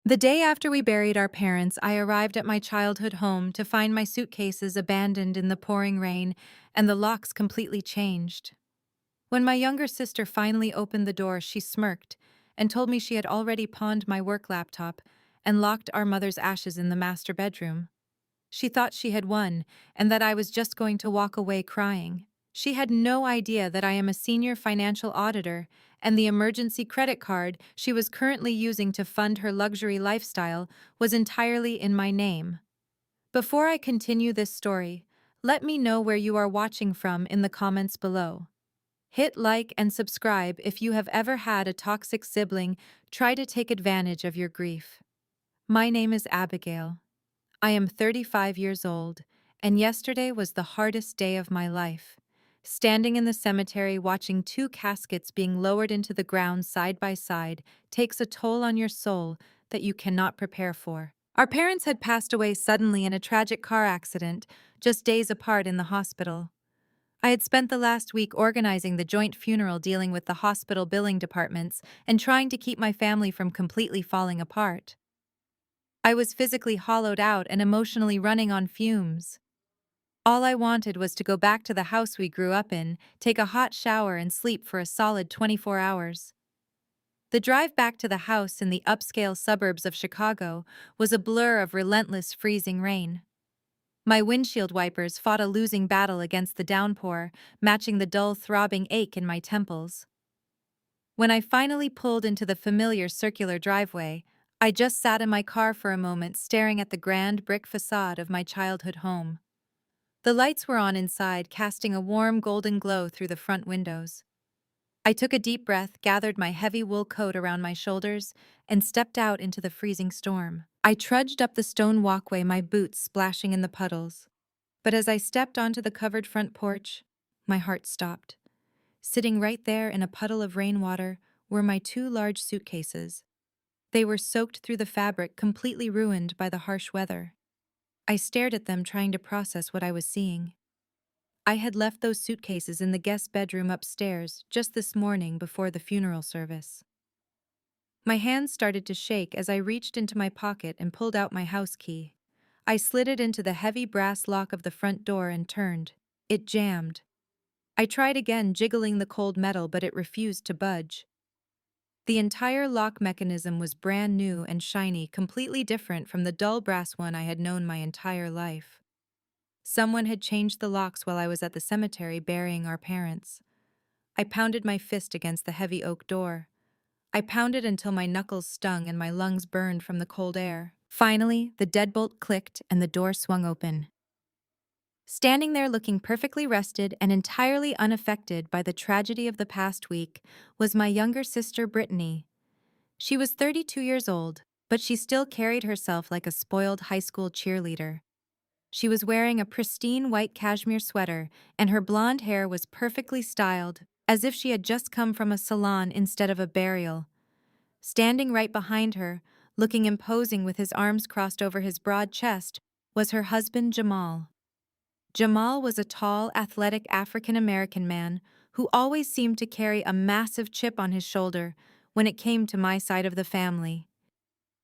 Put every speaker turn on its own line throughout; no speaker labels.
The day after we buried our parents, I arrived at my childhood home to find my suitcases abandoned in the pouring rain and the locks completely changed. When my younger sister finally opened the door, she smirked and told me she had already pawned my work laptop and locked our mother's ashes in the master bedroom. She thought she had won and that I was just going to walk away crying. She had no idea that I am a senior financial auditor, and the emergency credit card she was currently using to fund her luxury lifestyle was entirely in my name. Before I continue this story, let me know where you are watching from in the comments below. Hit like and subscribe if you have ever had a toxic sibling try to take advantage of your grief. My name is Abigail. I am 35 years old, and yesterday was the hardest day of my life. Standing in the cemetery watching two caskets being lowered into the ground side by side takes a toll on your soul that you cannot prepare for. Our parents had passed away suddenly in a tragic car accident, just days apart in the hospital. I had spent the last week organizing the joint funeral, dealing with the hospital billing departments, and trying to keep my family from completely falling apart. I was physically hollowed out and emotionally running on fumes. All I wanted was to go back to the house we grew up in, take a hot shower, and sleep for a solid 24 hours. The drive back to the house in the upscale suburbs of Chicago was a blur of relentless freezing rain. My windshield wipers fought a losing battle against the downpour, matching the dull throbbing ache in my temples. When I finally pulled into the familiar circular driveway, I just sat in my car for a moment, staring at the grand brick facade of my childhood home. The lights were on inside, casting a warm golden glow through the front windows. I took a deep breath, gathered my heavy wool coat around my shoulders, and stepped out into the freezing storm. I trudged up the stone walkway, my boots splashing in the puddles. But as I stepped onto the covered front porch, my heart stopped. Sitting right there in a puddle of rainwater were my two large suitcases. They were soaked through the fabric, completely ruined by the harsh weather. I stared at them, trying to process what I was seeing. I had left those suitcases in the guest bedroom upstairs just this morning before the funeral service. My hands started to shake as I reached into my pocket and pulled out my house key. I slid it into the heavy brass lock of the front door and turned. It jammed. I tried again, jiggling the cold metal, but it refused to budge. The entire lock mechanism was brand new and shiny, completely different from the dull brass one I had known my entire life. Someone had changed the locks while I was at the cemetery burying our parents. I pounded my fist against the heavy oak door. I pounded until my knuckles stung and my lungs burned from the cold air. Finally, the deadbolt clicked and the door swung open. Standing there looking perfectly rested and entirely unaffected by the tragedy of the past week was my younger sister, Brittany. She was 32 years old, but she still carried herself like a spoiled high school cheerleader. She was wearing a pristine white cashmere sweater, and her blonde hair was perfectly styled, as if she had just come from a salon instead of a burial. Standing right behind her, looking imposing with his arms crossed over his broad chest, was her husband, Jamal. Jamal was a tall, athletic African-American man who always seemed to carry a massive chip on his shoulder when it came to my side of the family.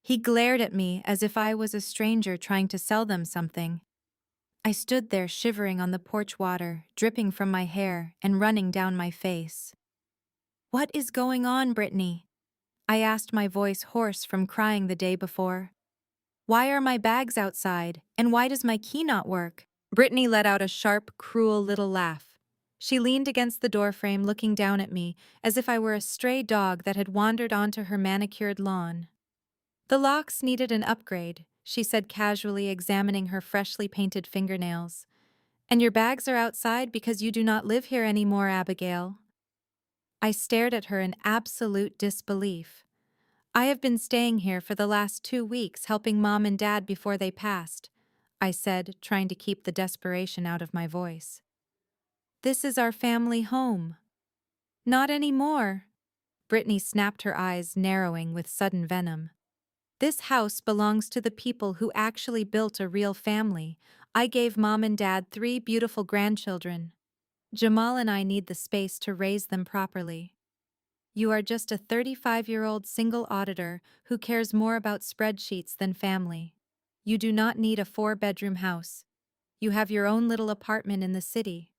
He glared at me as if I was a stranger trying to sell them something. I stood there shivering on the porch, water dripping from my hair and running down my face. "What is going on, Brittany?" I asked, my voice hoarse from crying the day before. "Why are my bags outside, and why does my key not work?" Brittany let out a sharp, cruel little laugh. She leaned against the doorframe, looking down at me as if I were a stray dog that had wandered onto her manicured lawn. "The locks needed an upgrade," she said casually, examining her freshly painted fingernails. "And your bags are outside because you do not live here anymore, Abigail." I stared at her in absolute disbelief. "I have been staying here for the last 2 weeks, helping Mom and Dad before they passed," I said, trying to keep the desperation out of my voice. "This is our family home." "Not anymore." Brittany snapped, her eyes narrowing with sudden venom. "This house belongs to the people who actually built a real family. I gave Mom and Dad 3 beautiful grandchildren. Jamal and I need the space to raise them properly." You are just a 35-year-old single auditor who cares more about spreadsheets than family. You do not need a 4-bedroom house. You have your own little apartment in the city.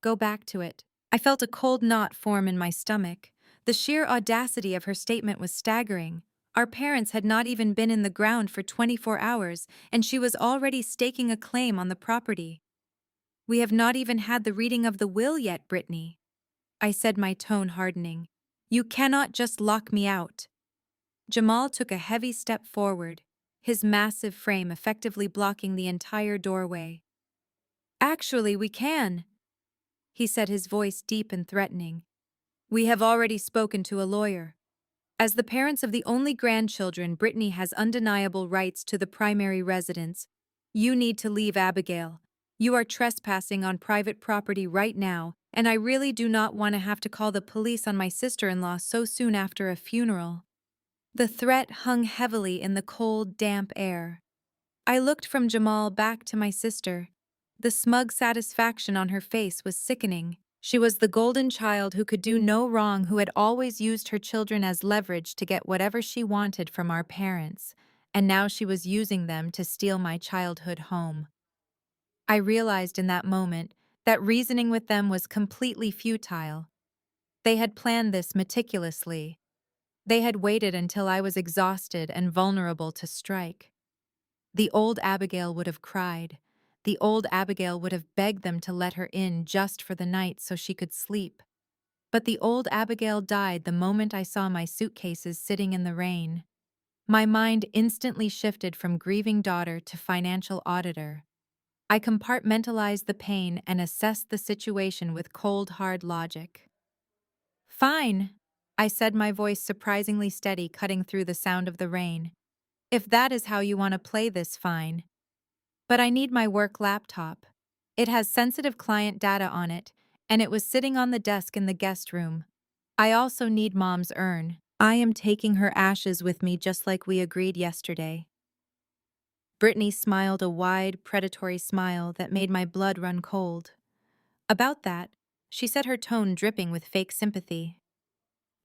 Go back to it. I felt a cold knot form in my stomach. The sheer audacity of her statement was staggering. Our parents had not even been in the ground for 24 hours, and she was already staking a claim on the property. We have not even had the reading of the will yet, Brittany, I said, my tone hardening. You cannot just lock me out. Jamal took a heavy step forward, his massive frame effectively blocking the entire doorway. Actually, we can, he said, his voice deep and threatening. We have already spoken to a lawyer. As the parents of the only grandchildren, Brittany has undeniable rights to the primary residence. You need to leave, Abigail. You are trespassing on private property right now, and I really do not want to have to call the police on my sister-in-law so soon after a funeral. The threat hung heavily in the cold, damp air. I looked from Jamal back to my sister. The smug satisfaction on her face was sickening. She was the golden child who could do no wrong, who had always used her children as leverage to get whatever she wanted from our parents, and now she was using them to steal my childhood home. I realized in that moment that reasoning with them was completely futile. They had planned this meticulously. They had waited until I was exhausted and vulnerable to strike. The old Abigail would have cried. The old Abigail would have begged them to let her in just for the night so she could sleep. But the old Abigail died the moment I saw my suitcases sitting in the rain. My mind instantly shifted from grieving daughter to financial auditor. I compartmentalized the pain and assessed the situation with cold, hard logic. Fine, I said, my voice surprisingly steady, cutting through the sound of the rain. If that is how you want to play this, fine. But I need my work laptop. It has sensitive client data on it, and it was sitting on the desk in the guest room. I also need Mom's urn. I am taking her ashes with me just like we agreed yesterday. Brittany smiled a wide, predatory smile that made my blood run cold. About that, she said, her tone dripping with fake sympathy.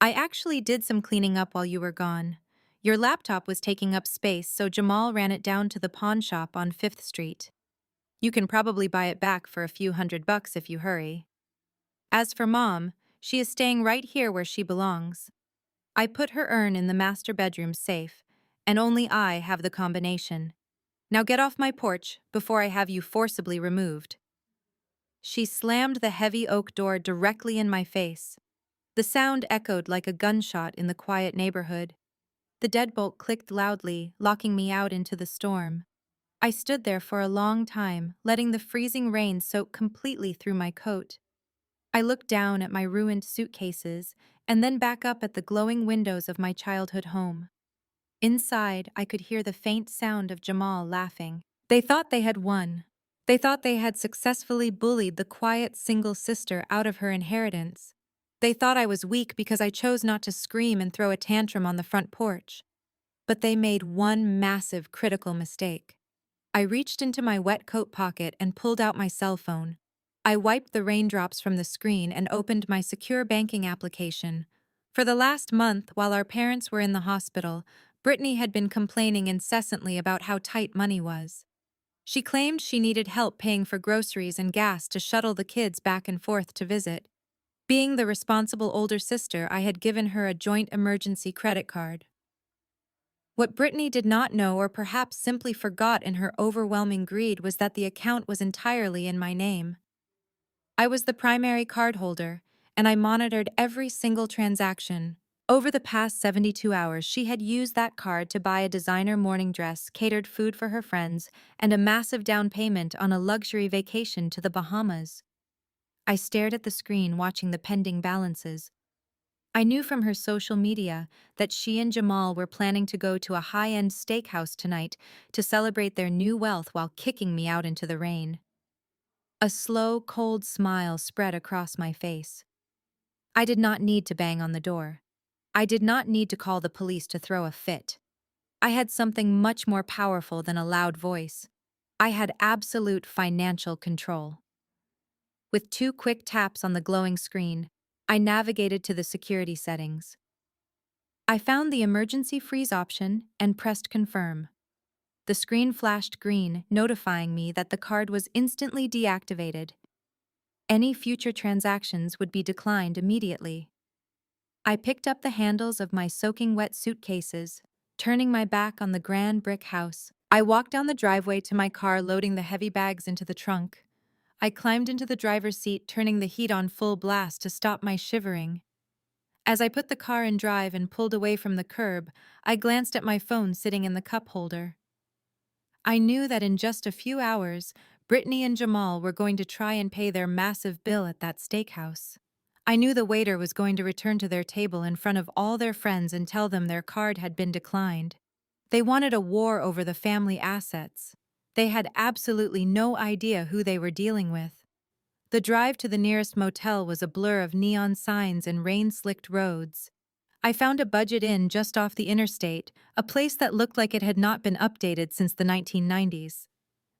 I actually did some cleaning up while you were gone. Your laptop was taking up space, so Jamal ran it down to the pawn shop on 5th Street. You can probably buy it back for a few $100 if you hurry. As for Mom, she is staying right here where she belongs. I put her urn in the master bedroom safe, and only I have the combination. Now get off my porch before I have you forcibly removed. She slammed the heavy oak door directly in my face. The sound echoed like a gunshot in the quiet neighborhood. The deadbolt clicked loudly, locking me out into the storm. I stood there for a long time, letting the freezing rain soak completely through my coat. I looked down at my ruined suitcases and then back up at the glowing windows of my childhood home. Inside, I could hear the faint sound of Jamal laughing. They thought they had won. They thought they had successfully bullied the quiet single sister out of her inheritance. They thought I was weak because I chose not to scream and throw a tantrum on the front porch. But they made one massive critical mistake. I reached into my wet coat pocket and pulled out my cell phone. I wiped the raindrops from the screen and opened my secure banking application. For the last month, while our parents were in the hospital, Brittany had been complaining incessantly about how tight money was. She claimed she needed help paying for groceries and gas to shuttle the kids back and forth to visit. Being the responsible older sister, I had given her a joint emergency credit card. What Brittany did not know, or perhaps simply forgot in her overwhelming greed, was that the account was entirely in my name. I was the primary cardholder, and I monitored every single transaction. Over the past 72 hours, she had used that card to buy a designer morning dress, catered food for her friends, and a massive down payment on a luxury vacation to the Bahamas. I stared at the screen, watching the pending balances. I knew from her social media that she and Jamal were planning to go to a high-end steakhouse tonight to celebrate their new wealth while kicking me out into the rain. A slow, cold smile spread across my face. I did not need to bang on the door. I did not need to call the police to throw a fit. I had something much more powerful than a loud voice. I had absolute financial control. With 2 quick taps on the glowing screen, I navigated to the security settings. I found the emergency freeze option and pressed confirm. The screen flashed green, notifying me that the card was instantly deactivated. Any future transactions would be declined immediately. I picked up the handles of my soaking wet suitcases, turning my back on the grand brick house. I walked down the driveway to my car, loading the heavy bags into the trunk. I climbed into the driver's seat, turning the heat on full blast to stop my shivering. As I put the car in drive and pulled away from the curb, I glanced at my phone sitting in the cup holder. I knew that in just a few hours, Brittany and Jamal were going to try and pay their massive bill at that steakhouse. I knew the waiter was going to return to their table in front of all their friends and tell them their card had been declined. They wanted a war over the family assets. They had absolutely no idea who they were dealing with. The drive to the nearest motel was a blur of neon signs and rain-slicked roads. I found a budget inn just off the interstate, a place that looked like it had not been updated since the 1990s.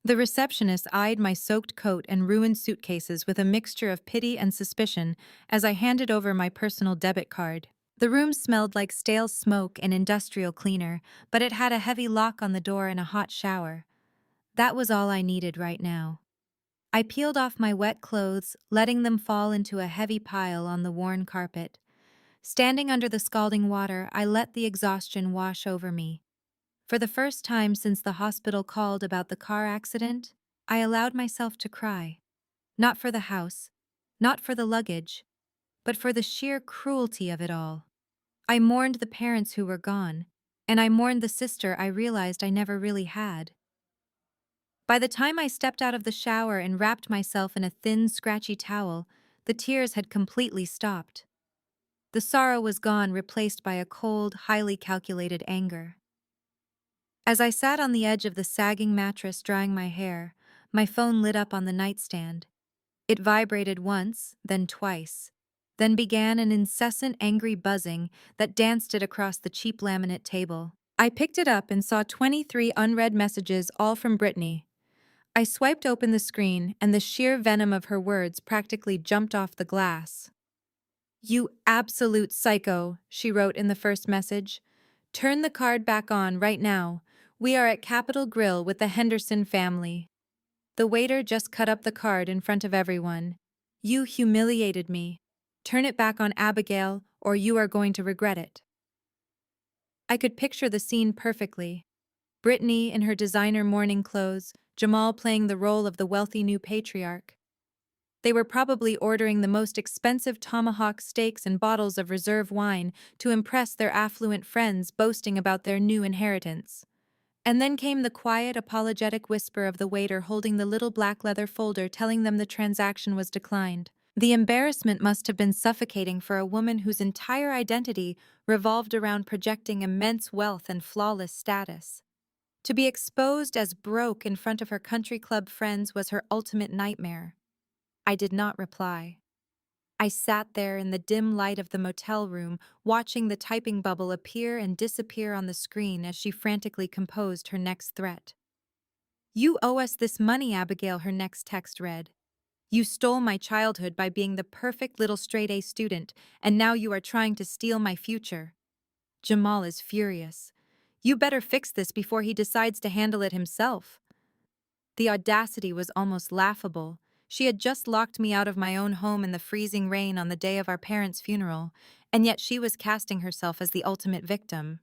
The receptionist eyed my soaked coat and ruined suitcases with a mixture of pity and suspicion as I handed over my personal debit card. The room smelled like stale smoke and industrial cleaner, but it had a heavy lock on the door and a hot shower. That was all I needed right now. I peeled off my wet clothes, letting them fall into a heavy pile on the worn carpet. Standing under the scalding water, I let the exhaustion wash over me. For the first time since the hospital called about the car accident, I allowed myself to cry. Not for the house, not for the luggage, but for the sheer cruelty of it all. I mourned the parents who were gone, and I mourned the sister I realized I never really had. By the time I stepped out of the shower and wrapped myself in a thin, scratchy towel, the tears had completely stopped. The sorrow was gone, replaced by a cold, highly calculated anger. As I sat on the edge of the sagging mattress drying my hair, my phone lit up on the nightstand. It vibrated once, then twice, then began an incessant angry buzzing that danced it across the cheap laminate table. I picked it up and saw 23 unread messages, all from Brittany. I swiped open the screen, and the sheer venom of her words practically jumped off the glass. "You absolute psycho," she wrote in the first message. "Turn the card back on right now. We are at Capitol Grill with the Henderson family." The waiter just cut up the card in front of everyone. "You humiliated me. Turn it back on, Abigail, or you are going to regret it." I could picture the scene perfectly. Brittany in her designer morning clothes, Jamal playing the role of the wealthy new patriarch. They were probably ordering the most expensive tomahawk steaks and bottles of reserve wine to impress their affluent friends, boasting about their new inheritance. And then came the quiet, apologetic whisper of the waiter holding the little black leather folder telling them the transaction was declined. The embarrassment must have been suffocating for a woman whose entire identity revolved around projecting immense wealth and flawless status. To be exposed as broke in front of her country club friends was her ultimate nightmare. I did not reply. I sat there in the dim light of the motel room, watching the typing bubble appear and disappear on the screen as she frantically composed her next threat. "You owe us this money, Abigail," her next text read. "You stole my childhood by being the perfect little straight-A student, and now you are trying to steal my future." Jamal is furious. "You better fix this before he decides to handle it himself." The audacity was almost laughable. She had just locked me out of my own home in the freezing rain on the day of our parents' funeral, and yet she was casting herself as the ultimate victim.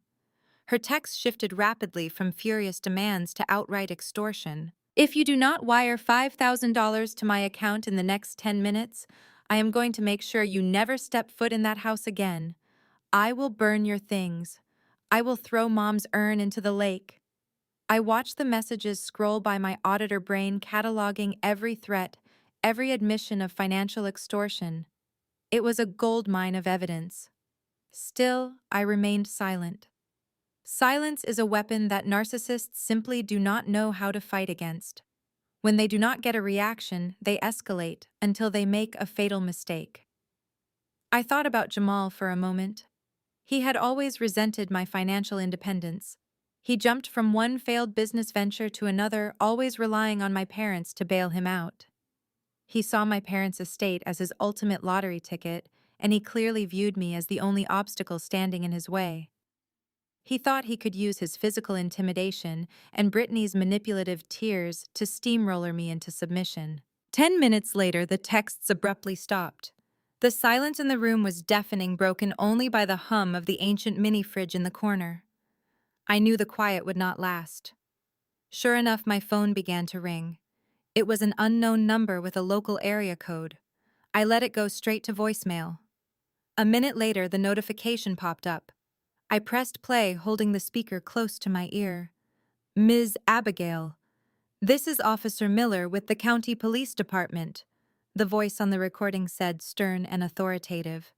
Her text shifted rapidly from furious demands to outright extortion. "If you do not wire $5,000 to my account in the next 10 minutes, I am going to make sure you never step foot in that house again. I will burn your things. I will throw Mom's urn into the lake." I watched the messages scroll by my auditor brain, cataloging every threat, every admission of financial extortion. It was a goldmine of evidence. Still, I remained silent. Silence is a weapon that narcissists simply do not know how to fight against. When they do not get a reaction, they escalate until they make a fatal mistake. I thought about Jamal for a moment. He had always resented my financial independence. He jumped from one failed business venture to another, always relying on my parents to bail him out. He saw my parents' estate as his ultimate lottery ticket, and he clearly viewed me as the only obstacle standing in his way. He thought he could use his physical intimidation and Brittany's manipulative tears to steamroller me into submission. 10 minutes later, the texts abruptly stopped. The silence in the room was deafening, broken only by the hum of the ancient mini-fridge in the corner. I knew the quiet would not last. Sure enough, my phone began to ring. It was an unknown number with a local area code. I let it go straight to voicemail. A minute later, the notification popped up. I pressed play, holding the speaker close to my ear. "Ms. Abigail, this is Officer Miller with the County Police Department," the voice on the recording said, stern and authoritative.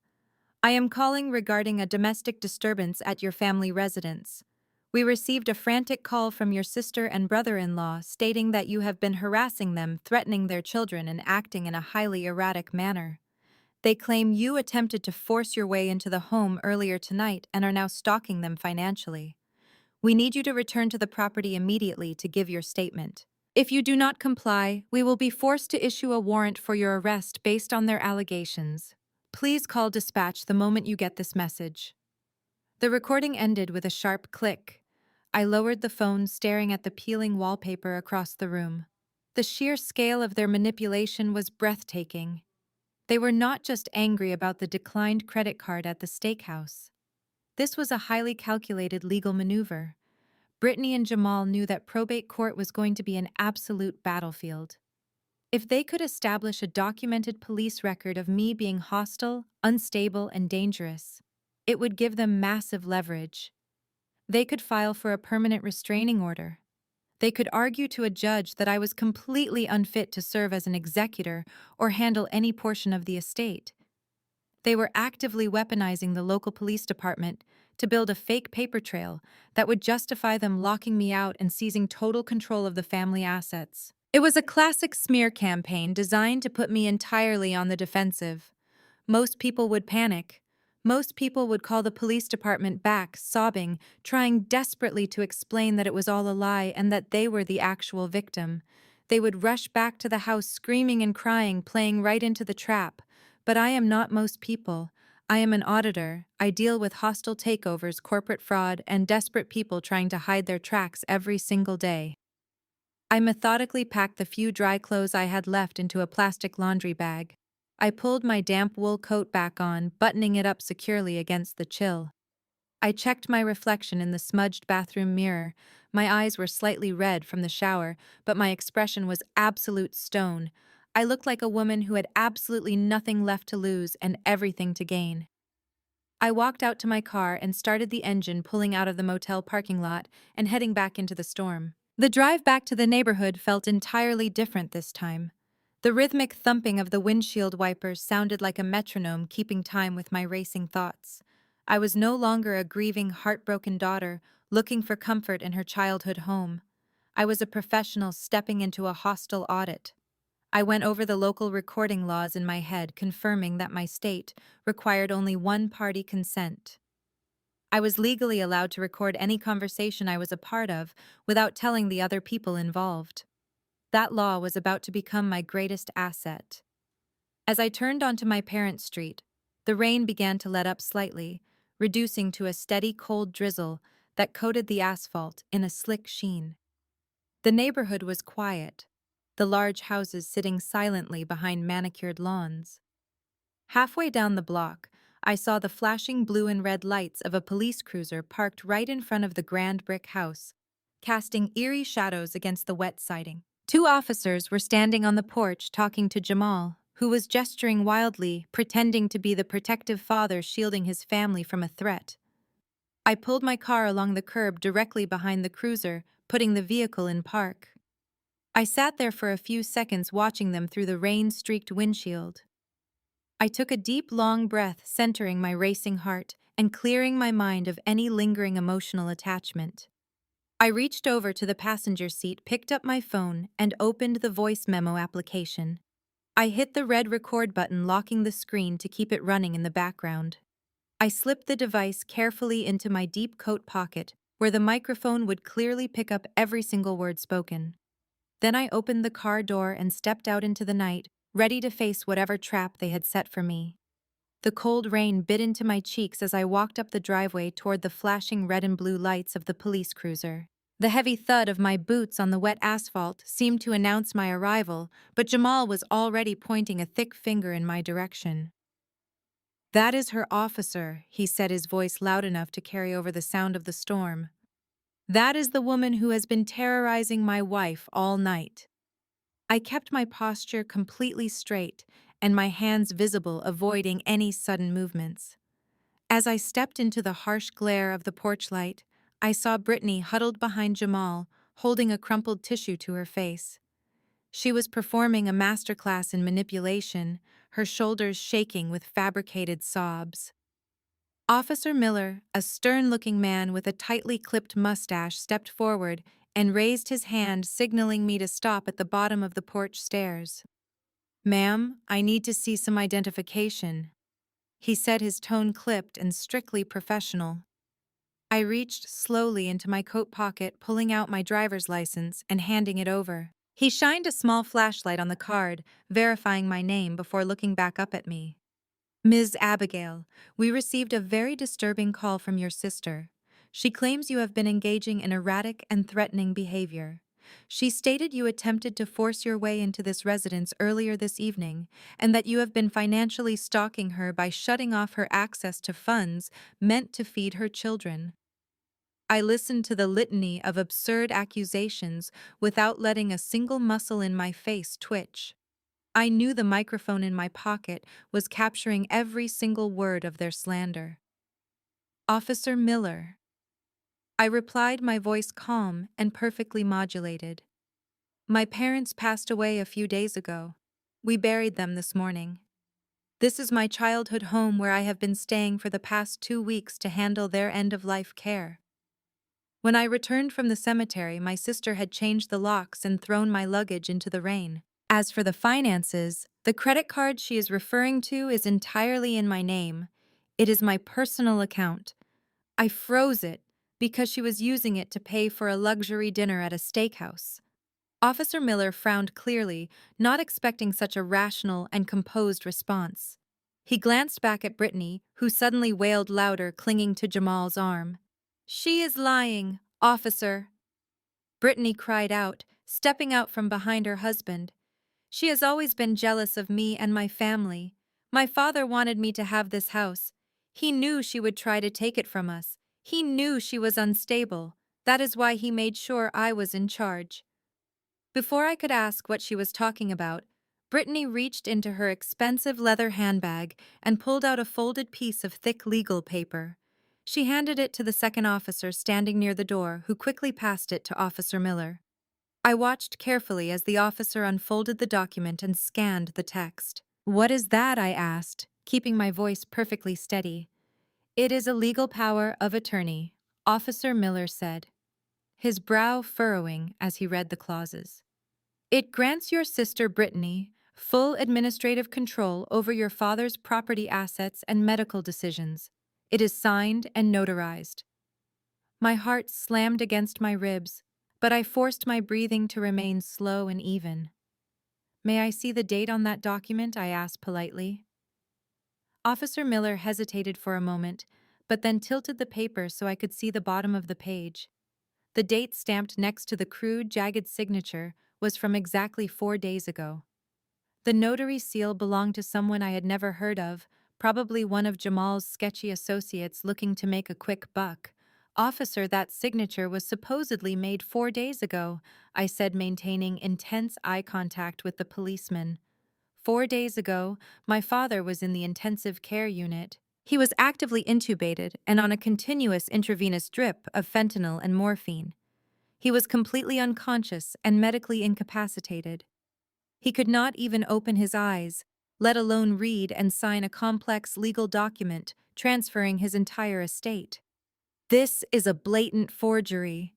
"I am calling regarding a domestic disturbance at your family residence. We received a frantic call from your sister and brother-in-law stating that you have been harassing them, threatening their children, and acting in a highly erratic manner. They claim you attempted to force your way into the home earlier tonight and are now stalking them financially. We need you to return to the property immediately to give your statement. If you do not comply, we will be forced to issue a warrant for your arrest based on their allegations. Please call dispatch the moment you get this message." The recording ended with a sharp click. I lowered the phone, staring at the peeling wallpaper across the room. The sheer scale of their manipulation was breathtaking. They were not just angry about the declined credit card at the steakhouse. This was a highly calculated legal maneuver. Brittany and Jamal knew that probate court was going to be an absolute battlefield. If they could establish a documented police record of me being hostile, unstable, and dangerous, it would give them massive leverage. They could file for a permanent restraining order. They could argue to a judge that I was completely unfit to serve as an executor or handle any portion of the estate. They were actively weaponizing the local police department to build a fake paper trail that would justify them locking me out and seizing total control of the family assets. It was a classic smear campaign designed to put me entirely on the defensive. Most people would panic. Most people would call the police department back, sobbing, trying desperately to explain that it was all a lie and that they were the actual victim. They would rush back to the house screaming and crying, playing right into the trap. But I am not most people. I am an auditor. I deal with hostile takeovers, corporate fraud, and desperate people trying to hide their tracks every single day. I methodically packed the few dry clothes I had left into a plastic laundry bag. I pulled my damp wool coat back on, buttoning it up securely against the chill. I checked my reflection in the smudged bathroom mirror. My eyes were slightly red from the shower, but my expression was absolute stone. I looked like a woman who had absolutely nothing left to lose and everything to gain. I walked out to my car and started the engine, pulling out of the motel parking lot and heading back into the storm. The drive back to the neighborhood felt entirely different this time. The rhythmic thumping of the windshield wipers sounded like a metronome keeping time with my racing thoughts. I was no longer a grieving, heartbroken daughter looking for comfort in her childhood home. I was a professional stepping into a hostile audit. I went over the local recording laws in my head, confirming that my state required only one-party consent. I was legally allowed to record any conversation I was a part of without telling the other people involved. That law was about to become my greatest asset. As I turned onto my parents' street, the rain began to let up slightly, reducing to a steady cold drizzle that coated the asphalt in a slick sheen. The neighborhood was quiet, the large houses sitting silently behind manicured lawns. Halfway down the block, I saw the flashing blue and red lights of a police cruiser parked right in front of the grand brick house, casting eerie shadows against the wet siding. Two officers were standing on the porch talking to Jamal, who was gesturing wildly, pretending to be the protective father shielding his family from a threat. I pulled my car along the curb directly behind the cruiser, putting the vehicle in park. I sat there for a few seconds watching them through the rain-streaked windshield. I took a deep, long breath, centering my racing heart and clearing my mind of any lingering emotional attachment. I reached over to the passenger seat, picked up my phone, and opened the voice memo application. I hit the red record button, locking the screen to keep it running in the background. I slipped the device carefully into my deep coat pocket, where the microphone would clearly pick up every single word spoken. Then I opened the car door and stepped out into the night, ready to face whatever trap they had set for me. The cold rain bit into my cheeks as I walked up the driveway toward the flashing red and blue lights of the police cruiser. The heavy thud of my boots on the wet asphalt seemed to announce my arrival, but Jamal was already pointing a thick finger in my direction. "That is her officer," he said, his voice loud enough to carry over the sound of the storm. "That is the woman who has been terrorizing my wife all night." I kept my posture completely straight and my hands visible, avoiding any sudden movements. As I stepped into the harsh glare of the porch light, I saw Brittany huddled behind Jamal, holding a crumpled tissue to her face. She was performing a masterclass in manipulation, her shoulders shaking with fabricated sobs. Officer Miller, a stern-looking man with a tightly clipped mustache, stepped forward and raised his hand, signaling me to stop at the bottom of the porch stairs. "Ma'am, I need to see some identification," he said, his tone clipped and strictly professional. I reached slowly into my coat pocket, pulling out my driver's license and handing it over. He shined a small flashlight on the card, verifying my name before looking back up at me. "Ms. Abigail, we received a very disturbing call from your sister. She claims you have been engaging in erratic and threatening behavior. She stated you attempted to force your way into this residence earlier this evening, and that you have been financially stalking her by shutting off her access to funds meant to feed her children." I listened to the litany of absurd accusations without letting a single muscle in my face twitch. I knew the microphone in my pocket was capturing every single word of their slander. "Officer Miller," I replied, my voice calm and perfectly modulated. "My parents passed away a few days ago. We buried them this morning. This is my childhood home where I have been staying for the past 2 weeks to handle their end-of-life care. When I returned from the cemetery, my sister had changed the locks and thrown my luggage into the rain. As for the finances, the credit card she is referring to is entirely in my name. It is my personal account. I froze it because she was using it to pay for a luxury dinner at a steakhouse." Officer Miller frowned clearly, not expecting such a rational and composed response. He glanced back at Brittany, who suddenly wailed louder, clinging to Jamal's arm. "She is lying, officer," Brittany cried out, stepping out from behind her husband. "She has always been jealous of me and my family. My father wanted me to have this house. He knew she would try to take it from us. He knew she was unstable. That is why he made sure I was in charge." Before I could ask what she was talking about, Brittany reached into her expensive leather handbag and pulled out a folded piece of thick legal paper. She handed it to the second officer standing near the door, who quickly passed it to Officer Miller. I watched carefully as the officer unfolded the document and scanned the text. "What is that?" I asked, keeping my voice perfectly steady. "It is a legal power of attorney," Officer Miller said, his brow furrowing as he read the clauses. "It grants your sister Brittany full administrative control over your father's property assets and medical decisions. It is signed and notarized." My heart slammed against my ribs, but I forced my breathing to remain slow and even. "May I see the date on that document?" I asked politely. Officer Miller hesitated for a moment, but then tilted the paper so I could see the bottom of the page. The date stamped next to the crude, jagged signature was from exactly 4 days ago. The notary seal belonged to someone I had never heard of, probably one of Jamal's sketchy associates looking to make a quick buck. "Officer, that signature was supposedly made 4 days ago," I said, maintaining intense eye contact with the policeman. 4 days ago, my father was in the intensive care unit. He was actively intubated and on a continuous intravenous drip of fentanyl and morphine. He was completely unconscious and medically incapacitated. He could not even open his eyes, let alone read and sign a complex legal document transferring his entire estate. "This is a blatant forgery,"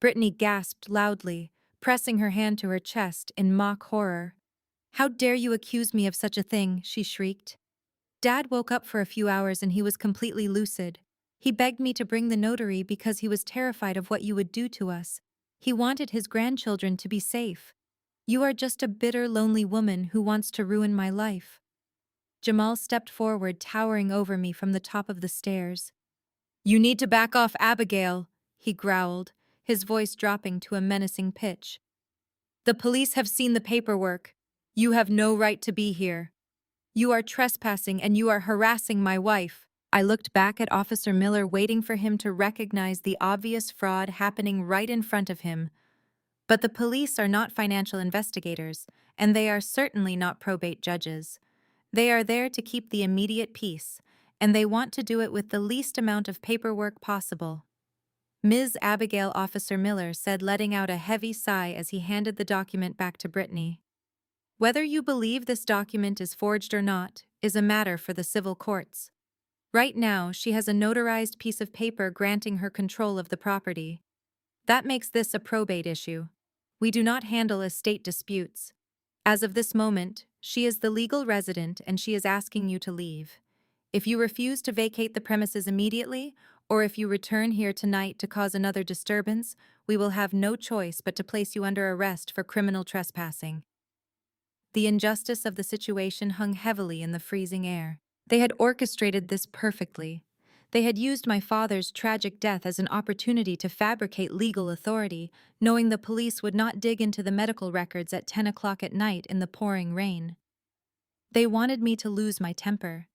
Brittany gasped loudly, pressing her hand to her chest in mock horror. "How dare you accuse me of such a thing?" she shrieked. "Dad woke up for a few hours and he was completely lucid. He begged me to bring the notary because he was terrified of what you would do to us. He wanted his grandchildren to be safe. You are just a bitter, lonely woman who wants to ruin my life." Jamal stepped forward, towering over me from the top of the stairs. "You need to back off, Abigail," he growled, his voice dropping to a menacing pitch. "The police have seen the paperwork. You have no right to be here. You are trespassing and you are harassing my wife." I looked back at Officer Miller, waiting for him to recognize the obvious fraud happening right in front of him. But the police are not financial investigators, and they are certainly not probate judges. They are there to keep the immediate peace, and they want to do it with the least amount of paperwork possible. Ms. Abigail, Officer Miller said, letting out a heavy sigh as he handed the document back to Brittany. "Whether you believe this document is forged or not is a matter for the civil courts. Right now, she has a notarized piece of paper granting her control of the property. That makes this a probate issue. We do not handle estate disputes. As of this moment, she is the legal resident and she is asking you to leave. If you refuse to vacate the premises immediately, or if you return here tonight to cause another disturbance, we will have no choice but to place you under arrest for criminal trespassing." The injustice of the situation hung heavily in the freezing air. They had orchestrated this perfectly. They had used my father's tragic death as an opportunity to fabricate legal authority, knowing the police would not dig into the medical records at 10 o'clock at night in the pouring rain. They wanted me to lose my temper.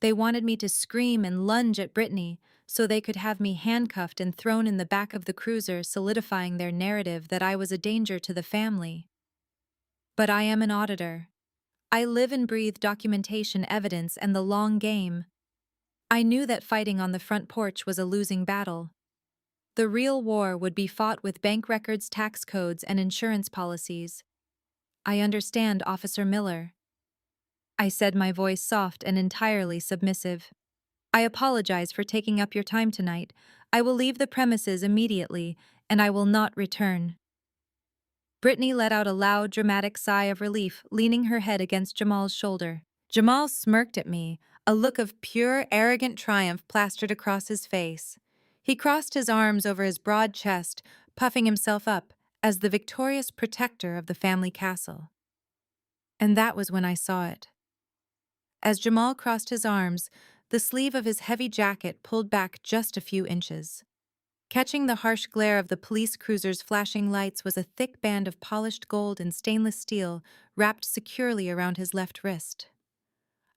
They wanted me to scream and lunge at Brittany so they could have me handcuffed and thrown in the back of the cruiser, solidifying their narrative that I was a danger to the family. But I am an auditor. I live and breathe documentation, evidence, and the long game. I knew that fighting on the front porch was a losing battle. The real war would be fought with bank records, tax codes, and insurance policies. "I understand, Officer Miller," I said, my voice soft and entirely submissive. "I apologize for taking up your time tonight. I will leave the premises immediately, and I will not return." Brittany let out a loud, dramatic sigh of relief, leaning her head against Jamal's shoulder. Jamal smirked at me, a look of pure, arrogant triumph plastered across his face. He crossed his arms over his broad chest, puffing himself up as the victorious protector of the family castle. And that was when I saw it. As Jamal crossed his arms, the sleeve of his heavy jacket pulled back just a few inches. Catching the harsh glare of the police cruiser's flashing lights was a thick band of polished gold and stainless steel wrapped securely around his left wrist.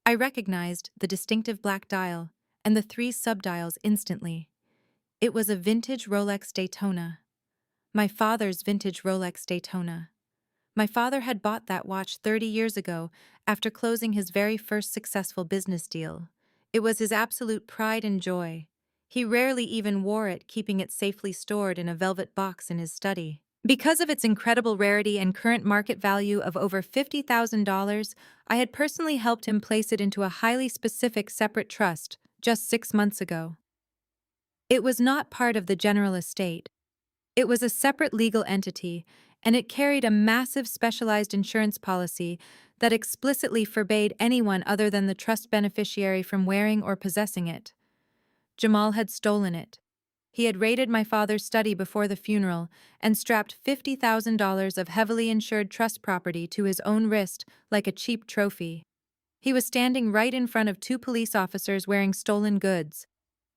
I recognized the distinctive black dial and the 3 subdials instantly. It was a vintage Rolex Daytona. My father's vintage Rolex Daytona. My father had bought that watch 30 years ago after closing his very first successful business deal. It was his absolute pride and joy. He rarely even wore it, keeping it safely stored in a velvet box in his study. Because of its incredible rarity and current market value of over $50,000, I had personally helped him place it into a highly specific separate trust just 6 months ago. It was not part of the general estate. It was a separate legal entity, and it carried a massive specialized insurance policy that explicitly forbade anyone other than the trust beneficiary from wearing or possessing it. Jamal had stolen it. He had raided my father's study before the funeral and strapped $50,000 of heavily insured trust property to his own wrist like a cheap trophy. He was standing right in front of 2 police officers wearing stolen goods.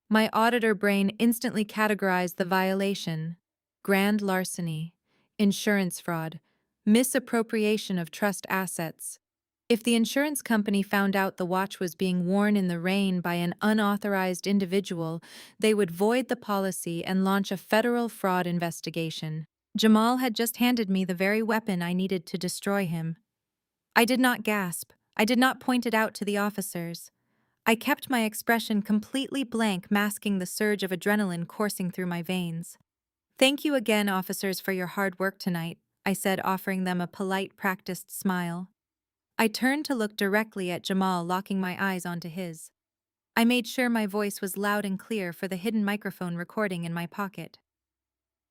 My auditor brain instantly categorized the violation: grand larceny, insurance fraud, misappropriation of trust assets. If the insurance company found out the watch was being worn in the rain by an unauthorized individual, they would void the policy and launch a federal fraud investigation. Jamal had just handed me the very weapon I needed to destroy him. I did not gasp. I did not point it out to the officers. I kept my expression completely blank, masking the surge of adrenaline coursing through my veins. "Thank you again, officers, for your hard work tonight," I said, offering them a polite, practiced smile. I turned to look directly at Jamal, locking my eyes onto his. I made sure my voice was loud and clear for the hidden microphone recording in my pocket.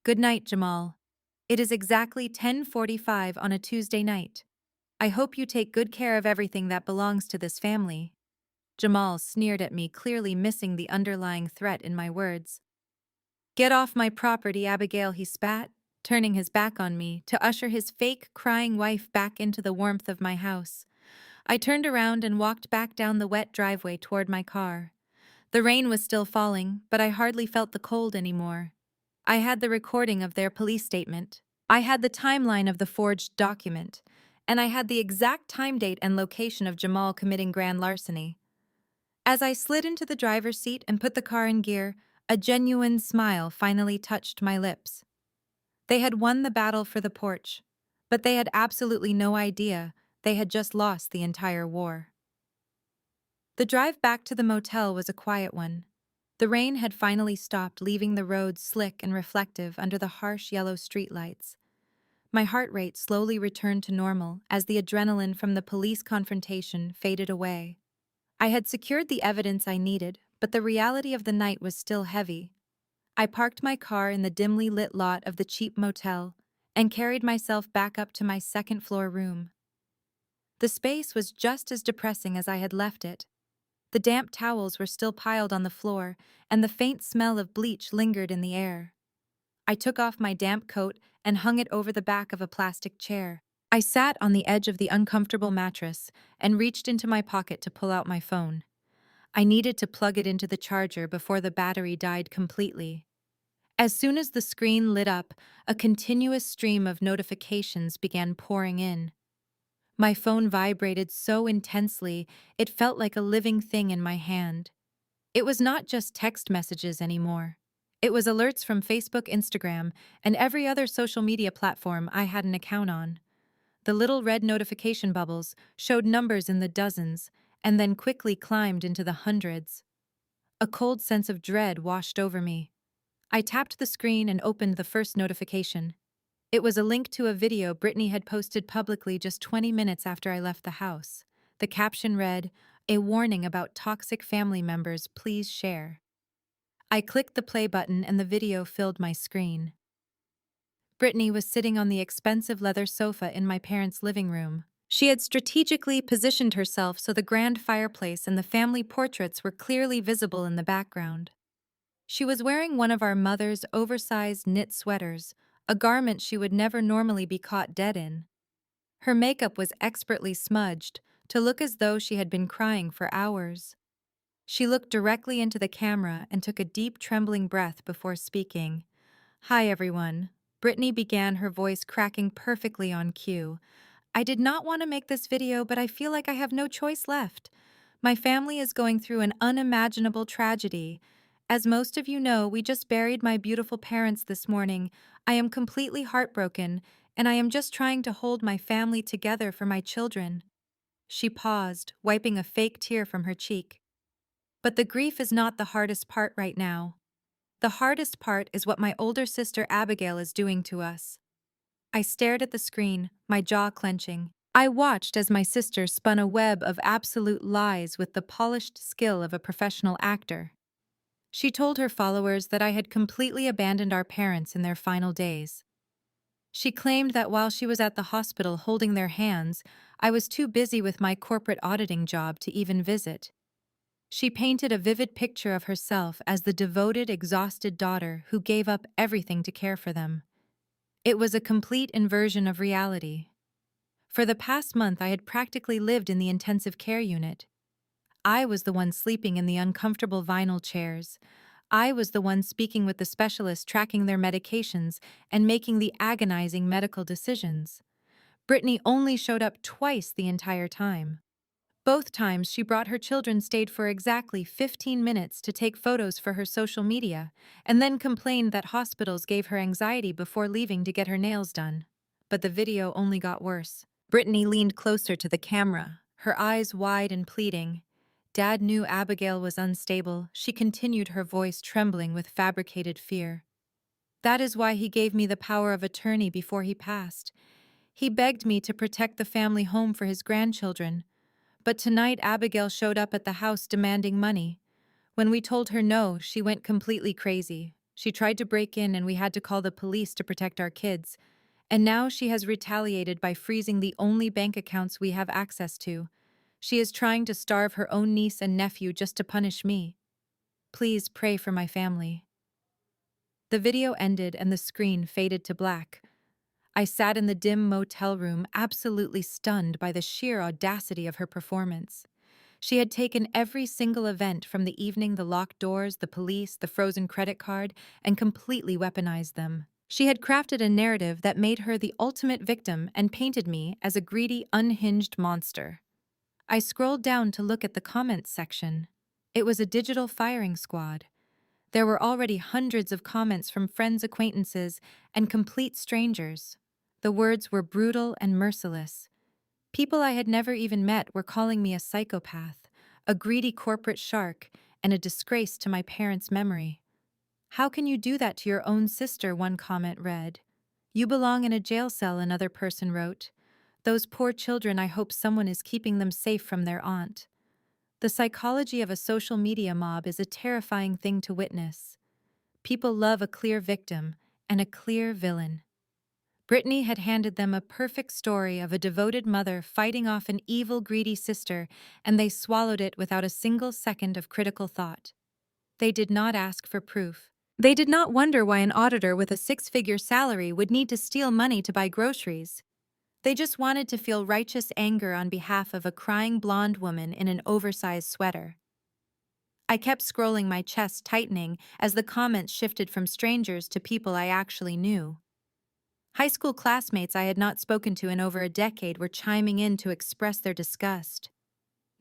"Good night, Jamal. It is exactly 10:45 on a Tuesday night. I hope you take good care of everything that belongs to this family." Jamal sneered at me, clearly missing the underlying threat in my words. "Get off my property, Abigail," he spat, turning his back on me to usher his fake, crying wife back into the warmth of my house. I turned around and walked back down the wet driveway toward my car. The rain was still falling, but I hardly felt the cold anymore. I had the recording of their police statement. I had the timeline of the forged document. And I had the exact time date and location of Jamal committing grand larceny. As I slid into the driver's seat and put the car in gear, a genuine smile finally touched my lips. They had won the battle for the porch, but they had absolutely no idea they had just lost the entire war. The drive back to the motel was a quiet one. The rain had finally stopped, leaving the roads slick and reflective under the harsh yellow streetlights. My heart rate slowly returned to normal as the adrenaline from the police confrontation faded away. I had secured the evidence I needed, but the reality of the night was still heavy. I parked my car in the dimly lit lot of the cheap motel and carried myself back up to my second-floor room. The space was just as depressing as I had left it. The damp towels were still piled on the floor, and the faint smell of bleach lingered in the air. I took off my damp coat and hung it over the back of a plastic chair. I sat on the edge of the uncomfortable mattress and reached into my pocket to pull out my phone. I needed to plug it into the charger before the battery died completely. As soon as the screen lit up, a continuous stream of notifications began pouring in. My phone vibrated so intensely, it felt like a living thing in my hand. It was not just text messages anymore. It was alerts from Facebook, Instagram, and every other social media platform I had an account on. The little red notification bubbles showed numbers in the dozens and then quickly climbed into the hundreds. A cold sense of dread washed over me. I tapped the screen and opened the first notification. It was a link to a video Brittany had posted publicly just 20 minutes after I left the house. The caption read, "A warning about toxic family members, please share." I clicked the play button and the video filled my screen. Brittany was sitting on the expensive leather sofa in my parents' living room. She had strategically positioned herself so the grand fireplace and the family portraits were clearly visible in the background. She was wearing one of our mother's oversized knit sweaters, a garment she would never normally be caught dead in. Her makeup was expertly smudged to look as though she had been crying for hours. She looked directly into the camera and took a deep, trembling breath before speaking. "Hi, everyone." Brittany began, her voice cracking perfectly on cue. "I did not want to make this video, but I feel like I have no choice left. My family is going through an unimaginable tragedy. As most of you know, we just buried my beautiful parents this morning. I am completely heartbroken, and I am just trying to hold my family together for my children." She paused, wiping a fake tear from her cheek. "But the grief is not the hardest part right now. The hardest part is what my older sister Abigail is doing to us." I stared at the screen, my jaw clenching. I watched as my sister spun a web of absolute lies with the polished skill of a professional actor. She told her followers that I had completely abandoned our parents in their final days. She claimed that while she was at the hospital holding their hands, I was too busy with my corporate auditing job to even visit. She painted a vivid picture of herself as the devoted, exhausted daughter who gave up everything to care for them. It was a complete inversion of reality. For the past month, I had practically lived in the intensive care unit. I was the one sleeping in the uncomfortable vinyl chairs. I was the one speaking with the specialist, tracking their medications and making the agonizing medical decisions. Brittany only showed up twice the entire time. Both times she brought her children, stayed for exactly 15 minutes to take photos for her social media, and then complained that hospitals gave her anxiety before leaving to get her nails done. But the video only got worse. Brittany leaned closer to the camera, her eyes wide and pleading. Dad knew Abigail was unstable. She continued, her voice trembling with fabricated fear. "That is why he gave me the power of attorney before he passed. He begged me to protect the family home for his grandchildren. But tonight Abigail showed up at the house demanding money. When we told her no, she went completely crazy. She tried to break in and we had to call the police to protect our kids. And now she has retaliated by freezing the only bank accounts we have access to. She is trying to starve her own niece and nephew just to punish me. Please pray for my family." The video ended and the screen faded to black. I sat in the dim motel room, absolutely stunned by the sheer audacity of her performance. She had taken every single event from the evening, the locked doors, the police, the frozen credit card, and completely weaponized them. She had crafted a narrative that made her the ultimate victim and painted me as a greedy, unhinged monster. I scrolled down to look at the comments section. It was a digital firing squad. There were already hundreds of comments from friends, acquaintances, and complete strangers. The words were brutal and merciless. People I had never even met were calling me a psychopath, a greedy corporate shark, and a disgrace to my parents' memory. "How can you do that to your own sister?" one comment read. "You belong in a jail cell," another person wrote. "Those poor children, I hope someone is keeping them safe from their aunt." The psychology of a social media mob is a terrifying thing to witness. People love a clear victim and a clear villain. Brittany had handed them a perfect story of a devoted mother fighting off an evil, greedy sister, and they swallowed it without a single second of critical thought. They did not ask for proof. They did not wonder why an auditor with a six-figure salary would need to steal money to buy groceries. They just wanted to feel righteous anger on behalf of a crying blonde woman in an oversized sweater. I kept scrolling, my chest tightening as the comments shifted from strangers to people I actually knew. High school classmates I had not spoken to in over a decade were chiming in to express their disgust.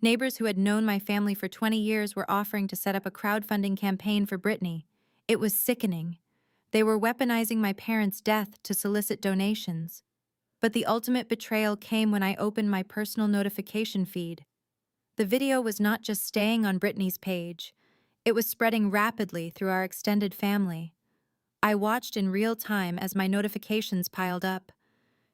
Neighbors who had known my family for 20 years were offering to set up a crowdfunding campaign for Brittany. It was sickening. They were weaponizing my parents' death to solicit donations. But the ultimate betrayal came when I opened my personal notification feed. The video was not just staying on Brittany's page. It was spreading rapidly through our extended family. I watched in real time as my notifications piled up.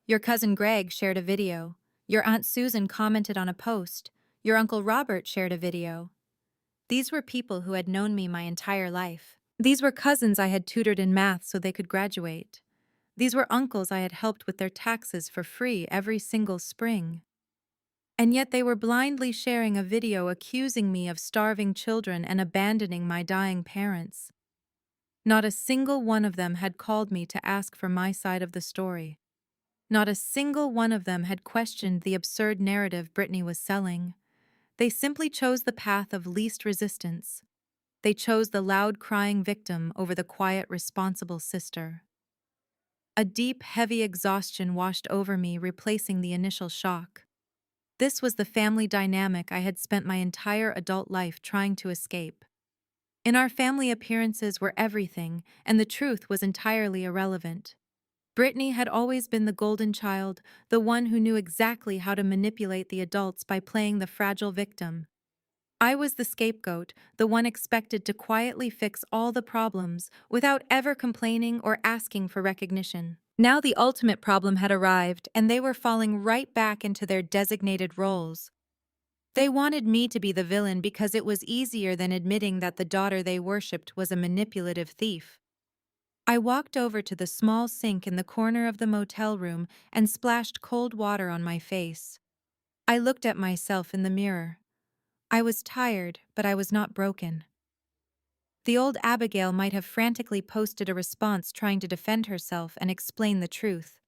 Your cousin Greg shared a video. Your Aunt Susan commented on a post. Your Uncle Robert shared a video. These were people who had known me my entire life. These were cousins I had tutored in math so they could graduate. These were uncles I had helped with their taxes for free every single spring. And yet they were blindly sharing a video accusing me of starving children and abandoning my dying parents. Not a single one of them had called me to ask for my side of the story. Not a single one of them had questioned the absurd narrative Brittany was selling. They simply chose the path of least resistance. They chose the loud crying victim over the quiet responsible sister. A deep, heavy exhaustion washed over me, replacing the initial shock. This was the family dynamic I had spent my entire adult life trying to escape. In our family, appearances were everything, and the truth was entirely irrelevant. Brittany had always been the golden child, the one who knew exactly how to manipulate the adults by playing the fragile victim. I was the scapegoat, the one expected to quietly fix all the problems without ever complaining or asking for recognition. Now the ultimate problem had arrived, and they were falling right back into their designated roles. They wanted me to be the villain because it was easier than admitting that the daughter they worshipped was a manipulative thief. I walked over to the small sink in the corner of the motel room and splashed cold water on my face. I looked at myself in the mirror. I was tired, but I was not broken. The old Abigail might have frantically posted a response trying to defend herself and explain the truth.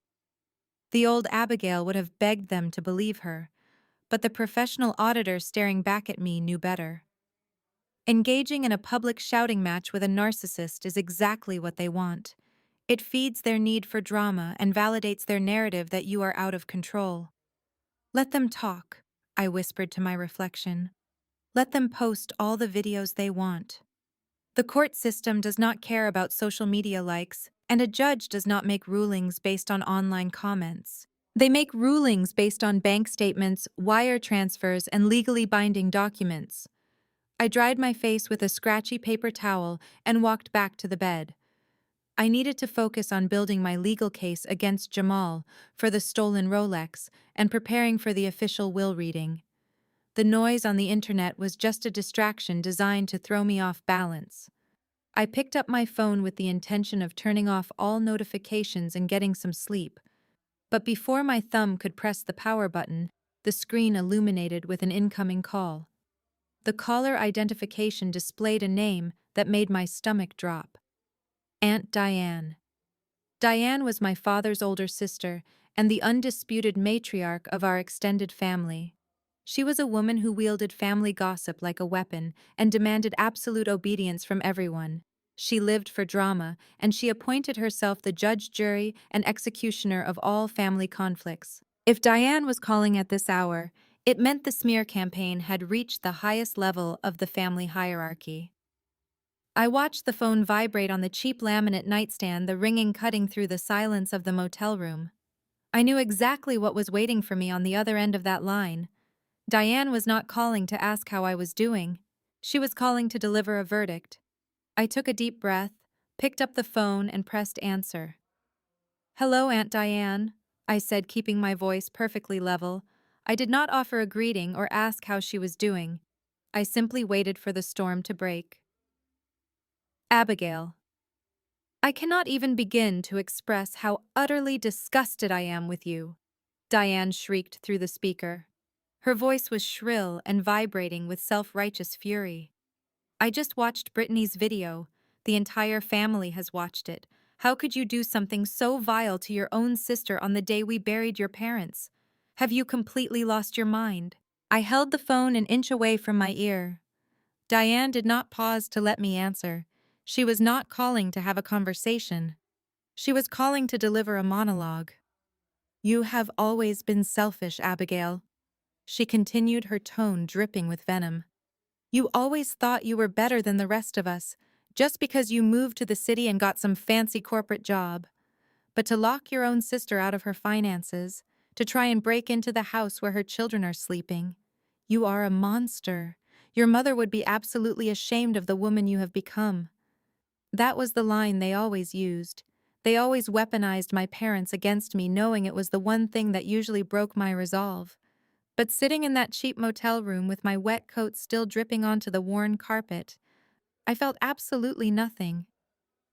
The old Abigail would have begged them to believe her, but the professional auditor staring back at me knew better. Engaging in a public shouting match with a narcissist is exactly what they want. It feeds their need for drama and validates their narrative that you are out of control. "Let them talk," I whispered to my reflection. "Let them post all the videos they want." The court system does not care about social media likes, and a judge does not make rulings based on online comments. They make rulings based on bank statements, wire transfers, and legally binding documents. I dried my face with a scratchy paper towel and walked back to the bed. I needed to focus on building my legal case against Jamal for the stolen Rolex and preparing for the official will reading. The noise on the internet was just a distraction designed to throw me off balance. I picked up my phone with the intention of turning off all notifications and getting some sleep. But before my thumb could press the power button, the screen illuminated with an incoming call. The caller identification displayed a name that made my stomach drop. Aunt Diane. Diane was my father's older sister and the undisputed matriarch of our extended family. She was a woman who wielded family gossip like a weapon and demanded absolute obedience from everyone. She lived for drama, and she appointed herself the judge, jury, and executioner of all family conflicts. If Diane was calling at this hour, it meant the smear campaign had reached the highest level of the family hierarchy. I watched the phone vibrate on the cheap laminate nightstand, the ringing cutting through the silence of the motel room. I knew exactly what was waiting for me on the other end of that line. Diane was not calling to ask how I was doing. She was calling to deliver a verdict. I took a deep breath, picked up the phone, and pressed answer. "Hello, Aunt Diane," I said, keeping my voice perfectly level. I did not offer a greeting or ask how she was doing. I simply waited for the storm to break. "Abigail, I cannot even begin to express how utterly disgusted I am with you," Diane shrieked through the speaker. Her voice was shrill and vibrating with self-righteous fury. "I just watched Brittany's video. The entire family has watched it. How could you do something so vile to your own sister on the day we buried your parents? Have you completely lost your mind?" I held the phone an inch away from my ear. Diane did not pause to let me answer. She was not calling to have a conversation. She was calling to deliver a monologue. "You have always been selfish, Abigail," she continued, her tone dripping with venom. "You always thought you were better than the rest of us, just because you moved to the city and got some fancy corporate job. But to lock your own sister out of her finances, to try and break into the house where her children are sleeping. You are a monster. Your mother would be absolutely ashamed of the woman you have become." That was the line they always used. They always weaponized my parents against me, knowing it was the one thing that usually broke my resolve. But sitting in that cheap motel room with my wet coat still dripping onto the worn carpet, I felt absolutely nothing.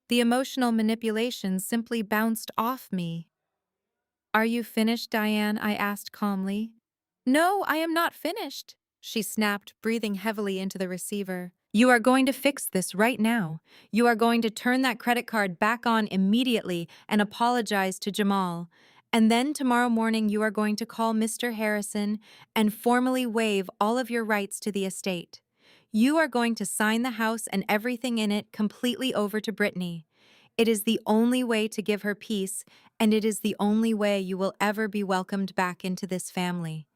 The emotional manipulation simply bounced off me. "Are you finished, Diane?" I asked calmly. "No, I am not finished," she snapped, breathing heavily into the receiver. "You are going to fix this right now. You are going to turn that credit card back on immediately and apologize to Jamal. And then tomorrow morning you are going to call Mr. Harrison and formally waive all of your rights to the estate. You are going to sign the house and everything in it completely over to Brittany. It is the only way to give her peace, and it is the only way you will ever be welcomed back into this family.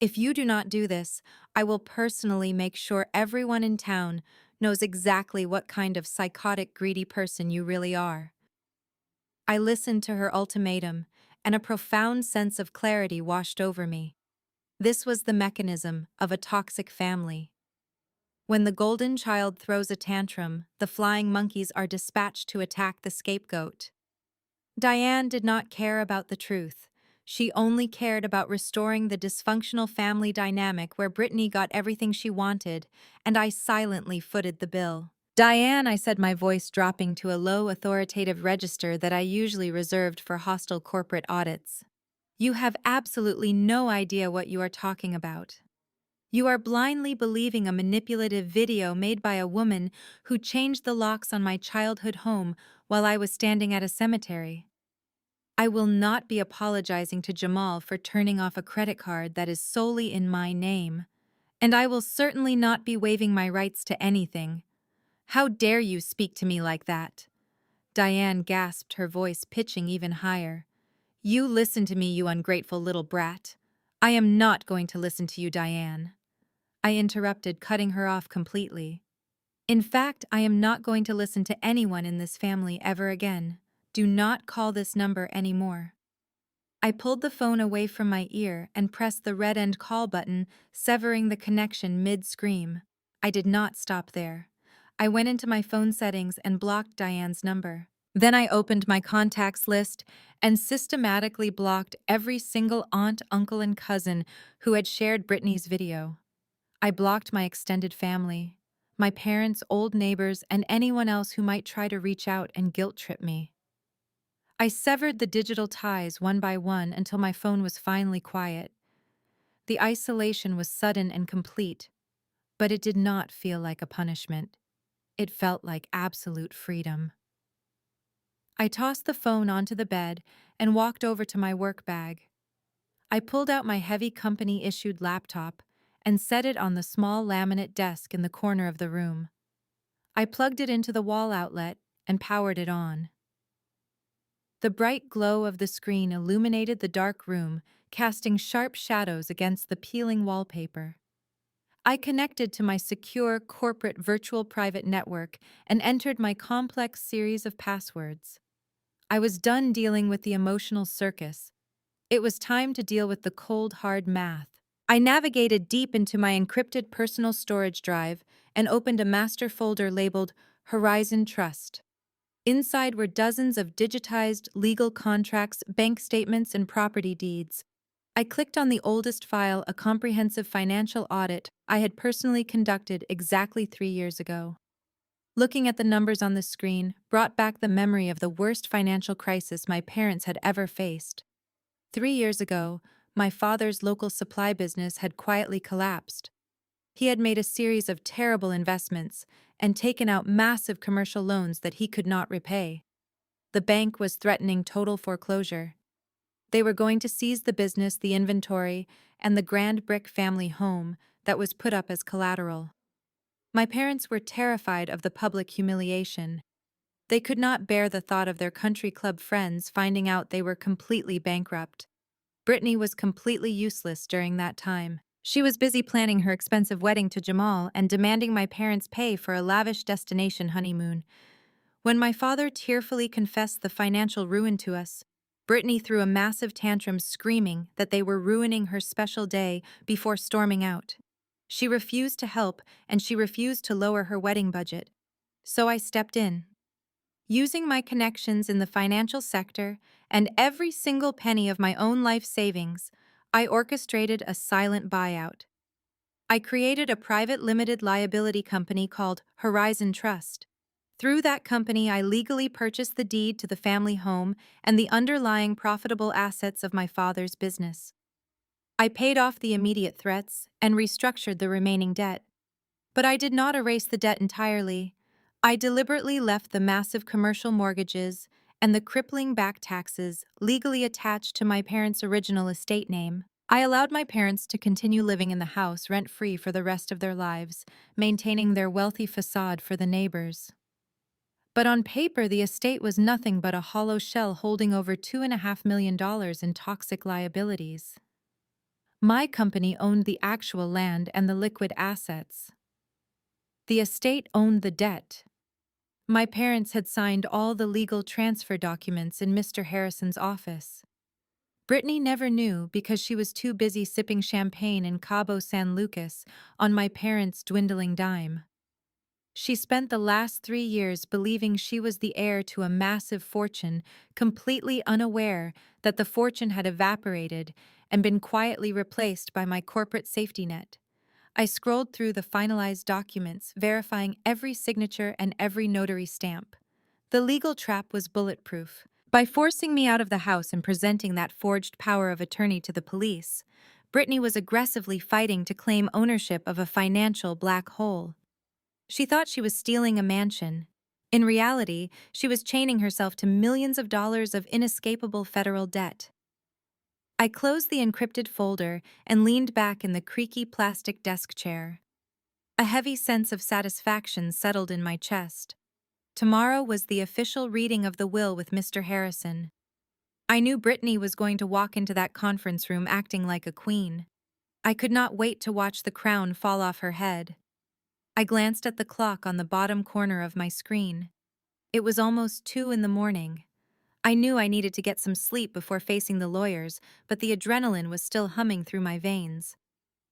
If you do not do this, I will personally make sure everyone in town knows exactly what kind of psychotic, greedy person you really are." I listened to her ultimatum, and a profound sense of clarity washed over me. This was the mechanism of a toxic family. When the golden child throws a tantrum, the flying monkeys are dispatched to attack the scapegoat. Diane did not care about the truth. She only cared about restoring the dysfunctional family dynamic where Brittany got everything she wanted, and I silently footed the bill. "Diane," I said, my voice dropping to a low, authoritative register that I usually reserved for hostile corporate audits. "You have absolutely no idea what you are talking about. You are blindly believing a manipulative video made by a woman who changed the locks on my childhood home while I was standing at a cemetery. I will not be apologizing to Jamal for turning off a credit card that is solely in my name, and I will certainly not be waiving my rights to anything. How dare you speak to me like that?" Diane gasped, her voice pitching even higher. "You listen to me, you ungrateful little brat." "I am not going to listen to you, Diane," I interrupted, cutting her off completely. "In fact, I am not going to listen to anyone in this family ever again. Do not call this number anymore." I pulled the phone away from my ear and pressed the red end call button, severing the connection mid-scream. I did not stop there. I went into my phone settings and blocked Diane's number. Then I opened my contacts list and systematically blocked every single aunt, uncle, and cousin who had shared Brittany's video. I blocked my extended family, my parents, old neighbors, and anyone else who might try to reach out and guilt-trip me. I severed the digital ties one by one until my phone was finally quiet. The isolation was sudden and complete, but it did not feel like a punishment. It felt like absolute freedom. I tossed the phone onto the bed and walked over to my work bag. I pulled out my heavy company-issued laptop and set it on the small laminate desk in the corner of the room. I plugged it into the wall outlet and powered it on. The bright glow of the screen illuminated the dark room, casting sharp shadows against the peeling wallpaper. I connected to my secure corporate virtual private network and entered my complex series of passwords. I was done dealing with the emotional circus. It was time to deal with the cold, hard math. I navigated deep into my encrypted personal storage drive and opened a master folder labeled Horizon Trust. Inside were dozens of digitized legal contracts, bank statements, and property deeds. I clicked on the oldest file, a comprehensive financial audit I had personally conducted exactly 3 years ago. Looking at the numbers on the screen brought back the memory of the worst financial crisis my parents had ever faced. 3 years ago, my father's local supply business had quietly collapsed. He had made a series of terrible investments and taken out massive commercial loans that he could not repay. The bank was threatening total foreclosure. They were going to seize the business, the inventory, and the grand brick family home that was put up as collateral. My parents were terrified of the public humiliation. They could not bear the thought of their country club friends finding out they were completely bankrupt. Brittany was completely useless during that time. She was busy planning her expensive wedding to Jamal and demanding my parents pay for a lavish destination honeymoon. When my father tearfully confessed the financial ruin to us, Brittany threw a massive tantrum screaming that they were ruining her special day before storming out. She refused to help and she refused to lower her wedding budget. So I stepped in. Using my connections in the financial sector and every single penny of my own life savings, I orchestrated a silent buyout. I created a private limited liability company called Horizon Trust. Through that company, I legally purchased the deed to the family home and the underlying profitable assets of my father's business. I paid off the immediate threats and restructured the remaining debt. But I did not erase the debt entirely. I deliberately left the massive commercial mortgages and the crippling back taxes legally attached to my parents' original estate name. I allowed my parents to continue living in the house rent-free for the rest of their lives, maintaining their wealthy facade for the neighbors. But on paper, the estate was nothing but a hollow shell holding over $2.5 million in toxic liabilities. My company owned the actual land and the liquid assets. The estate owned the debt. My parents had signed all the legal transfer documents in Mr. Harrison's office. Brittany never knew because she was too busy sipping champagne in Cabo San Lucas on my parents' dwindling dime. She spent the last 3 years believing she was the heir to a massive fortune, completely unaware that the fortune had evaporated and been quietly replaced by my corporate safety net. I scrolled through the finalized documents, verifying every signature and every notary stamp. The legal trap was bulletproof. By forcing me out of the house and presenting that forged power of attorney to the police, Brittany was aggressively fighting to claim ownership of a financial black hole. She thought she was stealing a mansion. In reality, she was chaining herself to millions of dollars of inescapable federal debt. I closed the encrypted folder and leaned back in the creaky plastic desk chair. A heavy sense of satisfaction settled in my chest. Tomorrow was the official reading of the will with Mr. Harrison. I knew Brittany was going to walk into that conference room acting like a queen. I could not wait to watch the crown fall off her head. I glanced at the clock on the bottom corner of my screen. It was almost 2 in the morning. I knew I needed to get some sleep before facing the lawyers, but the adrenaline was still humming through my veins.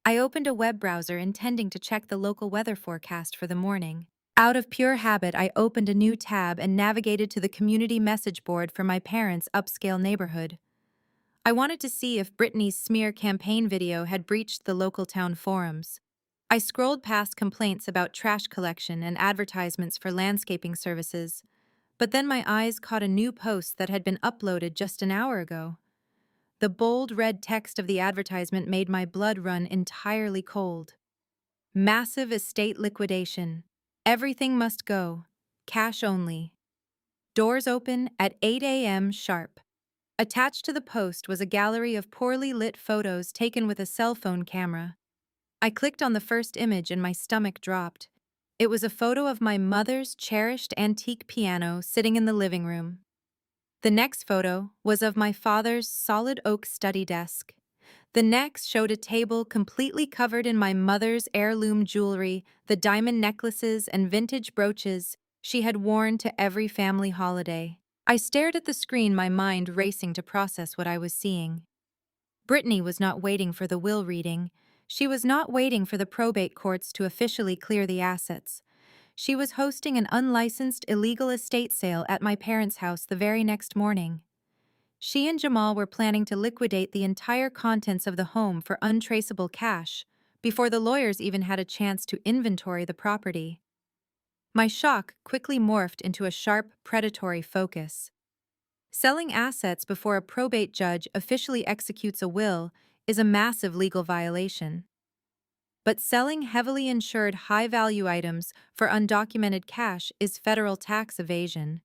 I opened a web browser intending to check the local weather forecast for the morning. Out of pure habit, I opened a new tab and navigated to the community message board for my parents' upscale neighborhood. I wanted to see if Brittany's smear campaign video had breached the local town forums. I scrolled past complaints about trash collection and advertisements for landscaping services, but then my eyes caught a new post that had been uploaded just an hour ago. The bold red text of the advertisement made my blood run entirely cold. Massive estate liquidation. Everything must go. Cash only. Doors open at 8 a.m. sharp. Attached to the post was a gallery of poorly lit photos taken with a cell phone camera. I clicked on the first image and my stomach dropped. It was a photo of my mother's cherished antique piano sitting in the living room. The next photo was of my father's solid oak study desk. The next showed a table completely covered in my mother's heirloom jewelry, the diamond necklaces and vintage brooches she had worn to every family holiday. I stared at the screen, my mind racing to process what I was seeing. Brittany was not waiting for the will reading. She was not waiting for the probate courts to officially clear the assets. She was hosting an unlicensed illegal estate sale at my parents' house the very next morning. She and Jamal were planning to liquidate the entire contents of the home for untraceable cash before the lawyers even had a chance to inventory the property. My shock quickly morphed into a sharp, predatory focus. Selling assets before a probate judge officially executes a will is a massive legal violation. But selling heavily insured high-value items for undocumented cash is federal tax evasion.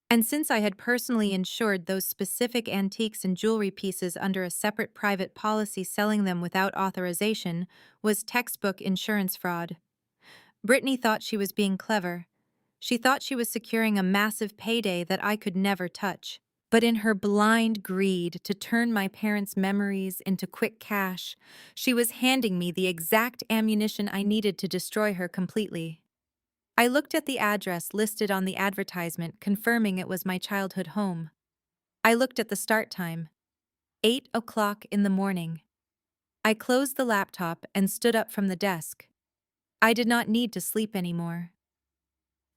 And since I had personally insured those specific antiques and jewelry pieces under a separate private policy, selling them without authorization was textbook insurance fraud. Brittany thought she was being clever. She thought she was securing a massive payday that I could never touch. But in her blind greed to turn my parents' memories into quick cash, she was handing me the exact ammunition I needed to destroy her completely. I looked at the address listed on the advertisement, confirming it was my childhood home. I looked at the start time, 8 o'clock in the morning. I closed the laptop and stood up from the desk. I did not need to sleep anymore.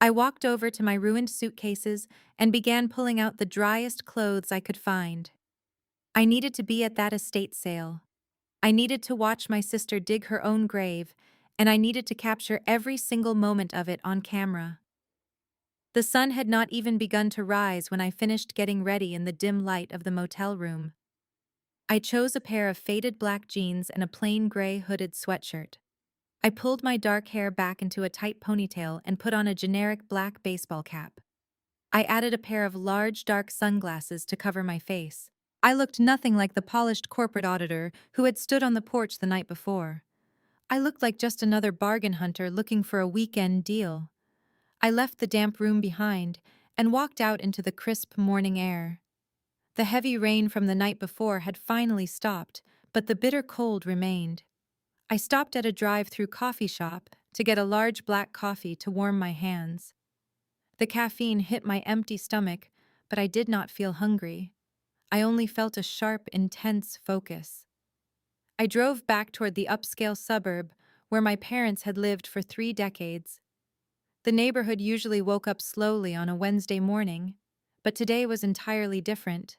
I walked over to my ruined suitcases and began pulling out the driest clothes I could find. I needed to be at that estate sale. I needed to watch my sister dig her own grave, and I needed to capture every single moment of it on camera. The sun had not even begun to rise when I finished getting ready in the dim light of the motel room. I chose a pair of faded black jeans and a plain gray hooded sweatshirt. I pulled my dark hair back into a tight ponytail and put on a generic black baseball cap. I added a pair of large dark sunglasses to cover my face. I looked nothing like the polished corporate auditor who had stood on the porch the night before. I looked like just another bargain hunter looking for a weekend deal. I left the damp room behind and walked out into the crisp morning air. The heavy rain from the night before had finally stopped, but the bitter cold remained. I stopped at a drive-through coffee shop to get a large black coffee to warm my hands. The caffeine hit my empty stomach, but I did not feel hungry. I only felt a sharp, intense focus. I drove back toward the upscale suburb where my parents had lived for 3 decades. The neighborhood usually woke up slowly on a Wednesday morning, but today was entirely different.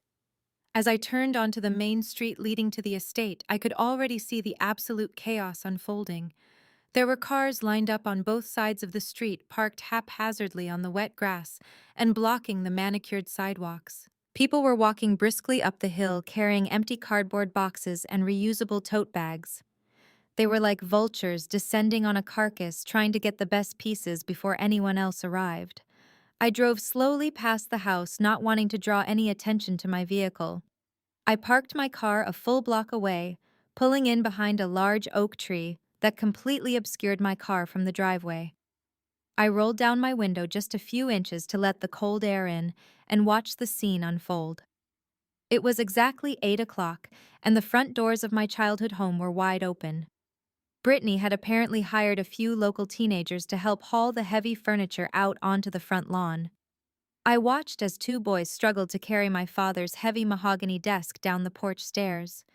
As I turned onto the main street leading to the estate, I could already see the absolute chaos unfolding. There were cars lined up on both sides of the street, parked haphazardly on the wet grass and blocking the manicured sidewalks. People were walking briskly up the hill, carrying empty cardboard boxes and reusable tote bags. They were like vultures descending on a carcass, trying to get the best pieces before anyone else arrived. I drove slowly past the house, not wanting to draw any attention to my vehicle. I parked my car a full block away, pulling in behind a large oak tree that completely obscured my car from the driveway. I rolled down my window just a few inches to let the cold air in and watched the scene unfold. It was exactly 8 o'clock, and the front doors of my childhood home were wide open. Brittany had apparently hired a few local teenagers to help haul the heavy furniture out onto the front lawn. I watched as 2 boys struggled to carry my father's heavy mahogany desk down the porch stairs.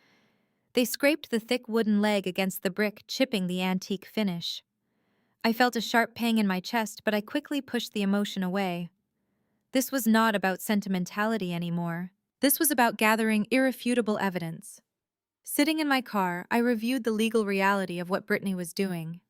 They scraped the thick wooden leg against the brick, chipping the antique finish. I felt a sharp pang in my chest, but I quickly pushed the emotion away. This was not about sentimentality anymore. This was about gathering irrefutable evidence. Sitting in my car, I reviewed the legal reality of what Brittany was doing.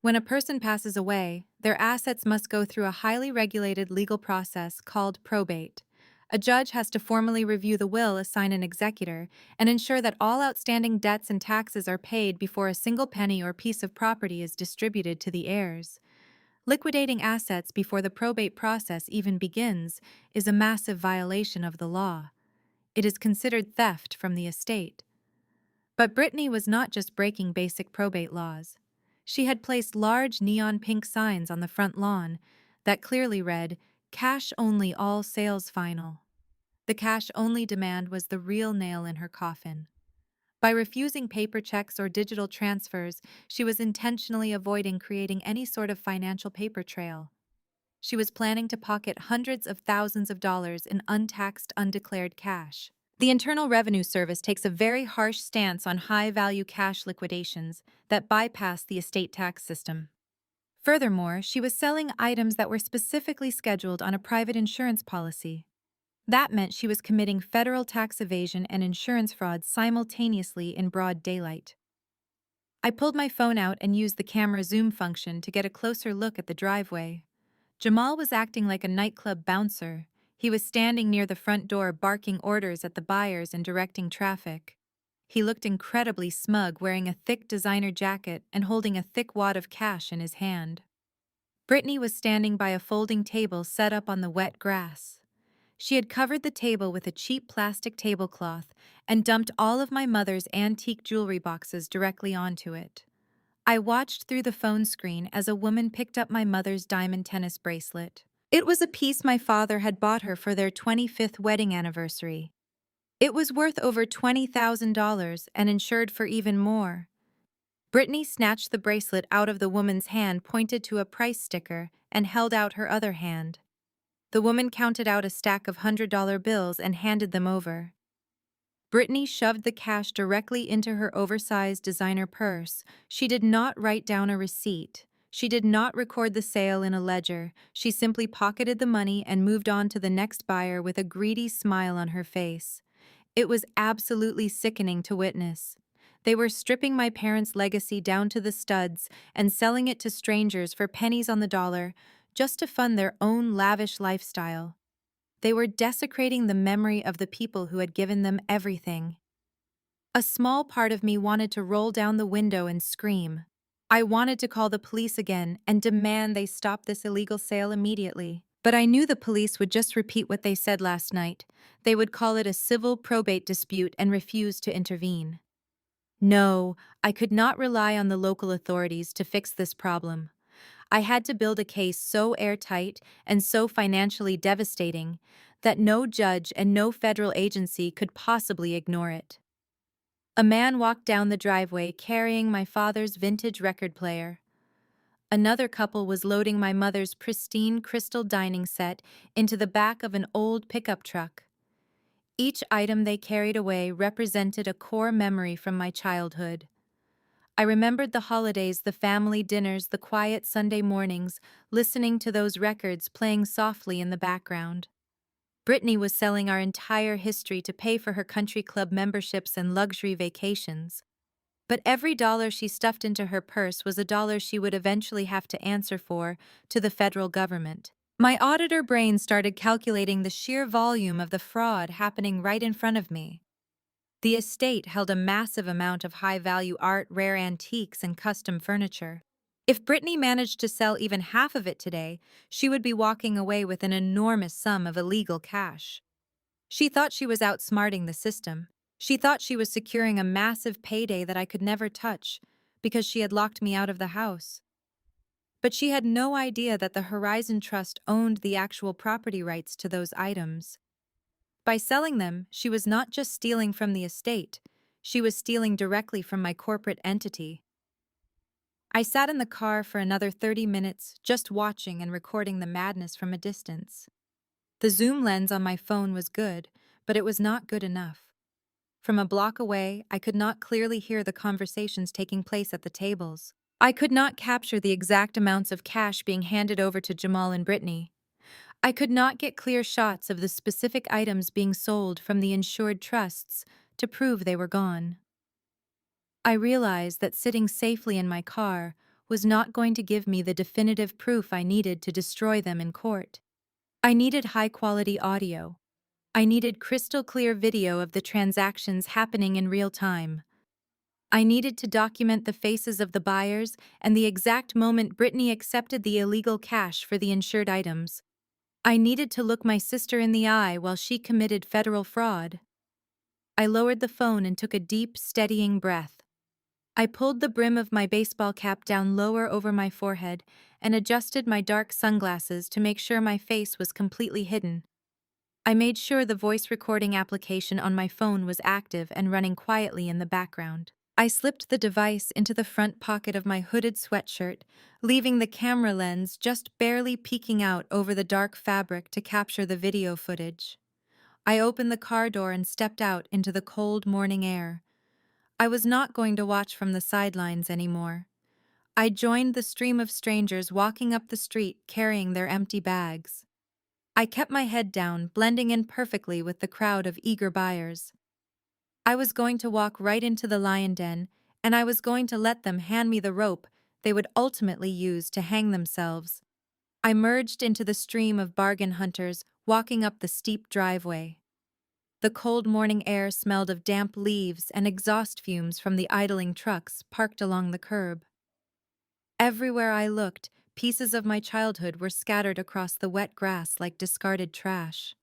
When a person passes away, their assets must go through a highly regulated legal process called probate. A judge has to formally review the will, assign an executor, and ensure that all outstanding debts and taxes are paid before a single penny or piece of property is distributed to the heirs. Liquidating assets before the probate process even begins is a massive violation of the law. It is considered theft from the estate. But Brittany was not just breaking basic probate laws. She had placed large neon pink signs on the front lawn that clearly read, "Cash only, all sales final." The cash only demand was the real nail in her coffin. By refusing paper checks or digital transfers, she was intentionally avoiding creating any sort of financial paper trail. She was planning to pocket hundreds of thousands of dollars in untaxed, undeclared cash. The Internal Revenue Service takes a very harsh stance on high-value cash liquidations that bypass the estate tax system. Furthermore, she was selling items that were specifically scheduled on a private insurance policy. That meant she was committing federal tax evasion and insurance fraud simultaneously in broad daylight. I pulled my phone out and used the camera zoom function to get a closer look at the driveway. Jamal was acting like a nightclub bouncer. He was standing near the front door barking orders at the buyers and directing traffic. He looked incredibly smug, wearing a thick designer jacket and holding a thick wad of cash in his hand. Brittany was standing by a folding table set up on the wet grass. She had covered the table with a cheap plastic tablecloth and dumped all of my mother's antique jewelry boxes directly onto it. I watched through the phone screen as a woman picked up my mother's diamond tennis bracelet. It was a piece my father had bought her for their 25th wedding anniversary. It was worth over $20,000 and insured for even more. Brittany snatched the bracelet out of the woman's hand, pointed to a price sticker, and held out her other hand. The woman counted out a stack of $100 bills and handed them over. Brittany shoved the cash directly into her oversized designer purse. She did not write down a receipt. She did not record the sale in a ledger. She simply pocketed the money and moved on to the next buyer with a greedy smile on her face. It was absolutely sickening to witness. They were stripping my parents' legacy down to the studs and selling it to strangers for pennies on the dollar, just to fund their own lavish lifestyle. They were desecrating the memory of the people who had given them everything. A small part of me wanted to roll down the window and scream. I wanted to call the police again and demand they stop this illegal sale immediately. But I knew the police would just repeat what they said last night. They would call it a civil probate dispute and refuse to intervene. No, I could not rely on the local authorities to fix this problem. I had to build a case so airtight and so financially devastating that no judge and no federal agency could possibly ignore it. A man walked down the driveway carrying my father's vintage record player. Another couple was loading my mother's pristine crystal dining set into the back of an old pickup truck. Each item they carried away represented a core memory from my childhood. I remembered the holidays, the family dinners, the quiet Sunday mornings, listening to those records playing softly in the background. Brittany was selling our entire history to pay for her country club memberships and luxury vacations. But every dollar she stuffed into her purse was a dollar she would eventually have to answer for to the federal government. My auditor brain started calculating the sheer volume of the fraud happening right in front of me. The estate held a massive amount of high-value art, rare antiques, and custom furniture. If Brittany managed to sell even half of it today, she would be walking away with an enormous sum of illegal cash. She thought she was outsmarting the system. She thought she was securing a massive payday that I could never touch because she had locked me out of the house. But she had no idea that the Horizon Trust owned the actual property rights to those items. By selling them, she was not just stealing from the estate, she was stealing directly from my corporate entity. I sat in the car for another 30 minutes, just watching and recording the madness from a distance. The zoom lens on my phone was good, but it was not good enough. From a block away, I could not clearly hear the conversations taking place at the tables. I could not capture the exact amounts of cash being handed over to Jamal and Brittany. I could not get clear shots of the specific items being sold from the insured trusts to prove they were gone. I realized that sitting safely in my car was not going to give me the definitive proof I needed to destroy them in court. I needed high-quality audio. I needed crystal-clear video of the transactions happening in real time. I needed to document the faces of the buyers and the exact moment Brittany accepted the illegal cash for the insured items. I needed to look my sister in the eye while she committed federal fraud. I lowered the phone and took a deep, steadying breath. I pulled the brim of my baseball cap down lower over my forehead and adjusted my dark sunglasses to make sure my face was completely hidden. I made sure the voice recording application on my phone was active and running quietly in the background. I slipped the device into the front pocket of my hooded sweatshirt, leaving the camera lens just barely peeking out over the dark fabric to capture the video footage. I opened the car door and stepped out into the cold morning air. I was not going to watch from the sidelines anymore. I joined the stream of strangers walking up the street carrying their empty bags. I kept my head down, blending in perfectly with the crowd of eager buyers. I was going to walk right into the lion den, and I was going to let them hand me the rope they would ultimately use to hang themselves. I merged into the stream of bargain hunters walking up the steep driveway. The cold morning air smelled of damp leaves and exhaust fumes from the idling trucks parked along the curb. Everywhere I looked, pieces of my childhood were scattered across the wet grass like discarded trash.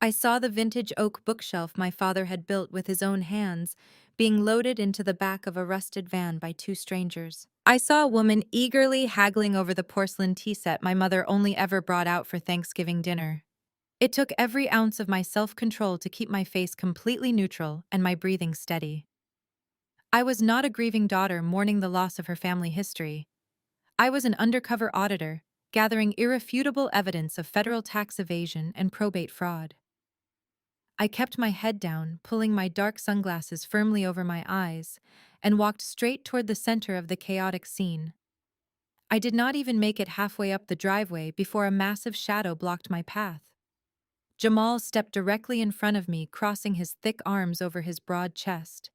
I saw the vintage oak bookshelf my father had built with his own hands being loaded into the back of a rusted van by two strangers. I saw a woman eagerly haggling over the porcelain tea set my mother only ever brought out for Thanksgiving dinner. It took every ounce of my self-control to keep my face completely neutral and my breathing steady. I was not a grieving daughter mourning the loss of her family history. I was an undercover auditor, gathering irrefutable evidence of federal tax evasion and probate fraud. I kept my head down, pulling my dark sunglasses firmly over my eyes, and walked straight toward the center of the chaotic scene. I did not even make it halfway up the driveway before a massive shadow blocked my path. Jamal stepped directly in front of me, crossing his thick arms over his broad chest.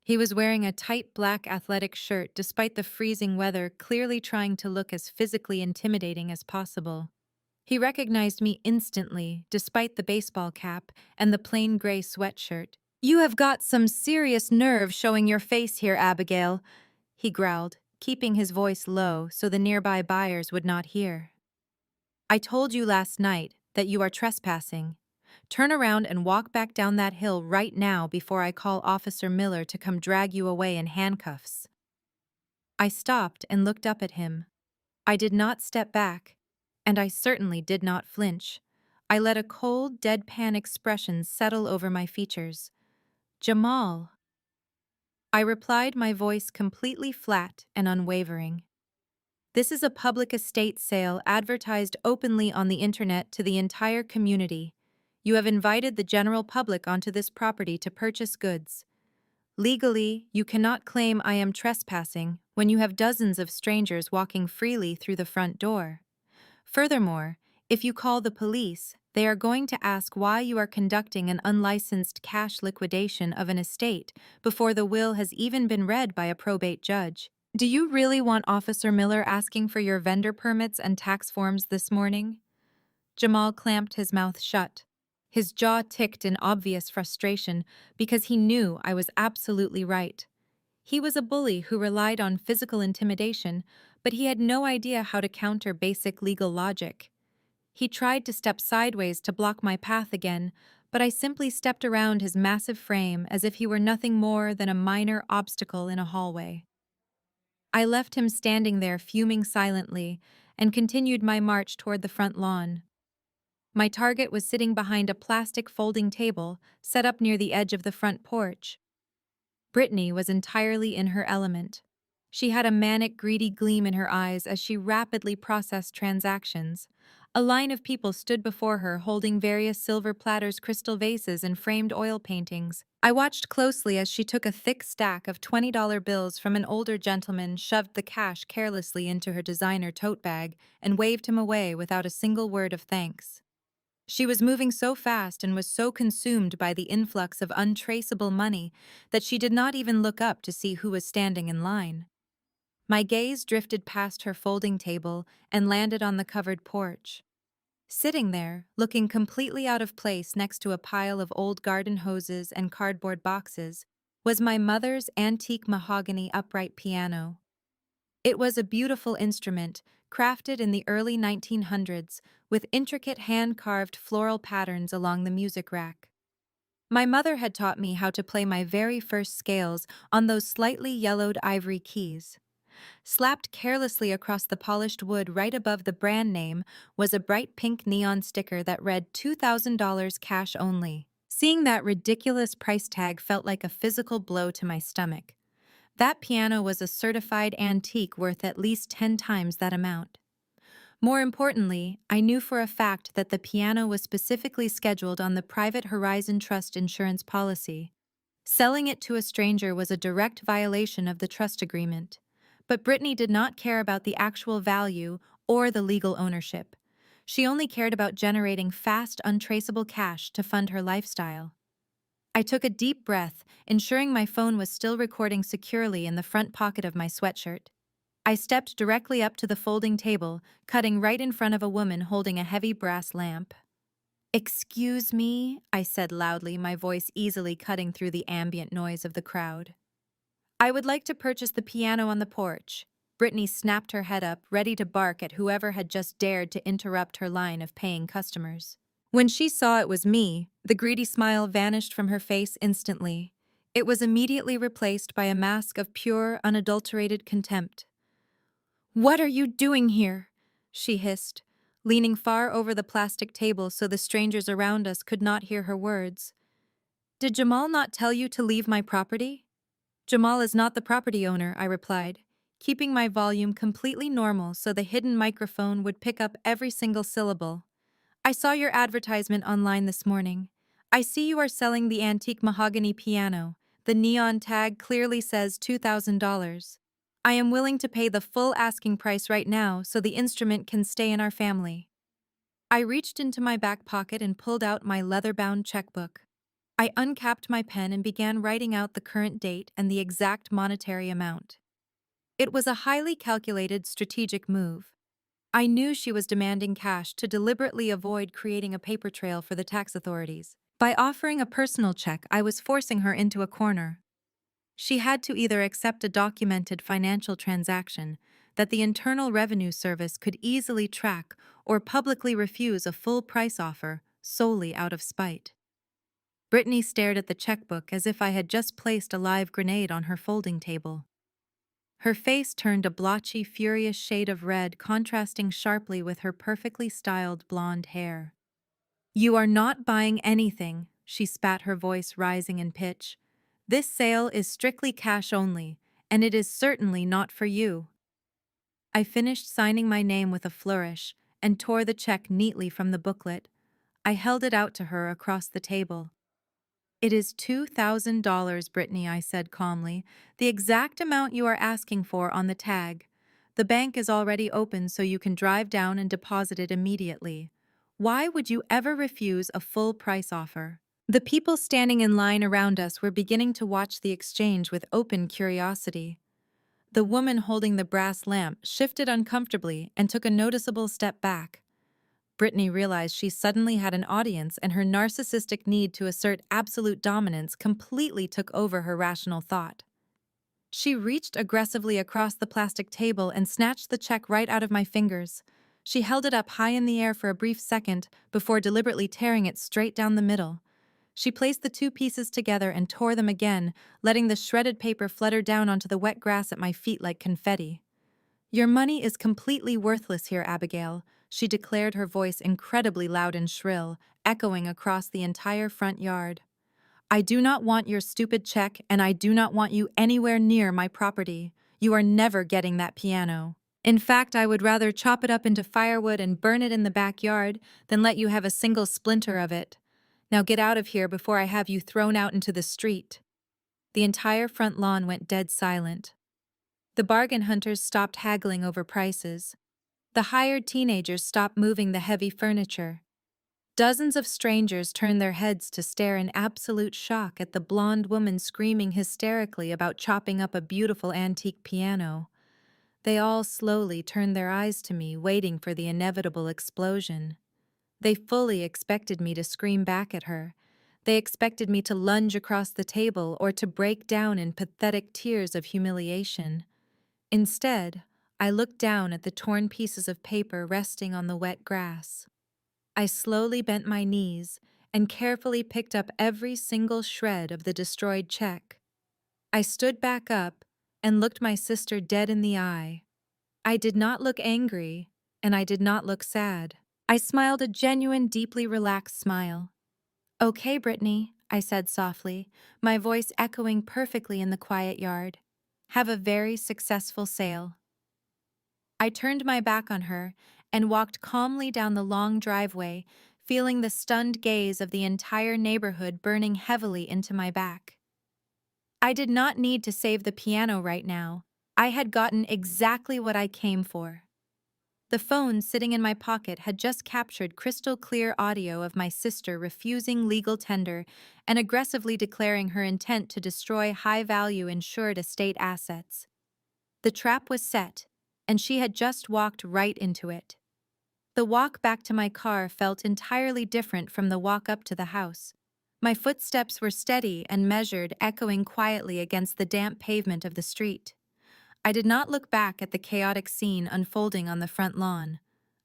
He was wearing a tight black athletic shirt despite the freezing weather, clearly trying to look as physically intimidating as possible. He recognized me instantly, despite the baseball cap and the plain gray sweatshirt. "You have got some serious nerve showing your face here, Abigail," he growled, keeping his voice low so the nearby buyers would not hear. "I told you last night that you are trespassing. Turn around and walk back down that hill right now before I call Officer Miller to come drag you away in handcuffs." I stopped and looked up at him. I did not step back, and I certainly did not flinch. I let a cold, deadpan expression settle over my features. "Jamal," I replied, my voice completely flat and unwavering. "This is a public estate sale advertised openly on the internet to the entire community. You have invited the general public onto this property to purchase goods. Legally, you cannot claim I am trespassing when you have dozens of strangers walking freely through the front door. Furthermore, if you call the police, they are going to ask why you are conducting an unlicensed cash liquidation of an estate before the will has even been read by a probate judge. Do you really want Officer Miller asking for your vendor permits and tax forms this morning?" Jamal clamped his mouth shut. His jaw ticked in obvious frustration because he knew I was absolutely right. He was a bully who relied on physical intimidation, but he had no idea how to counter basic legal logic. He tried to step sideways to block my path again, but I simply stepped around his massive frame as if he were nothing more than a minor obstacle in a hallway. I left him standing there fuming silently and continued my march toward the front lawn. My target was sitting behind a plastic folding table set up near the edge of the front porch. Brittany was entirely in her element. She had a manic, greedy gleam in her eyes as she rapidly processed transactions. A line of people stood before her holding various silver platters, crystal vases, and framed oil paintings. I watched closely as she took a thick stack of $20 bills from an older gentleman, shoved the cash carelessly into her designer tote bag, and waved him away without a single word of thanks. She was moving so fast and was so consumed by the influx of untraceable money that she did not even look up to see who was standing in line. My gaze drifted past her folding table and landed on the covered porch. Sitting there, looking completely out of place next to a pile of old garden hoses and cardboard boxes, was my mother's antique mahogany upright piano. It was a beautiful instrument, crafted in the early 1900s, with intricate hand-carved floral patterns along the music rack. My mother had taught me how to play my very first scales on those slightly yellowed ivory keys. Slapped carelessly across the polished wood right above the brand name was a bright pink neon sticker that read $2,000 cash only. Seeing that ridiculous price tag felt like a physical blow to my stomach. That piano was a certified antique worth at least 10 times that amount. More importantly, I knew for a fact that the piano was specifically scheduled on the Private Horizon Trust insurance policy. Selling it to a stranger was a direct violation of the trust agreement. But Brittany did not care about the actual value or the legal ownership. She only cared about generating fast, untraceable cash to fund her lifestyle. I took a deep breath, ensuring my phone was still recording securely in the front pocket of my sweatshirt. I stepped directly up to the folding table, cutting right in front of a woman holding a heavy brass lamp. "Excuse me," I said loudly, my voice easily cutting through the ambient noise of the crowd. "I would like to purchase the piano on the porch." Brittany snapped her head up, ready to bark at whoever had just dared to interrupt her line of paying customers. When she saw it was me, the greedy smile vanished from her face instantly. It was immediately replaced by a mask of pure, unadulterated contempt. "What are you doing here?" she hissed, leaning far over the plastic table so the strangers around us could not hear her words. "Did Jamal not tell you to leave my property?" "Jamal is not the property owner," I replied, keeping my volume completely normal so the hidden microphone would pick up every single syllable. "I saw your advertisement online this morning. I see you are selling the antique mahogany piano. The neon tag clearly says $2,000. I am willing to pay the full asking price right now so the instrument can stay in our family." I reached into my back pocket and pulled out my leather-bound checkbook. I uncapped my pen and began writing out the current date and the exact monetary amount. It was a highly calculated, strategic move. I knew she was demanding cash to deliberately avoid creating a paper trail for the tax authorities. By offering a personal check, I was forcing her into a corner. She had to either accept a documented financial transaction that the Internal Revenue Service could easily track or publicly refuse a full price offer solely out of spite. Brittany stared at the checkbook as if I had just placed a live grenade on her folding table. Her face turned a blotchy, furious shade of red, contrasting sharply with her perfectly styled blonde hair. "You are not buying anything," she spat, her voice rising in pitch. "This sale is strictly cash only, and it is certainly not for you." I finished signing my name with a flourish and tore the check neatly from the booklet. I held it out to her across the table. "It is $2,000, Brittany," I said calmly, "the exact amount you are asking for on the tag. The bank is already open so you can drive down and deposit it immediately. Why would you ever refuse a full price offer?" The people standing in line around us were beginning to watch the exchange with open curiosity. The woman holding the brass lamp shifted uncomfortably and took a noticeable step back. Brittany realized she suddenly had an audience, and her narcissistic need to assert absolute dominance completely took over her rational thought. She reached aggressively across the plastic table and snatched the check right out of my fingers. She held it up high in the air for a brief second before deliberately tearing it straight down the middle. She placed the two pieces together and tore them again, letting the shredded paper flutter down onto the wet grass at my feet like confetti. "Your money is completely worthless here, Abigail," she declared, her voice incredibly loud and shrill, echoing across the entire front yard. "I do not want your stupid check, and I do not want you anywhere near my property. You are never getting that piano. In fact, I would rather chop it up into firewood and burn it in the backyard than let you have a single splinter of it. Now get out of here before I have you thrown out into the street." The entire front lawn went dead silent. The bargain hunters stopped haggling over prices. The hired teenagers stopped moving the heavy furniture. Dozens of strangers turned their heads to stare in absolute shock at the blonde woman screaming hysterically about chopping up a beautiful antique piano. They all slowly turned their eyes to me, waiting for the inevitable explosion. They fully expected me to scream back at her. They expected me to lunge across the table or to break down in pathetic tears of humiliation. Instead, I looked down at the torn pieces of paper resting on the wet grass. I slowly bent my knees and carefully picked up every single shred of the destroyed check. I stood back up and looked my sister dead in the eye. I did not look angry, and I did not look sad. I smiled a genuine, deeply relaxed smile. "Okay, Brittany," I said softly, my voice echoing perfectly in the quiet yard. "Have a very successful sale." I turned my back on her and walked calmly down the long driveway, feeling the stunned gaze of the entire neighborhood burning heavily into my back. I did not need to save the piano right now. I had gotten exactly what I came for. The phone sitting in my pocket had just captured crystal clear audio of my sister refusing legal tender and aggressively declaring her intent to destroy high-value insured estate assets. The trap was set, and she had just walked right into it. The walk back to my car felt entirely different from the walk up to the house. My footsteps were steady and measured, echoing quietly against the damp pavement of the street. I did not look back at the chaotic scene unfolding on the front lawn.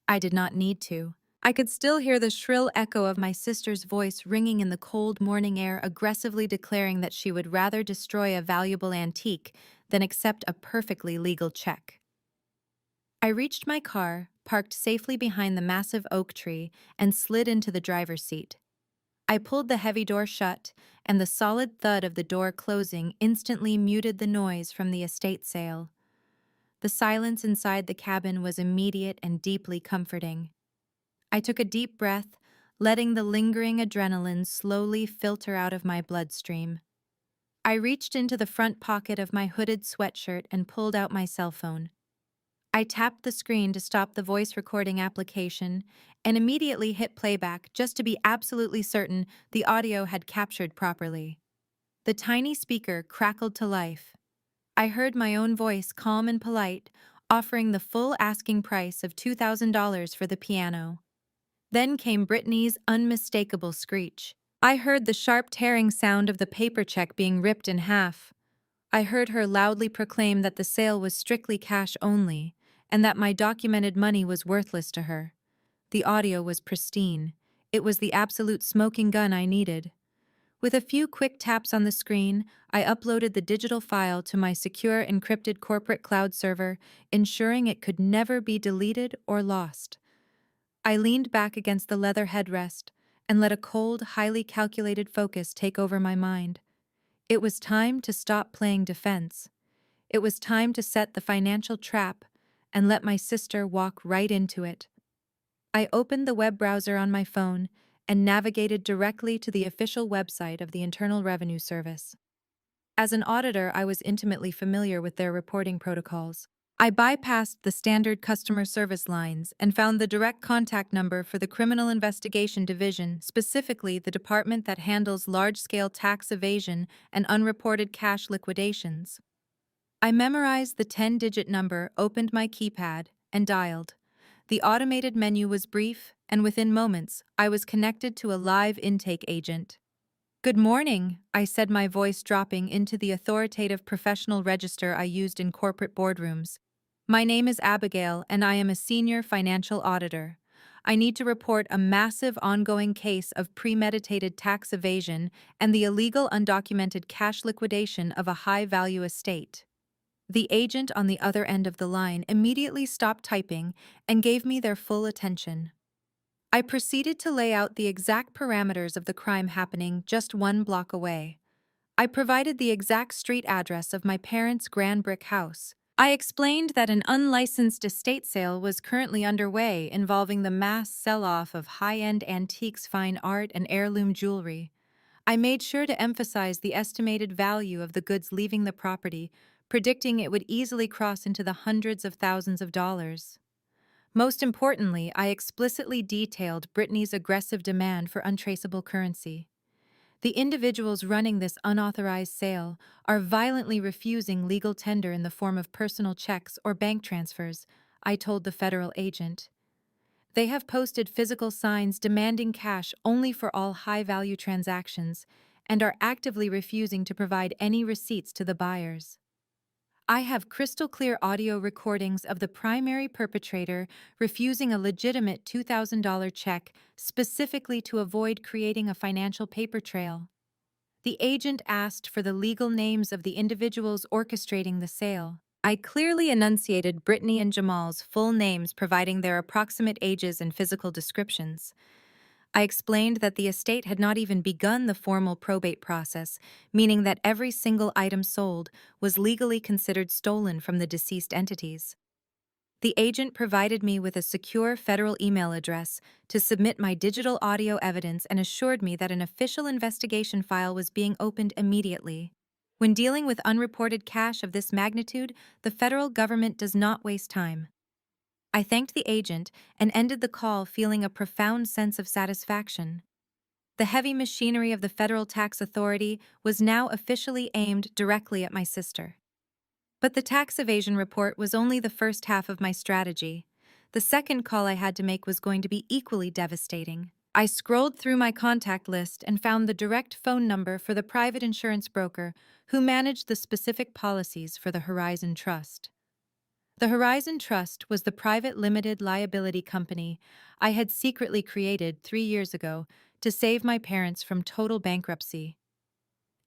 I did not need to. I could still hear the shrill echo of my sister's voice ringing in the cold morning air, aggressively declaring that she would rather destroy a valuable antique than accept a perfectly legal check. I reached my car, parked safely behind the massive oak tree, and slid into the driver's seat. I pulled the heavy door shut, and the solid thud of the door closing instantly muted the noise from the estate sale. The silence inside the cabin was immediate and deeply comforting. I took a deep breath, letting the lingering adrenaline slowly filter out of my bloodstream. I reached into the front pocket of my hooded sweatshirt and pulled out my cell phone. I tapped the screen to stop the voice recording application and immediately hit playback just to be absolutely certain the audio had captured properly. The tiny speaker crackled to life. I heard my own voice, calm and polite, offering the full asking price of $2,000 for the piano. Then came Brittany's unmistakable screech. I heard the sharp tearing sound of the paper check being ripped in half. I heard her loudly proclaim that the sale was strictly cash only, and that my documented money was worthless to her. The audio was pristine. It was the absolute smoking gun I needed. With a few quick taps on the screen, I uploaded the digital file to my secure encrypted corporate cloud server, ensuring it could never be deleted or lost. I leaned back against the leather headrest and let a cold, highly calculated focus take over my mind. It was time to stop playing defense. It was time to set the financial trap and let my sister walk right into it. I opened the web browser on my phone and navigated directly to the official website of the Internal Revenue Service. As an auditor, I was intimately familiar with their reporting protocols. I bypassed the standard customer service lines and found the direct contact number for the Criminal Investigation Division, specifically the department that handles large-scale tax evasion and unreported cash liquidations. I memorized the 10-digit number, opened my keypad, and dialed. The automated menu was brief, and within moments, I was connected to a live intake agent. "Good morning," I said, my voice dropping into the authoritative professional register I used in corporate boardrooms. "My name is Abigail, and I am a senior financial auditor. I need to report a massive ongoing case of premeditated tax evasion and the illegal undocumented cash liquidation of a high-value estate." The agent on the other end of the line immediately stopped typing and gave me their full attention. I proceeded to lay out the exact parameters of the crime happening just one block away. I provided the exact street address of my parents' grand brick house. I explained that an unlicensed estate sale was currently underway involving the mass sell-off of high-end antiques, fine art, and heirloom jewelry. I made sure to emphasize the estimated value of the goods leaving the property, predicting it would easily cross into the hundreds of thousands of dollars. Most importantly, I explicitly detailed Brittany's aggressive demand for untraceable currency. The individuals running this unauthorized sale are violently refusing legal tender in the form of personal checks or bank transfers, I told the federal agent. They have posted physical signs demanding cash only for all high-value transactions and are actively refusing to provide any receipts to the buyers. I have crystal clear audio recordings of the primary perpetrator refusing a legitimate $2,000 check specifically to avoid creating a financial paper trail. The agent asked for the legal names of the individuals orchestrating the sale. I clearly enunciated Brittany and Jamal's full names, providing their approximate ages and physical descriptions. I explained that the estate had not even begun the formal probate process, meaning that every single item sold was legally considered stolen from the deceased entities. The agent provided me with a secure federal email address to submit my digital audio evidence and assured me that an official investigation file was being opened immediately. When dealing with unreported cash of this magnitude, the federal government does not waste time. I thanked the agent and ended the call feeling a profound sense of satisfaction. The heavy machinery of the Federal Tax Authority was now officially aimed directly at my sister. But the tax evasion report was only the first half of my strategy. The second call I had to make was going to be equally devastating. I scrolled through my contact list and found the direct phone number for the private insurance broker who managed the specific policies for the Horizon Trust. The Horizon Trust was the private limited liability company I had secretly created 3 years ago to save my parents from total bankruptcy.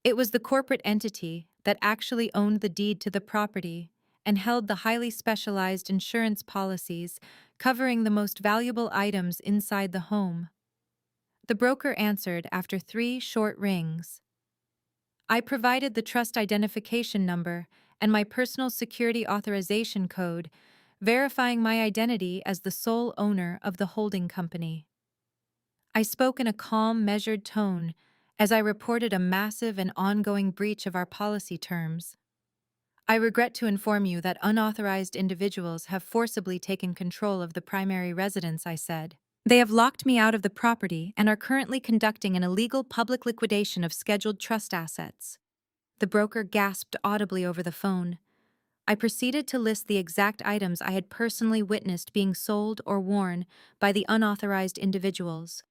It was the corporate entity that actually owned the deed to the property and held the highly specialized insurance policies covering the most valuable items inside the home. The broker answered after 3 short rings. I provided the trust identification number and my personal security authorization code, verifying my identity as the sole owner of the holding company. I spoke in a calm, measured tone as I reported a massive and ongoing breach of our policy terms. I regret to inform you that unauthorized individuals have forcibly taken control of the primary residence, I said. They have locked me out of the property and are currently conducting an illegal public liquidation of scheduled trust assets. The broker gasped audibly over the phone. I proceeded to list the exact items I had personally witnessed being sold or worn by the unauthorized individuals.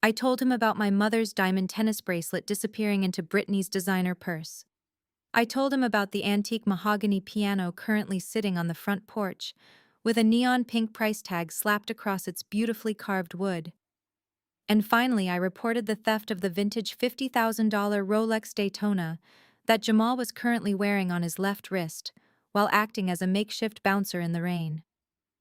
I told him about my mother's diamond tennis bracelet disappearing into Brittany's designer purse. I told him about the antique mahogany piano currently sitting on the front porch, with a neon pink price tag slapped across its beautifully carved wood. And finally, I reported the theft of the vintage $50,000 Rolex Daytona that Jamal was currently wearing on his left wrist, while acting as a makeshift bouncer in the rain.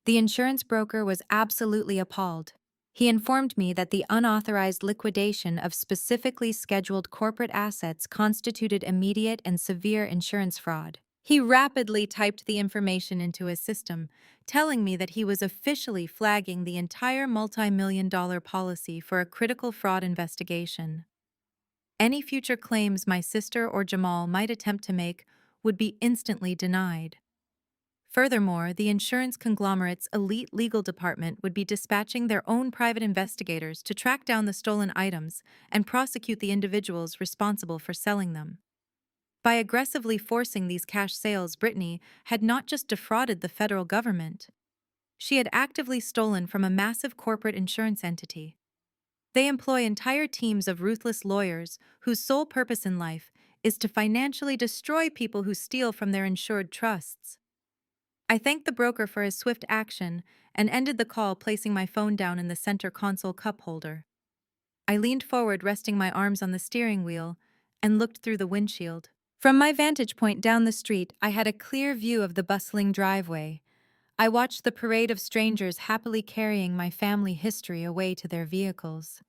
The insurance broker was absolutely appalled. He informed me that the unauthorized liquidation of specifically scheduled corporate assets constituted immediate and severe insurance fraud. He rapidly typed the information into his system, telling me that he was officially flagging the entire multi-million-dollar policy for a critical fraud investigation. Any future claims my sister or Jamal might attempt to make would be instantly denied. Furthermore, the insurance conglomerate's elite legal department would be dispatching their own private investigators to track down the stolen items and prosecute the individuals responsible for selling them. By aggressively forcing these cash sales, Brittany had not just defrauded the federal government. She had actively stolen from a massive corporate insurance entity. They employ entire teams of ruthless lawyers whose sole purpose in life is to financially destroy people who steal from their insured trusts. I thanked the broker for his swift action and ended the call, placing my phone down in the center console cup holder. I leaned forward, resting my arms on the steering wheel, and looked through the windshield. From my vantage point down the street, I had a clear view of the bustling driveway. I watched the parade of strangers happily carrying my family history away to their vehicles.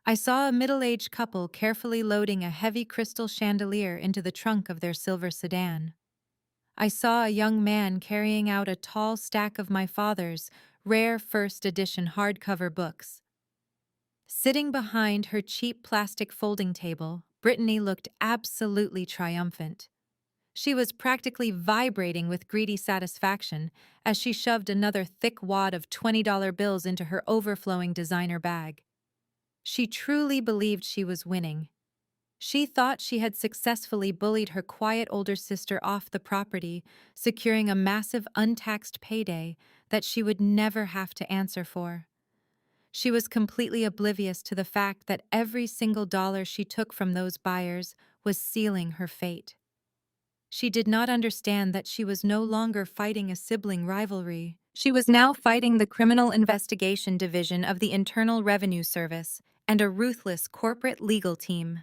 I saw a middle-aged couple carefully loading a heavy crystal chandelier into the trunk of their silver sedan. I saw a young man carrying out a tall stack of my father's rare first edition hardcover books. Sitting behind her cheap plastic folding table, Brittany looked absolutely triumphant. She was practically vibrating with greedy satisfaction as she shoved another thick wad of $20 bills into her overflowing designer bag. She truly believed she was winning. She thought she had successfully bullied her quiet older sister off the property, securing a massive untaxed payday that she would never have to answer for. She was completely oblivious to the fact that every single dollar she took from those buyers was sealing her fate. She did not understand that she was no longer fighting a sibling rivalry. She was now fighting the Criminal Investigation Division of the Internal Revenue Service and a ruthless corporate legal team.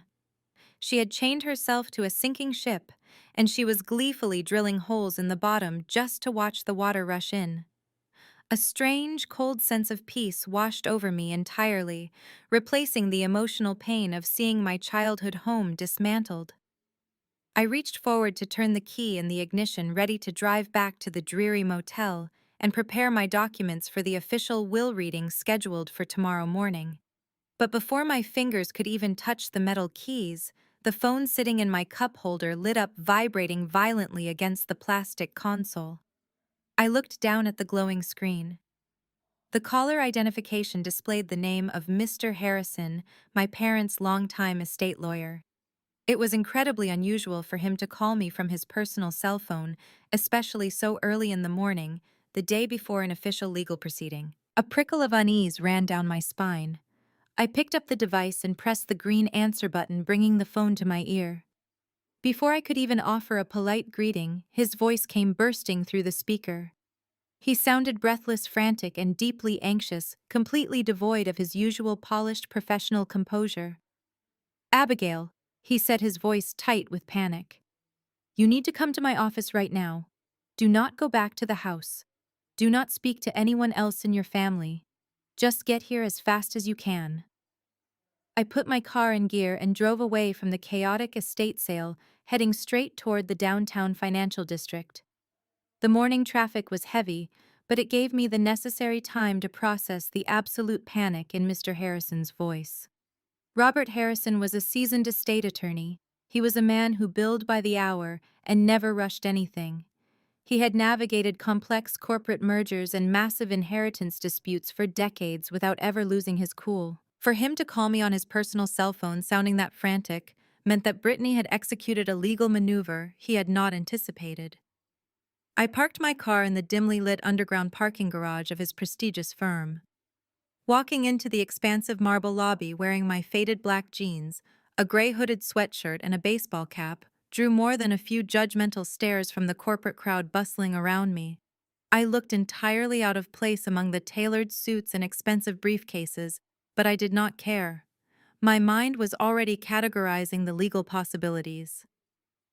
She had chained herself to a sinking ship, and she was gleefully drilling holes in the bottom just to watch the water rush in. A strange, cold sense of peace washed over me entirely, replacing the emotional pain of seeing my childhood home dismantled. I reached forward to turn the key in the ignition, ready to drive back to the dreary motel and prepare my documents for the official will reading scheduled for tomorrow morning. But before my fingers could even touch the metal keys, the phone sitting in my cup holder lit up, vibrating violently against the plastic console. I looked down at the glowing screen. The caller identification displayed the name of Mr. Harrison, my parents' longtime estate lawyer. It was incredibly unusual for him to call me from his personal cell phone, especially so early in the morning, the day before an official legal proceeding. A prickle of unease ran down my spine. I picked up the device and pressed the green answer button, bringing the phone to my ear. Before I could even offer a polite greeting, his voice came bursting through the speaker. He sounded breathless, frantic, and deeply anxious, completely devoid of his usual polished professional composure. "Abigail," he said, his voice tight with panic. "You need to come to my office right now. Do not go back to the house. Do not speak to anyone else in your family. Just get here as fast as you can." I put my car in gear and drove away from the chaotic estate sale, heading straight toward the downtown financial district. The morning traffic was heavy, but it gave me the necessary time to process the absolute panic in Mr. Harrison's voice. Robert Harrison was a seasoned estate attorney. He was a man who billed by the hour and never rushed anything. He had navigated complex corporate mergers and massive inheritance disputes for decades without ever losing his cool. For him to call me on his personal cell phone sounding that frantic meant that Brittany had executed a legal maneuver he had not anticipated. I parked my car in the dimly lit underground parking garage of his prestigious firm. Walking into the expansive marble lobby wearing my faded black jeans, a gray hooded sweatshirt, and a baseball cap drew more than a few judgmental stares from the corporate crowd bustling around me. I looked entirely out of place among the tailored suits and expensive briefcases, but I did not care. My mind was already categorizing the legal possibilities.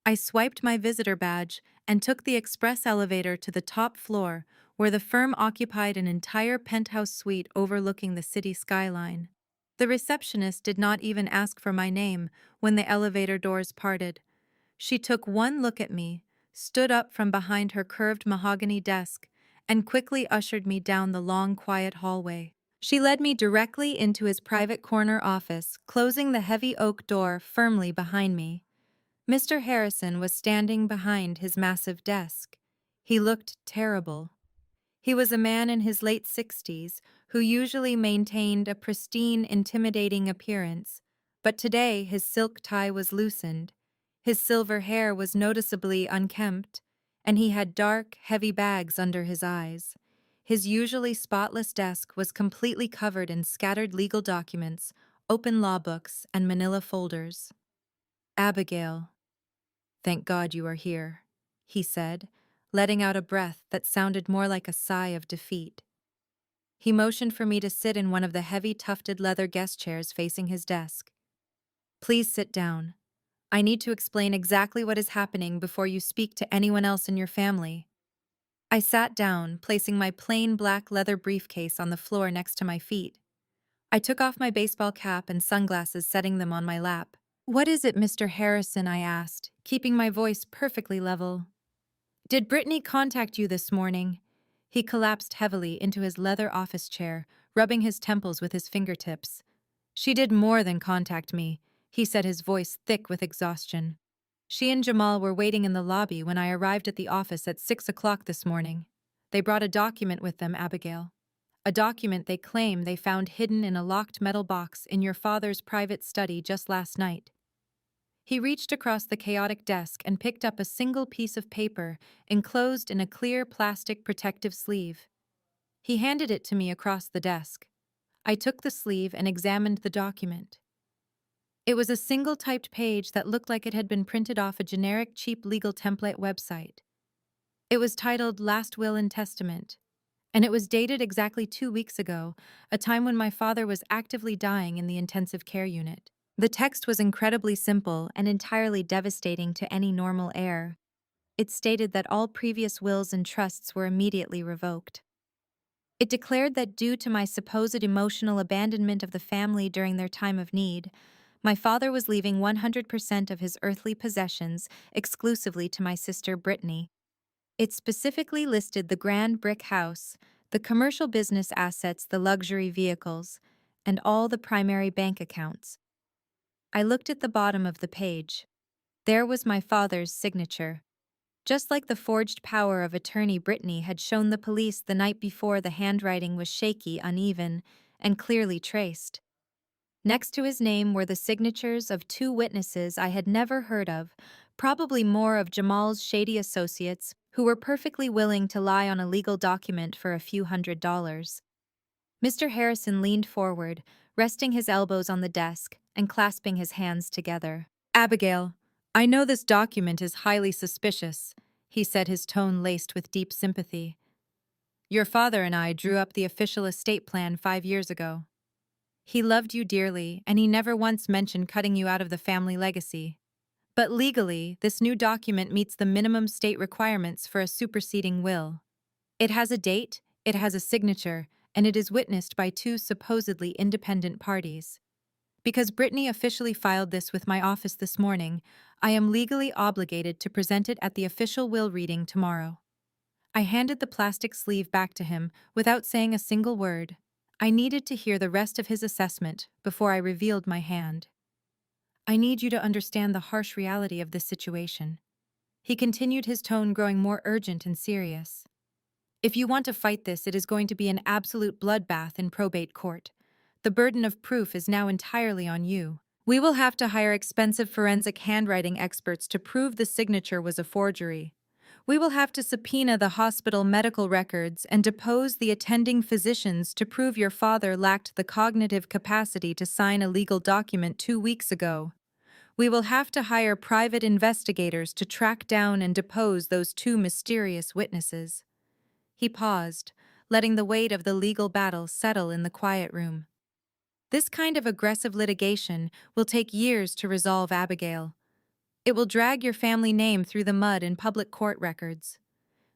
I swiped my visitor badge and took the express elevator to the top floor, where the firm occupied an entire penthouse suite overlooking the city skyline. The receptionist did not even ask for my name when the elevator doors parted. She took one look at me, stood up from behind her curved mahogany desk, and quickly ushered me down the long, quiet hallway. She led me directly into his private corner office, closing the heavy oak door firmly behind me. Mr. Harrison was standing behind his massive desk. He looked terrible. He was a man in his late 60s who usually maintained a pristine, intimidating appearance, but today his silk tie was loosened, his silver hair was noticeably unkempt, and he had dark, heavy bags under his eyes. His usually spotless desk was completely covered in scattered legal documents, open law books, and manila folders. "Abigail, thank God you are here," he said, letting out a breath that sounded more like a sigh of defeat. He motioned for me to sit in one of the heavy tufted leather guest chairs facing his desk. "Please sit down. I need to explain exactly what is happening before you speak to anyone else in your family." I sat down, placing my plain black leather briefcase on the floor next to my feet. I took off my baseball cap and sunglasses, setting them on my lap. "What is it, Mr. Harrison?" I asked, keeping my voice perfectly level. "Did Brittany contact you this morning?" He collapsed heavily into his leather office chair, rubbing his temples with his fingertips. "She did more than contact me," he said, his voice thick with exhaustion. "She and Jamal were waiting in the lobby when I arrived at the office at 6 o'clock this morning. They brought a document with them, Abigail. A document they claim they found hidden in a locked metal box in your father's private study just last night." He reached across the chaotic desk and picked up a single piece of paper enclosed in a clear plastic protective sleeve. He handed it to me across the desk. I took the sleeve and examined the document. It was a single typed page that looked like it had been printed off a generic cheap legal template website. It was titled Last Will and Testament, and it was dated exactly 2 weeks ago, a time when my father was actively dying in the intensive care unit. The text was incredibly simple and entirely devastating to any normal heir. It stated that all previous wills and trusts were immediately revoked. It declared that due to my supposed emotional abandonment of the family during their time of need, my father was leaving 100% of his earthly possessions exclusively to my sister Brittany. It specifically listed the grand brick house, the commercial business assets, the luxury vehicles, and all the primary bank accounts. I looked at the bottom of the page. There was my father's signature. Just like the forged power of attorney Brittany had shown the police the night before, the handwriting was shaky, uneven, and clearly traced. Next to his name were the signatures of two witnesses I had never heard of, probably more of Jamal's shady associates, who were perfectly willing to lie on a legal document for a few $100s. Mr. Harrison leaned forward, resting his elbows on the desk and clasping his hands together. "Abigail, I know this document is highly suspicious," he said, his tone laced with deep sympathy. "Your father and I drew up the official estate plan 5 years ago. He loved you dearly, and he never once mentioned cutting you out of the family legacy. But legally, this new document meets the minimum state requirements for a superseding will. It has a date, it has a signature, and it is witnessed by two supposedly independent parties. Because Brittany officially filed this with my office this morning, I am legally obligated to present it at the official will reading tomorrow." I handed the plastic sleeve back to him without saying a single word. I needed to hear the rest of his assessment before I revealed my hand. "I need you to understand the harsh reality of this situation." He continued, his tone growing more urgent and serious. "If you want to fight this, it is going to be an absolute bloodbath in probate court. The burden of proof is now entirely on you. We will have to hire expensive forensic handwriting experts to prove the signature was a forgery. We will have to subpoena the hospital medical records and depose the attending physicians to prove your father lacked the cognitive capacity to sign a legal document 2 weeks ago. We will have to hire private investigators to track down and depose those two mysterious witnesses." He paused, letting the weight of the legal battle settle in the quiet room. "This kind of aggressive litigation will take years to resolve, Abigail. It will drag your family name through the mud in public court records.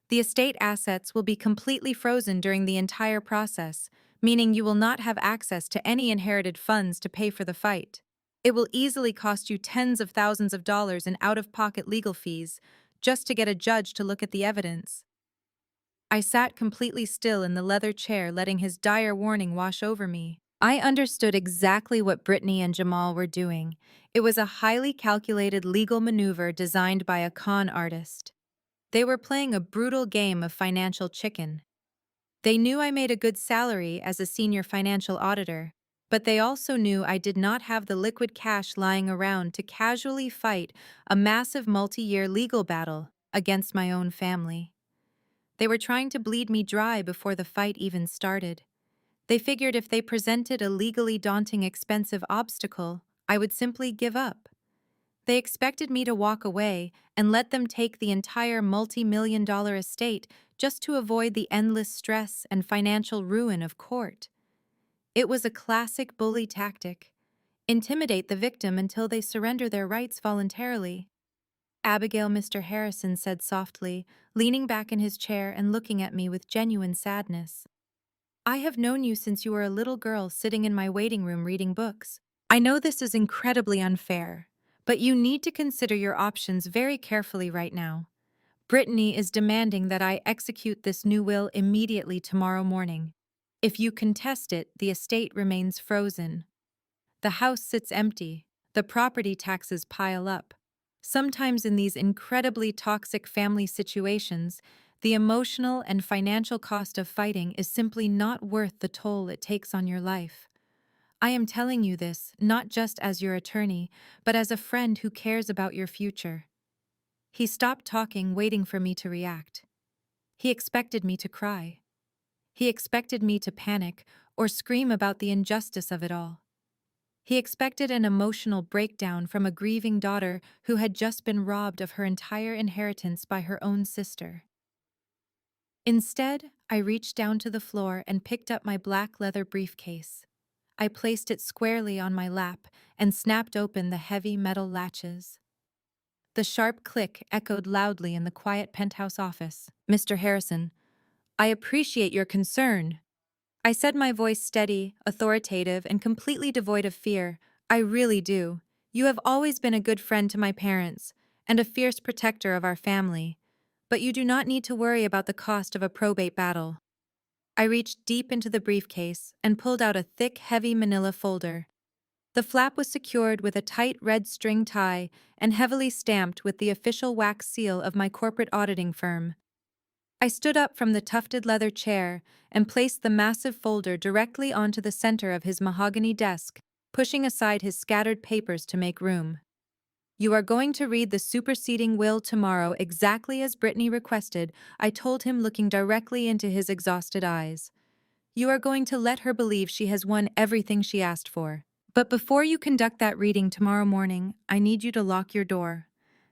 The estate assets will be completely frozen during the entire process, meaning you will not have access to any inherited funds to pay for the fight. It will easily cost you tens of thousands of dollars in out-of-pocket legal fees just to get a judge to look at the evidence." I sat completely still in the leather chair, letting his dire warning wash over me. I understood exactly what Brittany and Jamal were doing. It was a highly calculated legal maneuver designed by a con artist. They were playing a brutal game of financial chicken. They knew I made a good salary as a senior financial auditor, but they also knew I did not have the liquid cash lying around to casually fight a massive multi-year legal battle against my own family. They were trying to bleed me dry before the fight even started. They figured if they presented a legally daunting, expensive obstacle, I would simply give up. They expected me to walk away and let them take the entire multi-million-dollar estate just to avoid the endless stress and financial ruin of court. It was a classic bully tactic. Intimidate the victim until they surrender their rights voluntarily. "Abigail," Mr. Harrison said softly, leaning back in his chair and looking at me with genuine sadness. "I have known you since you were a little girl sitting in my waiting room reading books. I know this is incredibly unfair, but you need to consider your options very carefully right now. Brittany is demanding that I execute this new will immediately tomorrow morning. If you contest it, the estate remains frozen. The house sits empty. The property taxes pile up. Sometimes in these incredibly toxic family situations, the emotional and financial cost of fighting is simply not worth the toll it takes on your life. I am telling you this not just as your attorney, but as a friend who cares about your future." He stopped talking, waiting for me to react. He expected me to cry. He expected me to panic, or scream about the injustice of it all. He expected an emotional breakdown from a grieving daughter who had just been robbed of her entire inheritance by her own sister. Instead, I reached down to the floor and picked up my black leather briefcase. I placed it squarely on my lap and snapped open the heavy metal latches. The sharp click echoed loudly in the quiet penthouse office. "Mr. Harrison, I appreciate your concern." I said, my voice steady, authoritative, and completely devoid of fear. "I really do. You have always been a good friend to my parents, and a fierce protector of our family. But you do not need to worry about the cost of a probate battle." I reached deep into the briefcase and pulled out a thick, heavy manila folder. The flap was secured with a tight red string tie and heavily stamped with the official wax seal of my corporate auditing firm. I stood up from the tufted leather chair and placed the massive folder directly onto the center of his mahogany desk, pushing aside his scattered papers to make room. "You are going to read the superseding will tomorrow exactly as Brittany requested," I told him, looking directly into his exhausted eyes. "You are going to let her believe she has won everything she asked for. But before you conduct that reading tomorrow morning, I need you to lock your door.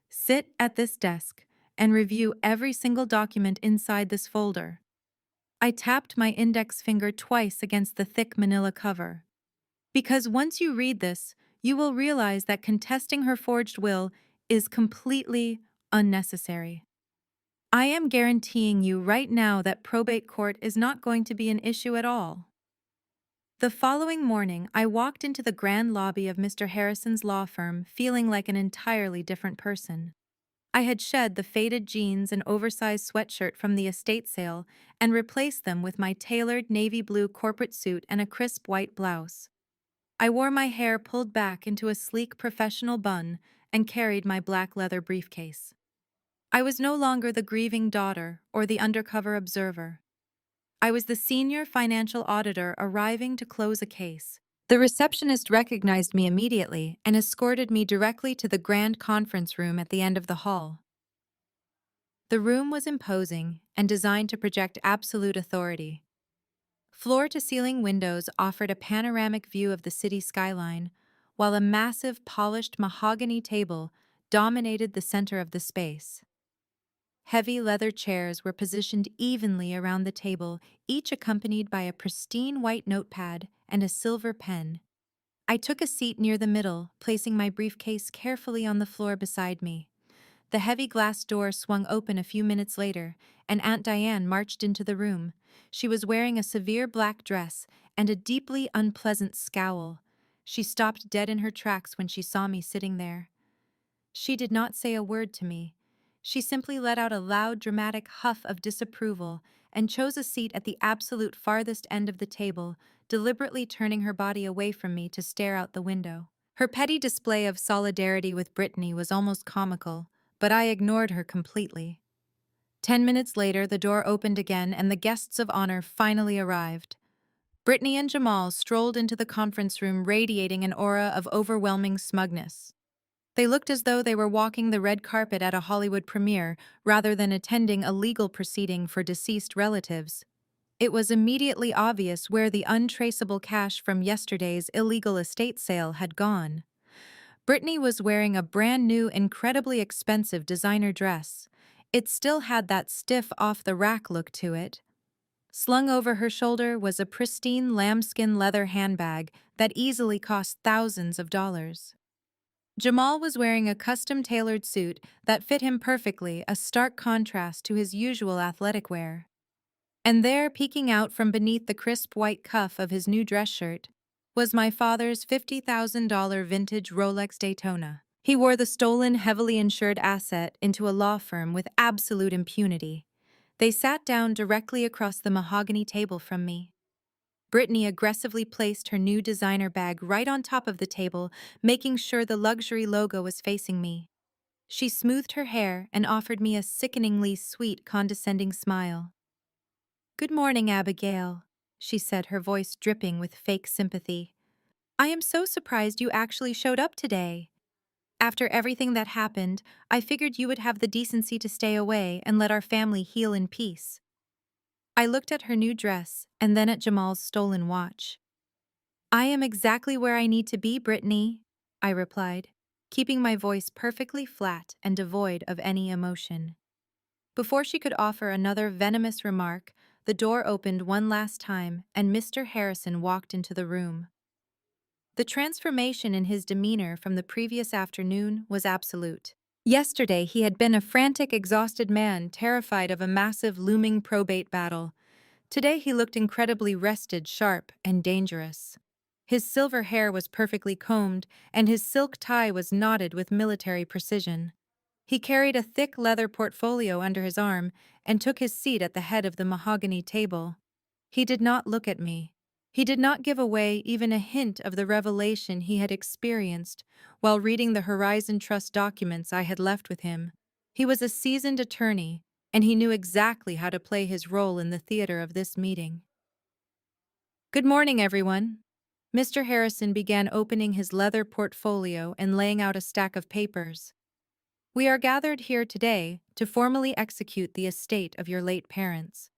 Sit at this desk and review every single document inside this folder." I tapped my index finger twice against the thick manila cover. "Because once you read this, you will realize that contesting her forged will is completely unnecessary. I am guaranteeing you right now that probate court is not going to be an issue at all." The following morning, I walked into the grand lobby of Mr. Harrison's law firm feeling like an entirely different person. I had shed the faded jeans and oversized sweatshirt from the estate sale and replaced them with my tailored navy blue corporate suit and a crisp white blouse. I wore my hair pulled back into a sleek professional bun and carried my black leather briefcase. I was no longer the grieving daughter or the undercover observer. I was the senior financial auditor arriving to close a case. The receptionist recognized me immediately and escorted me directly to the grand conference room at the end of the hall. The room was imposing and designed to project absolute authority. Floor-to-ceiling windows offered a panoramic view of the city skyline, while a massive polished mahogany table dominated the center of the space. Heavy leather chairs were positioned evenly around the table, each accompanied by a pristine white notepad and a silver pen. I took a seat near the middle, placing my briefcase carefully on the floor beside me. The heavy glass door swung open a few minutes later, and Aunt Diane marched into the room. She was wearing a severe black dress and a deeply unpleasant scowl. She stopped dead in her tracks when she saw me sitting there. She did not say a word to me. She simply let out a loud, dramatic huff of disapproval and chose a seat at the absolute farthest end of the table, deliberately turning her body away from me to stare out the window. Her petty display of solidarity with Brittany was almost comical, but I ignored her completely. 10 minutes later, the door opened again and the guests of honor finally arrived. Brittany and Jamal strolled into the conference room radiating an aura of overwhelming smugness. They looked as though they were walking the red carpet at a Hollywood premiere rather than attending a legal proceeding for deceased relatives. It was immediately obvious where the untraceable cash from yesterday's illegal estate sale had gone. Brittany was wearing a brand new, incredibly expensive designer dress. It still had that stiff, off-the-rack look to it. Slung over her shoulder was a pristine lambskin leather handbag that easily cost thousands of dollars. Jamal was wearing a custom-tailored suit that fit him perfectly, a stark contrast to his usual athletic wear. And there, peeking out from beneath the crisp white cuff of his new dress shirt, was my father's $50,000 vintage Rolex Daytona. He wore the stolen, heavily insured asset into a law firm with absolute impunity. They sat down directly across the mahogany table from me. Brittany aggressively placed her new designer bag right on top of the table, making sure the luxury logo was facing me. She smoothed her hair and offered me a sickeningly sweet, condescending smile. "Good morning, Abigail," she said, her voice dripping with fake sympathy. "I am so surprised you actually showed up today. After everything that happened, I figured you would have the decency to stay away and let our family heal in peace." I looked at her new dress and then at Jamal's stolen watch. I am exactly where I need to be, Brittany, I replied, keeping my voice perfectly flat and devoid of any emotion. Before she could offer another venomous remark, the door opened one last time and Mr. Harrison walked into the room. The transformation in his demeanor from the previous afternoon was absolute. Yesterday, he had been a frantic, exhausted man, terrified of a massive, looming probate battle. Today, he looked incredibly rested, sharp, and dangerous. His silver hair was perfectly combed, and his silk tie was knotted with military precision. He carried a thick leather portfolio under his arm and took his seat at the head of the mahogany table. He did not look at me. He did not give away even a hint of the revelation he had experienced while reading the Horizon Trust documents I had left with him. He was a seasoned attorney, and he knew exactly how to play his role in the theater of this meeting. Good morning, everyone. Mr. Harrison began opening his leather portfolio and laying out a stack of papers. We are gathered here today to formally execute the estate of your late parents.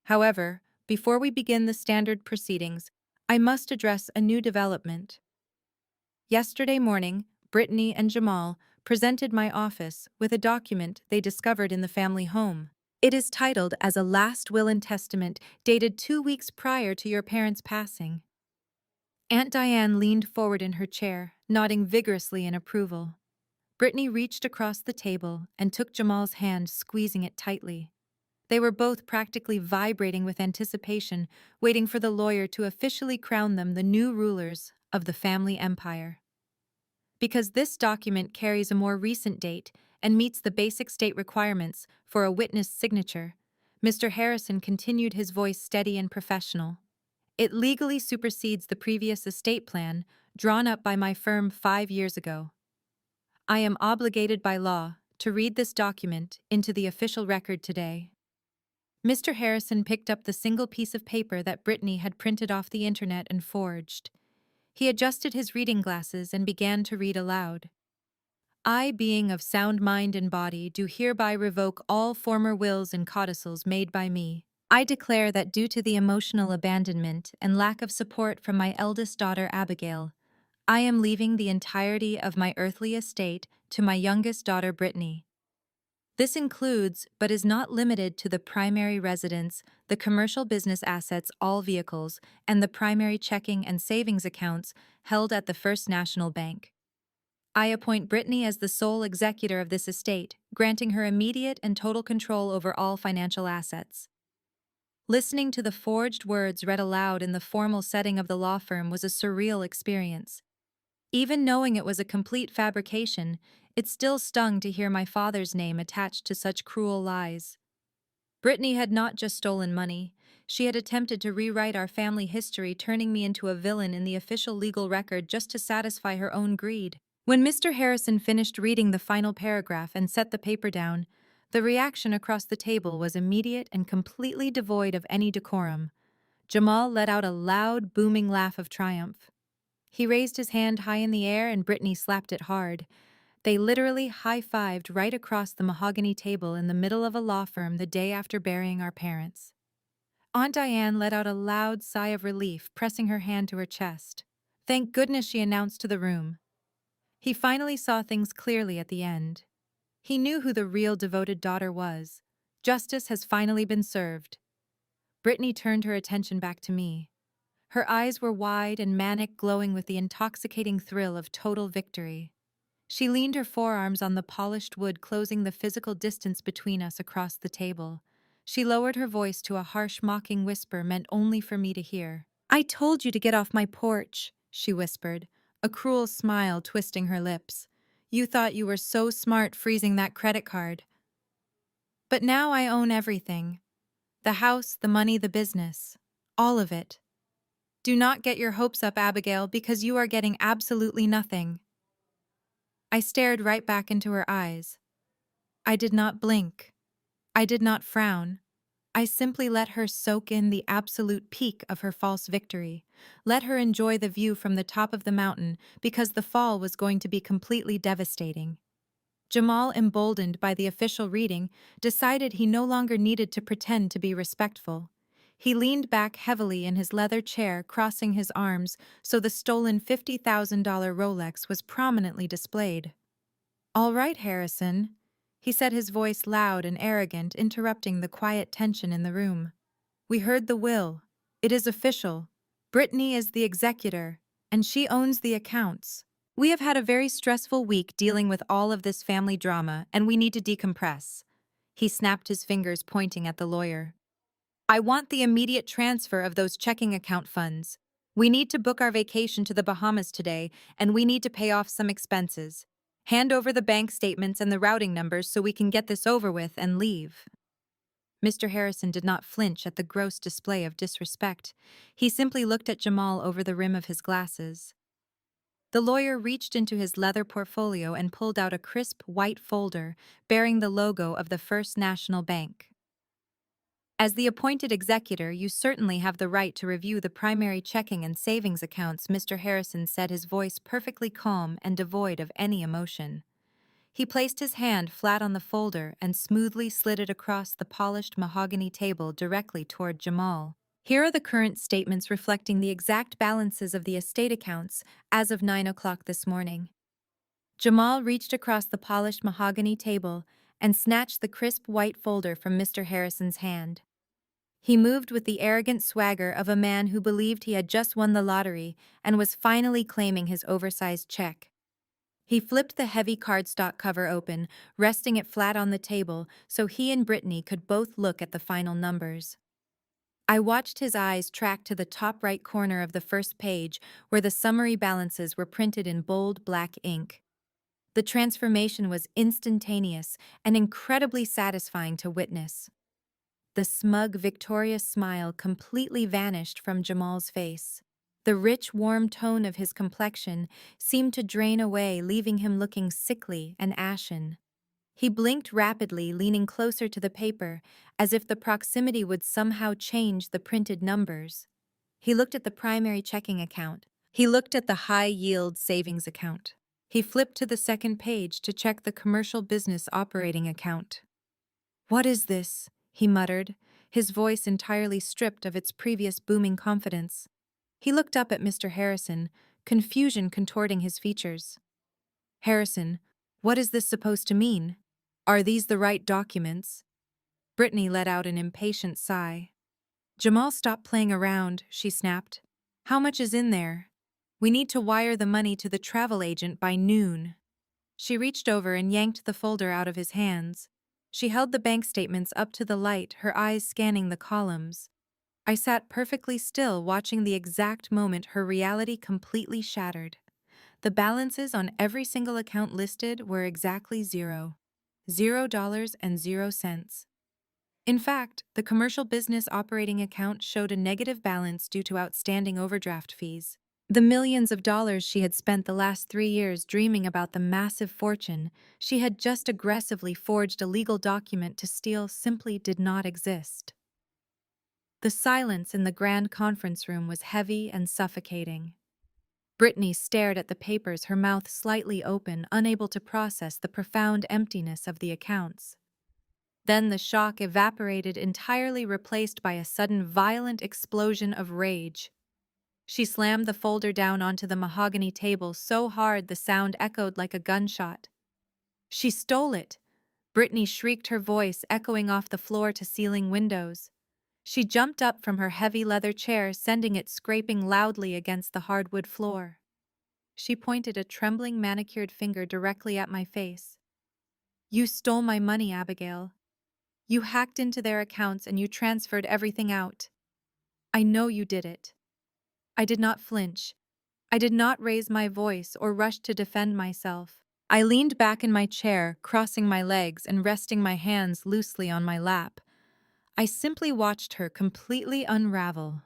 However, before we begin the standard proceedings, I must address a new development. Yesterday morning, Brittany and Jamal presented my office with a document they discovered in the family home. It is titled as a last will and testament dated 2 weeks prior to your parents' passing. Aunt Diane leaned forward in her chair, nodding vigorously in approval. Brittany reached across the table and took Jamal's hand, squeezing it tightly. They were both practically vibrating with anticipation, waiting for the lawyer to officially crown them the new rulers of the family empire. Because this document carries a more recent date and meets the basic state requirements for a witness signature, Mr. Harrison continued, his voice steady and professional. It legally supersedes the previous estate plan drawn up by my firm 5 years ago. I am obligated by law to read this document into the official record today. Mr. Harrison picked up the single piece of paper that Brittany had printed off the internet and forged. He adjusted his reading glasses and began to read aloud. I, being of sound mind and body, do hereby revoke all former wills and codicils made by me. I declare that due to the emotional abandonment and lack of support from my eldest daughter Abigail, I am leaving the entirety of my earthly estate to my youngest daughter Brittany. This includes, but is not limited to, the primary residence, the commercial business assets, all vehicles, and the primary checking and savings accounts held at the First National Bank. I appoint Brittany as the sole executor of this estate, granting her immediate and total control over all financial assets. Listening to the forged words read aloud in the formal setting of the law firm was a surreal experience. Even knowing it was a complete fabrication, it still stung to hear my father's name attached to such cruel lies. Brittany had not just stolen money, she had attempted to rewrite our family history, turning me into a villain in the official legal record just to satisfy her own greed. When Mr. Harrison finished reading the final paragraph and set the paper down, the reaction across the table was immediate and completely devoid of any decorum. Jamal let out a loud, booming laugh of triumph. He raised his hand high in the air and Brittany slapped it hard. They literally high-fived right across the mahogany table in the middle of a law firm the day after burying our parents. Aunt Diane let out a loud sigh of relief, pressing her hand to her chest. Thank goodness, she announced to the room. He finally saw things clearly at the end. He knew who the real devoted daughter was. Justice has finally been served. Brittany turned her attention back to me. Her eyes were wide and manic, glowing with the intoxicating thrill of total victory. She leaned her forearms on the polished wood, closing the physical distance between us across the table. She lowered her voice to a harsh, mocking whisper meant only for me to hear. I told you to get off my porch, she whispered, a cruel smile twisting her lips. You thought you were so smart freezing that credit card. But now I own everything. The house, the money, the business. All of it. Do not get your hopes up, Abigail, because you are getting absolutely nothing. I stared right back into her eyes. I did not blink. I did not frown. I simply let her soak in the absolute peak of her false victory. Let her enjoy the view from the top of the mountain, because the fall was going to be completely devastating. Jamal, emboldened by the official reading, decided he no longer needed to pretend to be respectful. He leaned back heavily in his leather chair, crossing his arms so the stolen $50,000 Rolex was prominently displayed. "All right, Harrison," he said, his voice loud and arrogant, interrupting the quiet tension in the room. "We heard the will. It is official. Brittany is the executor, and she owns the accounts. We have had a very stressful week dealing with all of this family drama, and we need to decompress." He snapped his fingers, pointing at the lawyer. "I want the immediate transfer of those checking account funds. We need to book our vacation to the Bahamas today, and we need to pay off some expenses. Hand over the bank statements and the routing numbers so we can get this over with and leave." Mr. Harrison did not flinch at the gross display of disrespect. He simply looked at Jamal over the rim of his glasses. The lawyer reached into his leather portfolio and pulled out a crisp white folder bearing the logo of the First National Bank. "As the appointed executor, you certainly have the right to review the primary checking and savings accounts," Mr. Harrison said, his voice perfectly calm and devoid of any emotion. He placed his hand flat on the folder and smoothly slid it across the polished mahogany table directly toward Jamal. "Here are the current statements reflecting the exact balances of the estate accounts as of 9 o'clock this morning." Jamal reached across the polished mahogany table and snatched the crisp white folder from Mr. Harrison's hand. He moved with the arrogant swagger of a man who believed he had just won the lottery and was finally claiming his oversized check. He flipped the heavy cardstock cover open, resting it flat on the table so he and Brittany could both look at the final numbers. I watched his eyes track to the top right corner of the first page, where the summary balances were printed in bold black ink. The transformation was instantaneous and incredibly satisfying to witness. The smug, victorious smile completely vanished from Jamal's face. The rich, warm tone of his complexion seemed to drain away, leaving him looking sickly and ashen. He blinked rapidly, leaning closer to the paper, as if the proximity would somehow change the printed numbers. He looked at the primary checking account. He looked at the high-yield savings account. He flipped to the second page to check the commercial business operating account. "What is this?" he muttered, his voice entirely stripped of its previous booming confidence. He looked up at Mr. Harrison, confusion contorting his features. "Harrison, what is this supposed to mean? Are these the right documents?" Brittany let out an impatient sigh. "Jamal, stop playing around," she snapped. "How much is in there? We need to wire the money to the travel agent by noon." She reached over and yanked the folder out of his hands. She held the bank statements up to the light, her eyes scanning the columns. I sat perfectly still, watching the exact moment her reality completely shattered. The balances on every single account listed were exactly zero. $0.00. In fact, the commercial business operating account showed a negative balance due to outstanding overdraft fees. The millions of dollars she had spent the last 3 years dreaming about the massive fortune she had just aggressively forged a legal document to steal simply did not exist. The silence in the grand conference room was heavy and suffocating. Brittany stared at the papers, her mouth slightly open, unable to process the profound emptiness of the accounts. Then the shock evaporated, entirely replaced by a sudden violent explosion of rage. She slammed the folder down onto the mahogany table so hard the sound echoed like a gunshot. "She stole it!" Brittany shrieked, her voice echoing off the floor-to-ceiling windows. She jumped up from her heavy leather chair, sending it scraping loudly against the hardwood floor. She pointed a trembling, manicured finger directly at my face. "You stole my money, Abigail. You hacked into their accounts and you transferred everything out. I know you did it." I did not flinch. I did not raise my voice or rush to defend myself. I leaned back in my chair, crossing my legs and resting my hands loosely on my lap. I simply watched her completely unravel.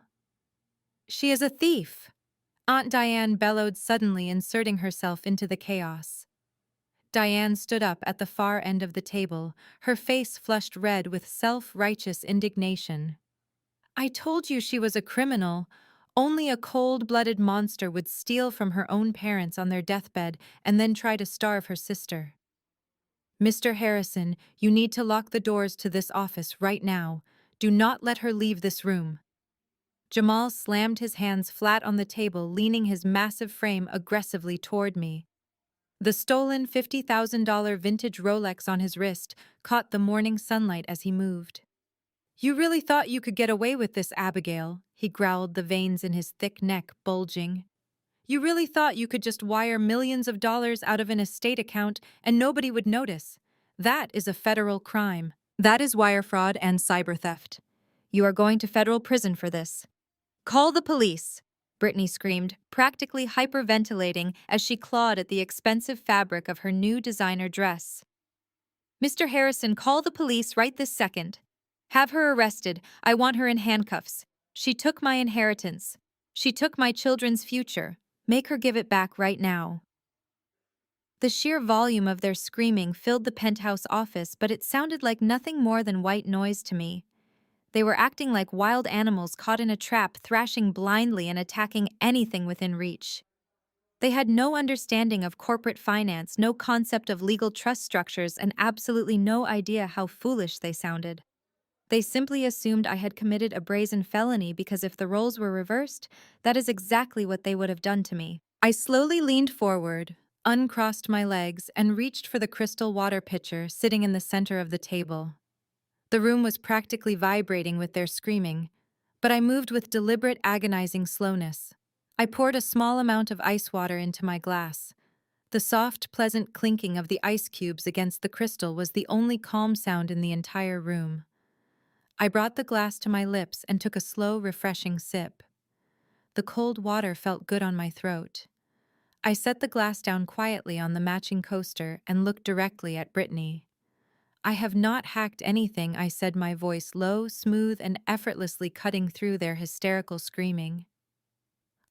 "She is a thief!" Aunt Diane bellowed, suddenly inserting herself into the chaos. Diane stood up at the far end of the table, her face flushed red with self-righteous indignation. "I told you she was a criminal. Only a cold-blooded monster would steal from her own parents on their deathbed and then try to starve her sister." Mr. Harrison, you need to lock the doors to this office right now. Do not let her leave this room. Jamal slammed his hands flat on the table, leaning his massive frame aggressively toward me. The stolen $50,000 vintage Rolex on his wrist caught the morning sunlight as he moved. You really thought you could get away with this, Abigail, he growled, the veins in his thick neck bulging. You really thought you could just wire millions of dollars out of an estate account and nobody would notice. That is a federal crime. That is wire fraud and cyber theft. You are going to federal prison for this. Call the police, Brittany screamed, practically hyperventilating as she clawed at the expensive fabric of her new designer dress. Mr. Harrison, call the police right this second. Have her arrested. I want her in handcuffs. She took my inheritance. She took my children's future. Make her give it back right now. The sheer volume of their screaming filled the penthouse office, but it sounded like nothing more than white noise to me. They were acting like wild animals caught in a trap, thrashing blindly and attacking anything within reach. They had no understanding of corporate finance, no concept of legal trust structures, and absolutely no idea how foolish they sounded. They simply assumed I had committed a brazen felony because if the roles were reversed, that is exactly what they would have done to me. I slowly leaned forward, uncrossed my legs, and reached for the crystal water pitcher sitting in the center of the table. The room was practically vibrating with their screaming, but I moved with deliberate, agonizing slowness. I poured a small amount of ice water into my glass. The soft, pleasant clinking of the ice cubes against the crystal was the only calm sound in the entire room. I brought the glass to my lips and took a slow, refreshing sip. The cold water felt good on my throat. I set the glass down quietly on the matching coaster and looked directly at Brittany. I have not hacked anything, I said, my voice low, smooth, and effortlessly cutting through their hysterical screaming.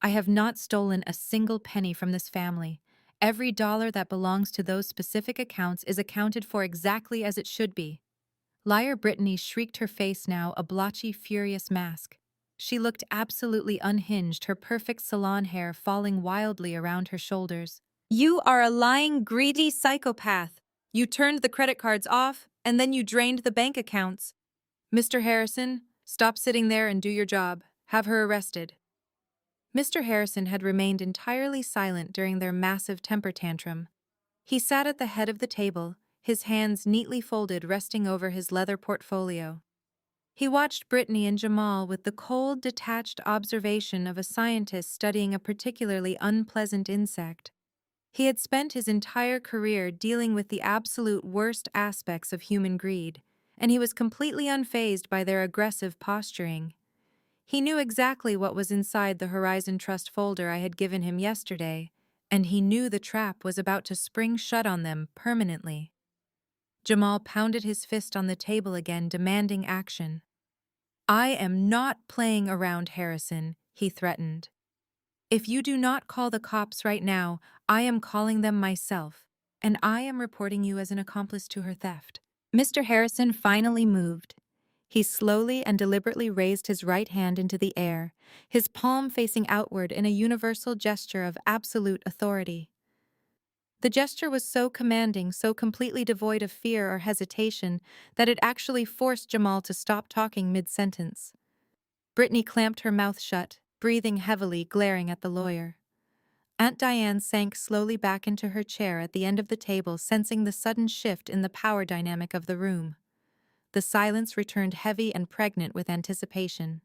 I have not stolen a single penny from this family. Every dollar that belongs to those specific accounts is accounted for exactly as it should be. Liar Brittany shrieked, her face now a blotchy, furious mask. She looked absolutely unhinged, her perfect salon hair falling wildly around her shoulders. You are a lying, greedy psychopath. You turned the credit cards off, and then you drained the bank accounts. Mr. Harrison, stop sitting there and do your job. Have her arrested. Mr. Harrison had remained entirely silent during their massive temper tantrum. He sat at the head of the table, his hands neatly folded resting over his leather portfolio. He watched Brittany and Jamal with the cold, detached observation of a scientist studying a particularly unpleasant insect. He had spent his entire career dealing with the absolute worst aspects of human greed, and he was completely unfazed by their aggressive posturing. He knew exactly what was inside the Horizon Trust folder I had given him yesterday, and he knew the trap was about to spring shut on them permanently. Jamal pounded his fist on the table again, demanding action. I am not playing around, Harrison, he threatened. If you do not call the cops right now, I am calling them myself, and I am reporting you as an accomplice to her theft. Mr. Harrison finally moved. He slowly and deliberately raised his right hand into the air, his palm facing outward in a universal gesture of absolute authority. The gesture was so commanding, so completely devoid of fear or hesitation, that it actually forced Jamal to stop talking mid-sentence. Brittany clamped her mouth shut, breathing heavily, glaring at the lawyer. Aunt Diane sank slowly back into her chair at the end of the table, sensing the sudden shift in the power dynamic of the room. The silence returned heavy and pregnant with anticipation.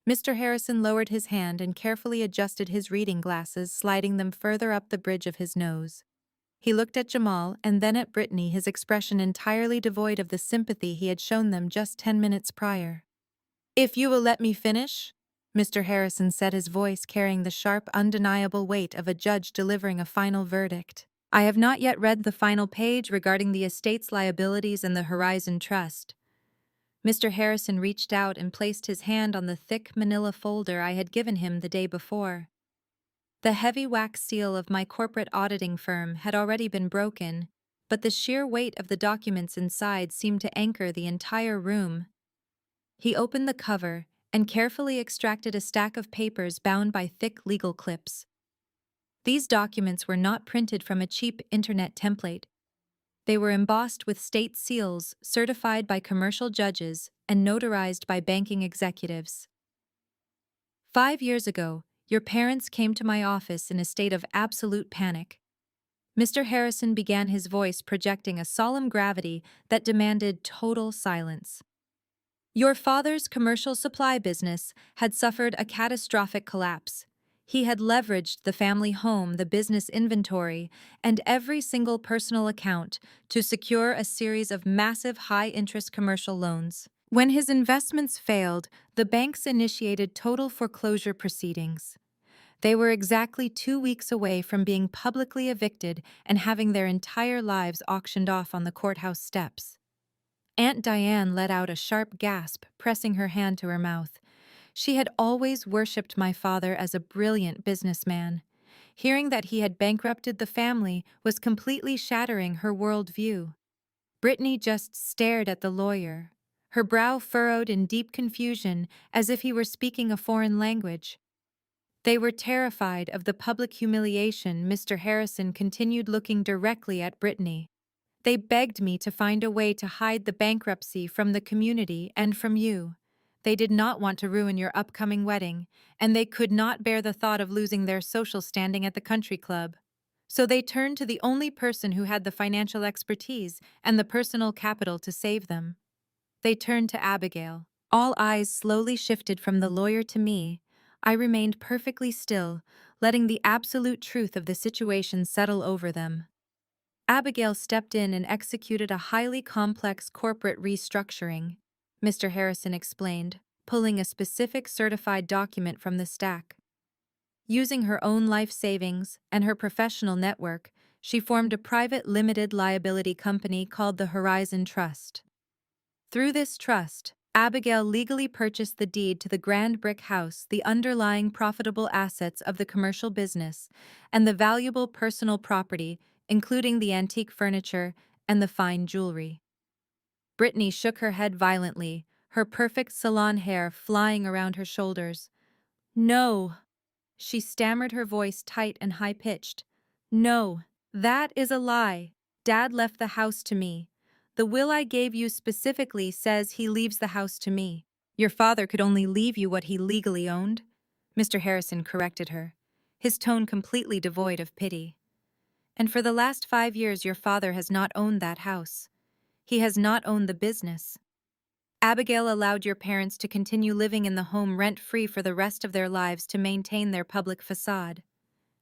Mr. Harrison lowered his hand and carefully adjusted his reading glasses, sliding them further up the bridge of his nose. He looked at Jamal and then at Brittany, his expression entirely devoid of the sympathy he had shown them just 10 minutes prior. If you will let me finish, Mr. Harrison said, his voice carrying the sharp, undeniable weight of a judge delivering a final verdict. I have not yet read the final page regarding the estate's liabilities and the Horizon Trust. Mr. Harrison reached out and placed his hand on the thick manila folder I had given him the day before. The heavy wax seal of my corporate auditing firm had already been broken, but the sheer weight of the documents inside seemed to anchor the entire room. He opened the cover and carefully extracted a stack of papers bound by thick legal clips. These documents were not printed from a cheap internet template. They were embossed with state seals, certified by commercial judges, and notarized by banking executives. 5 years ago, your parents came to my office in a state of absolute panic. Mr. Harrison began, his voice projecting a solemn gravity that demanded total silence. Your father's commercial supply business had suffered a catastrophic collapse. He had leveraged the family home, the business inventory, and every single personal account to secure a series of massive high-interest commercial loans. When his investments failed, the banks initiated total foreclosure proceedings. They were exactly 2 weeks away from being publicly evicted and having their entire lives auctioned off on the courthouse steps. Aunt Diane let out a sharp gasp, pressing her hand to her mouth. She had always worshipped my father as a brilliant businessman. Hearing that he had bankrupted the family was completely shattering her worldview. Brittany just stared at the lawyer, her brow furrowed in deep confusion as if he were speaking a foreign language. They were terrified of the public humiliation. Mr. Harrison continued, looking directly at Brittany. They begged me to find a way to hide the bankruptcy from the community and from you. They did not want to ruin your upcoming wedding, and they could not bear the thought of losing their social standing at the country club. So they turned to the only person who had the financial expertise and the personal capital to save them. They turned to Abigail. All eyes slowly shifted from the lawyer to me. I remained perfectly still, letting the absolute truth of the situation settle over them. Abigail stepped in and executed a highly complex corporate restructuring, Mr. Harrison explained, pulling a specific certified document from the stack. Using her own life savings and her professional network, she formed a private limited liability company called the Horizon Trust. Through this trust, Abigail legally purchased the deed to the grand brick house, the underlying profitable assets of the commercial business, and the valuable personal property, including the antique furniture and the fine jewelry. Brittany shook her head violently, her perfect salon hair flying around her shoulders. No, she stammered, her voice tight and high-pitched. No, that is a lie. Dad left the house to me. The will I gave you specifically says he leaves the house to me. Your father could only leave you what he legally owned, Mr. Harrison corrected her, his tone completely devoid of pity. And for the last 5 years your father has not owned that house. He has not owned the business. Abigail allowed your parents to continue living in the home rent-free for the rest of their lives to maintain their public facade.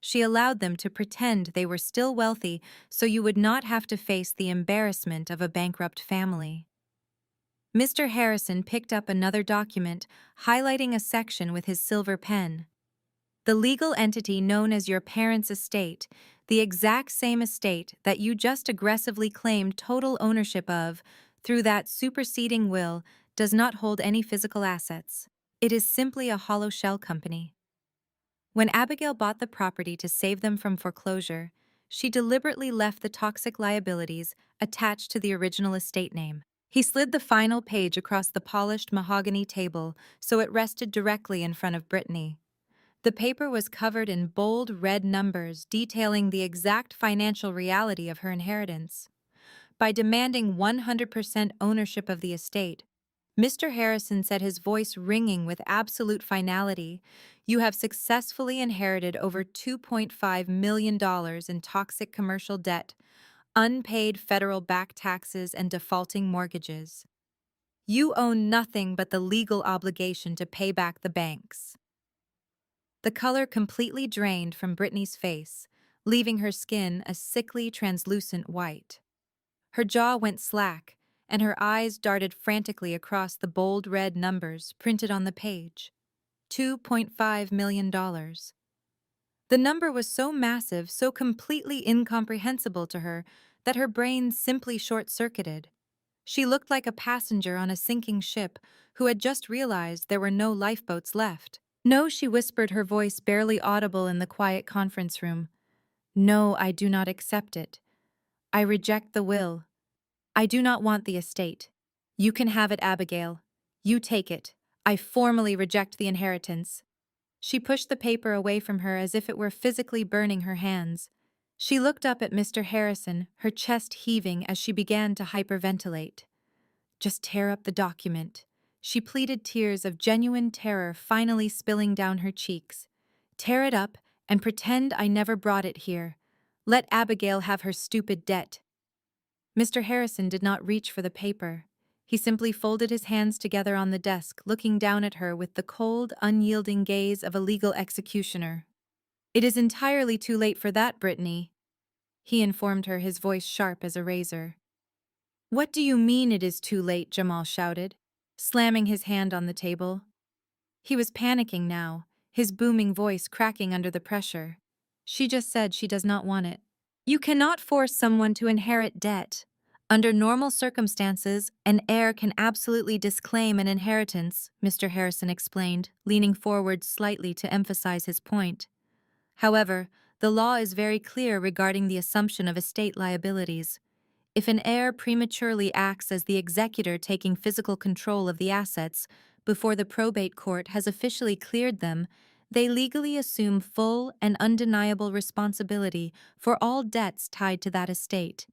She allowed them to pretend they were still wealthy so you would not have to face the embarrassment of a bankrupt family. Mr. Harrison picked up another document, highlighting a section with his silver pen. The legal entity known as your parents' estate, the exact same estate that you just aggressively claimed total ownership of through that superseding will, does not hold any physical assets. It is simply a hollow shell company. When Abigail bought the property to save them from foreclosure, she deliberately left the toxic liabilities attached to the original estate name. He slid the final page across the polished mahogany table so it rested directly in front of Brittany. The paper was covered in bold red numbers detailing the exact financial reality of her inheritance. By demanding 100% ownership of the estate, Mr. Harrison said, his voice ringing with absolute finality, you have successfully inherited over $2.5 million in toxic commercial debt, unpaid federal back taxes, and defaulting mortgages. You own nothing but the legal obligation to pay back the banks. The color completely drained from Brittany's face, leaving her skin a sickly, translucent white. Her jaw went slack, and her eyes darted frantically across the bold red numbers printed on the page. $2.5 million. The number was so massive, so completely incomprehensible to her, that her brain simply short-circuited. She looked like a passenger on a sinking ship who had just realized there were no lifeboats left. No, she whispered, her voice barely audible in the quiet conference room. No, I do not accept it. I reject the will. I do not want the estate. You can have it, Abigail. You take it. I formally reject the inheritance. She pushed the paper away from her as if it were physically burning her hands. She looked up at Mr. Harrison, her chest heaving as she began to hyperventilate. Just tear up the document. She pleaded, tears of genuine terror finally spilling down her cheeks. Tear it up and pretend I never brought it here. Let Abigail have her stupid debt. Mr. Harrison did not reach for the paper. He simply folded his hands together on the desk, looking down at her with the cold, unyielding gaze of a legal executioner. "It is entirely too late for that, Brittany," he informed her, his voice sharp as a razor. "What do you mean it is too late?" Jamal shouted, slamming his hand on the table. He was panicking now, his booming voice cracking under the pressure. "She just said she does not want it. You cannot force someone to inherit debt. Under normal circumstances, an heir can absolutely disclaim an inheritance," Mr. Harrison explained, leaning forward slightly to emphasize his point. "However, the law is very clear regarding the assumption of estate liabilities. If an heir prematurely acts as the executor taking physical control of the assets before the probate court has officially cleared them, they legally assume full and undeniable responsibility for all debts tied to that estate.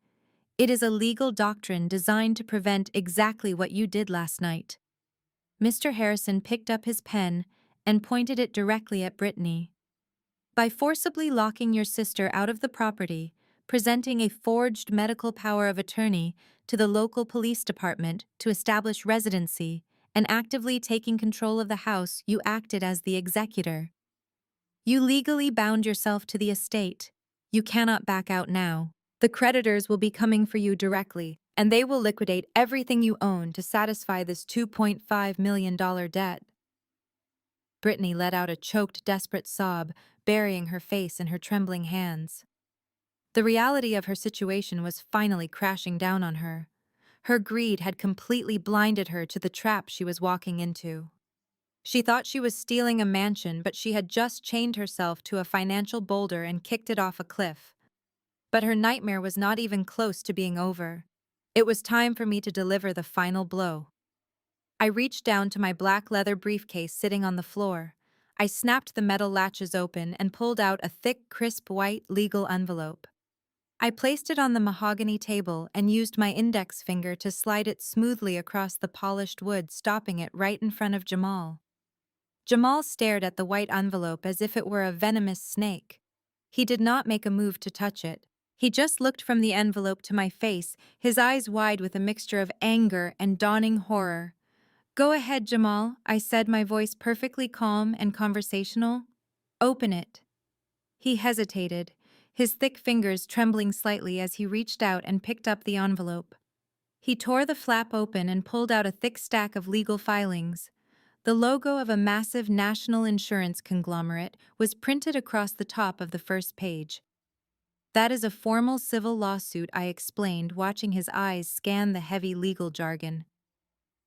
It is a legal doctrine designed to prevent exactly what you did last night." Mr. Harrison picked up his pen and pointed it directly at Brittany. "By forcibly locking your sister out of the property, presenting a forged medical power of attorney to the local police department to establish residency, and actively taking control of the house, you acted as the executor. You legally bound yourself to the estate. You cannot back out now. The creditors will be coming for you directly, and they will liquidate everything you own to satisfy this $2.5 million debt." Brittany let out a choked, desperate sob, burying her face in her trembling hands. The reality of her situation was finally crashing down on her. Her greed had completely blinded her to the trap she was walking into. She thought she was stealing a mansion, but she had just chained herself to a financial boulder and kicked it off a cliff. But her nightmare was not even close to being over. It was time for me to deliver the final blow. I reached down to my black leather briefcase sitting on the floor. I snapped the metal latches open and pulled out a thick, crisp white legal envelope. I placed it on the mahogany table and used my index finger to slide it smoothly across the polished wood, stopping it right in front of Jamal. Jamal stared at the white envelope as if it were a venomous snake. He did not make a move to touch it. He just looked from the envelope to my face, his eyes wide with a mixture of anger and dawning horror. "Go ahead, Jamal," I said, my voice perfectly calm and conversational. "Open it." He hesitated, his thick fingers trembling slightly as he reached out and picked up the envelope. He tore the flap open and pulled out a thick stack of legal filings. The logo of a massive national insurance conglomerate was printed across the top of the first page. "That is a formal civil lawsuit," I explained, watching his eyes scan the heavy legal jargon.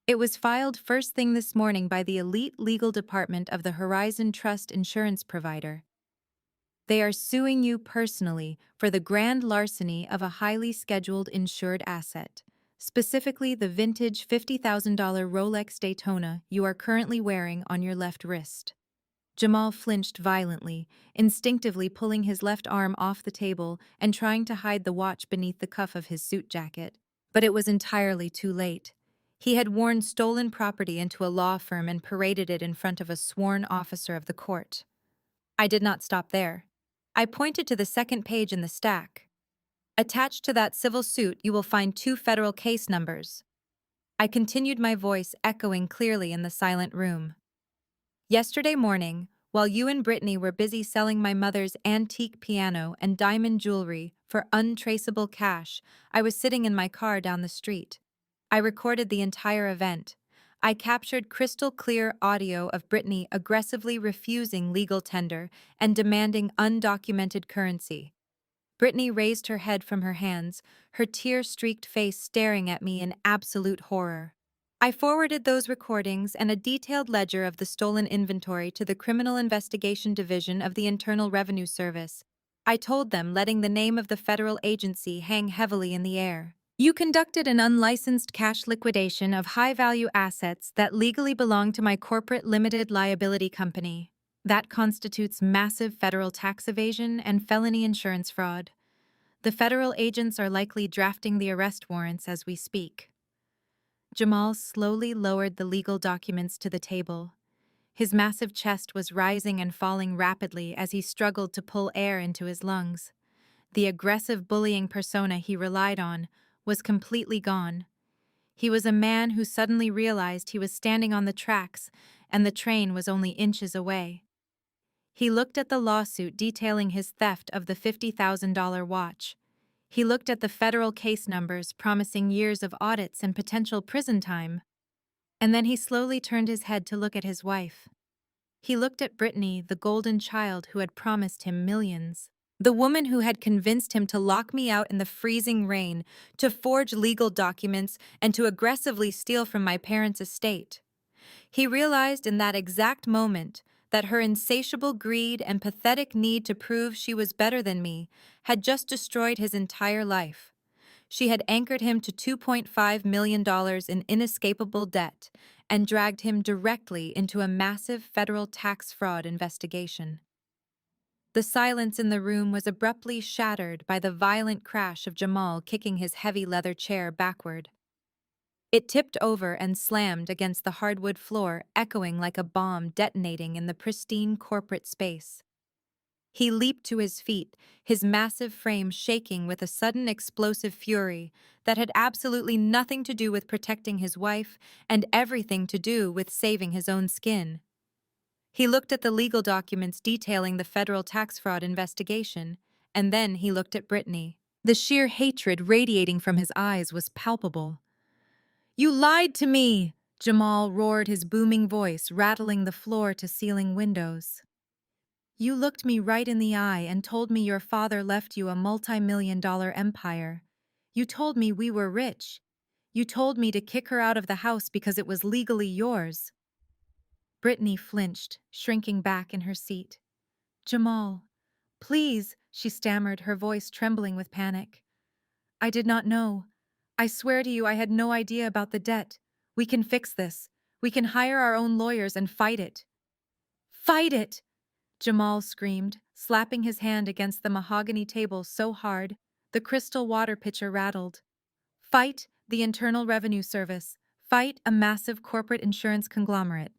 "It was filed first thing this morning by the elite legal department of the Horizon Trust insurance provider. They are suing you personally for the grand larceny of a highly scheduled insured asset, specifically the vintage $50,000 Rolex Daytona you are currently wearing on your left wrist." Jamal flinched violently, instinctively pulling his left arm off the table and trying to hide the watch beneath the cuff of his suit jacket. But it was entirely too late. He had worn stolen property into a law firm and paraded it in front of a sworn officer of the court. I did not stop there. I pointed to the second page in the stack. "Attached to that civil suit, you will find 2 federal case numbers." I continued, my voice echoing clearly in the silent room. "Yesterday morning, while you and Brittany were busy selling my mother's antique piano and diamond jewelry for untraceable cash, I was sitting in my car down the street. I recorded the entire event. I captured crystal-clear audio of Brittany aggressively refusing legal tender and demanding undocumented currency. Brittany raised her head from her hands, her tear-streaked face staring at me in absolute horror. I forwarded those recordings and a detailed ledger of the stolen inventory to the Criminal Investigation Division of the Internal Revenue Service. I told them, letting the name of the federal agency hang heavily in the air. "You conducted an unlicensed cash liquidation of high-value assets that legally belong to my corporate limited liability company. That constitutes massive federal tax evasion and felony insurance fraud. The federal agents are likely drafting the arrest warrants as we speak. Jamal slowly lowered the legal documents to the table. His massive chest was rising and falling rapidly as he struggled to pull air into his lungs. The aggressive bullying persona he relied on was completely gone. He was a man who suddenly realized he was standing on the tracks and the train was only inches away. He looked at the lawsuit detailing his theft of the $50,000 watch. He looked at the federal case numbers promising years of audits and potential prison time. And then he slowly turned his head to look at his wife. He looked at Brittany, the golden child who had promised him millions. The woman who had convinced him to lock me out in the freezing rain, to forge legal documents, and to aggressively steal from my parents' estate. He realized in that exact moment that her insatiable greed and pathetic need to prove she was better than me had just destroyed his entire life. She had anchored him to $2.5 million in inescapable debt and dragged him directly into a massive federal tax fraud investigation. The silence in the room was abruptly shattered by the violent crash of Jamal kicking his heavy leather chair backward. It tipped over and slammed against the hardwood floor, echoing like a bomb detonating in the pristine corporate space. He leaped to his feet, his massive frame shaking with a sudden explosive fury that had absolutely nothing to do with protecting his wife and everything to do with saving his own skin. He looked at the legal documents detailing the federal tax fraud investigation, and then he looked at Brittany. The sheer hatred radiating from his eyes was palpable. "You lied to me!" Jamal roared, his booming voice rattling the floor-to-ceiling windows. "You looked me right in the eye and told me your father left you a multi-million-dollar empire. You told me we were rich. You told me to kick her out of the house because it was legally yours." Brittany flinched, shrinking back in her seat. "Jamal, please," she stammered, her voice trembling with panic. "I did not know. I swear to you I had no idea about the debt. We can fix this. We can hire our own lawyers and fight it." "Fight it!" Jamal screamed, slapping his hand against the mahogany table so hard the crystal water pitcher rattled. "Fight the Internal Revenue Service. Fight a massive corporate insurance conglomerate.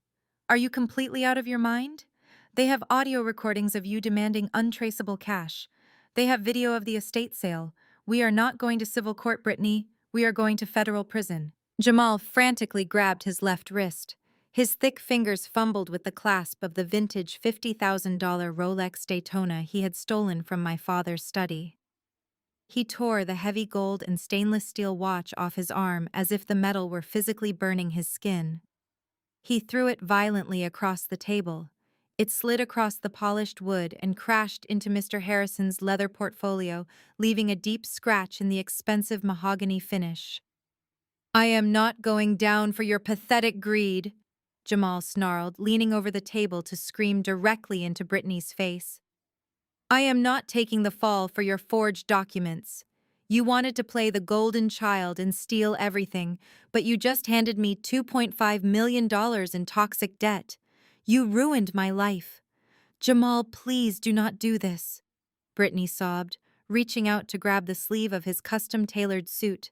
Are you completely out of your mind? They have audio recordings of you demanding untraceable cash. They have video of the estate sale. We are not going to civil court, Brittany. We are going to federal prison." Jamal frantically grabbed his left wrist. His thick fingers fumbled with the clasp of the vintage $50,000 Rolex Daytona he had stolen from my father's study. He tore the heavy gold and stainless steel watch off his arm as if the metal were physically burning his skin. He threw it violently across the table. It slid across the polished wood and crashed into Mr. Harrison's leather portfolio, leaving a deep scratch in the expensive mahogany finish. "I am not going down for your pathetic greed," Jamal snarled, leaning over the table to scream directly into Brittany's face. "I am not taking the fall for your forged documents. You wanted to play the golden child and steal everything, but you just handed me $2.5 million in toxic debt. You ruined my life. Jamal, please do not do this," Brittany sobbed, reaching out to grab the sleeve of his custom-tailored suit.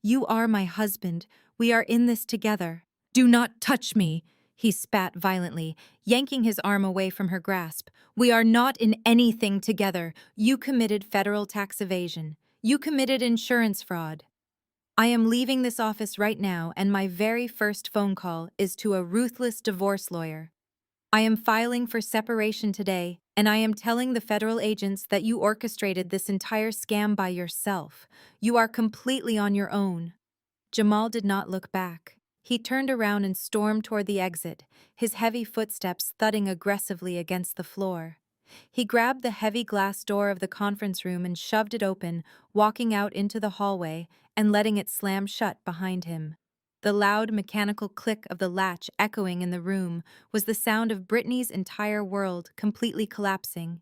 "You are my husband. We are in this together." "Do not touch me," he spat violently, yanking his arm away from her grasp. "We are not in anything together. You committed federal tax evasion. You committed insurance fraud. I am leaving this office right now, and my very first phone call is to a ruthless divorce lawyer. I am filing for separation today, and I am telling the federal agents that you orchestrated this entire scam by yourself. You are completely on your own." Jamal did not look back. He turned around and stormed toward the exit, his heavy footsteps thudding aggressively against the floor. He grabbed the heavy glass door of the conference room and shoved it open, walking out into the hallway and letting it slam shut behind him. The loud mechanical click of the latch echoing in the room was the sound of Brittany's entire world completely collapsing.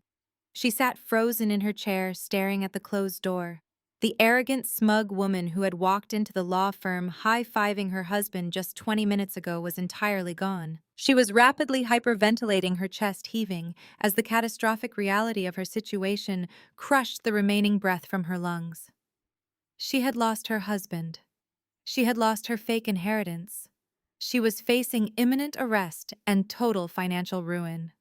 She sat frozen in her chair, staring at the closed door. The arrogant, smug woman who had walked into the law firm high-fiving her husband just 20 minutes ago was entirely gone. She was rapidly hyperventilating, her chest heaving, as the catastrophic reality of her situation crushed the remaining breath from her lungs. She had lost her husband. She had lost her fake inheritance. She was facing imminent arrest and total financial ruin.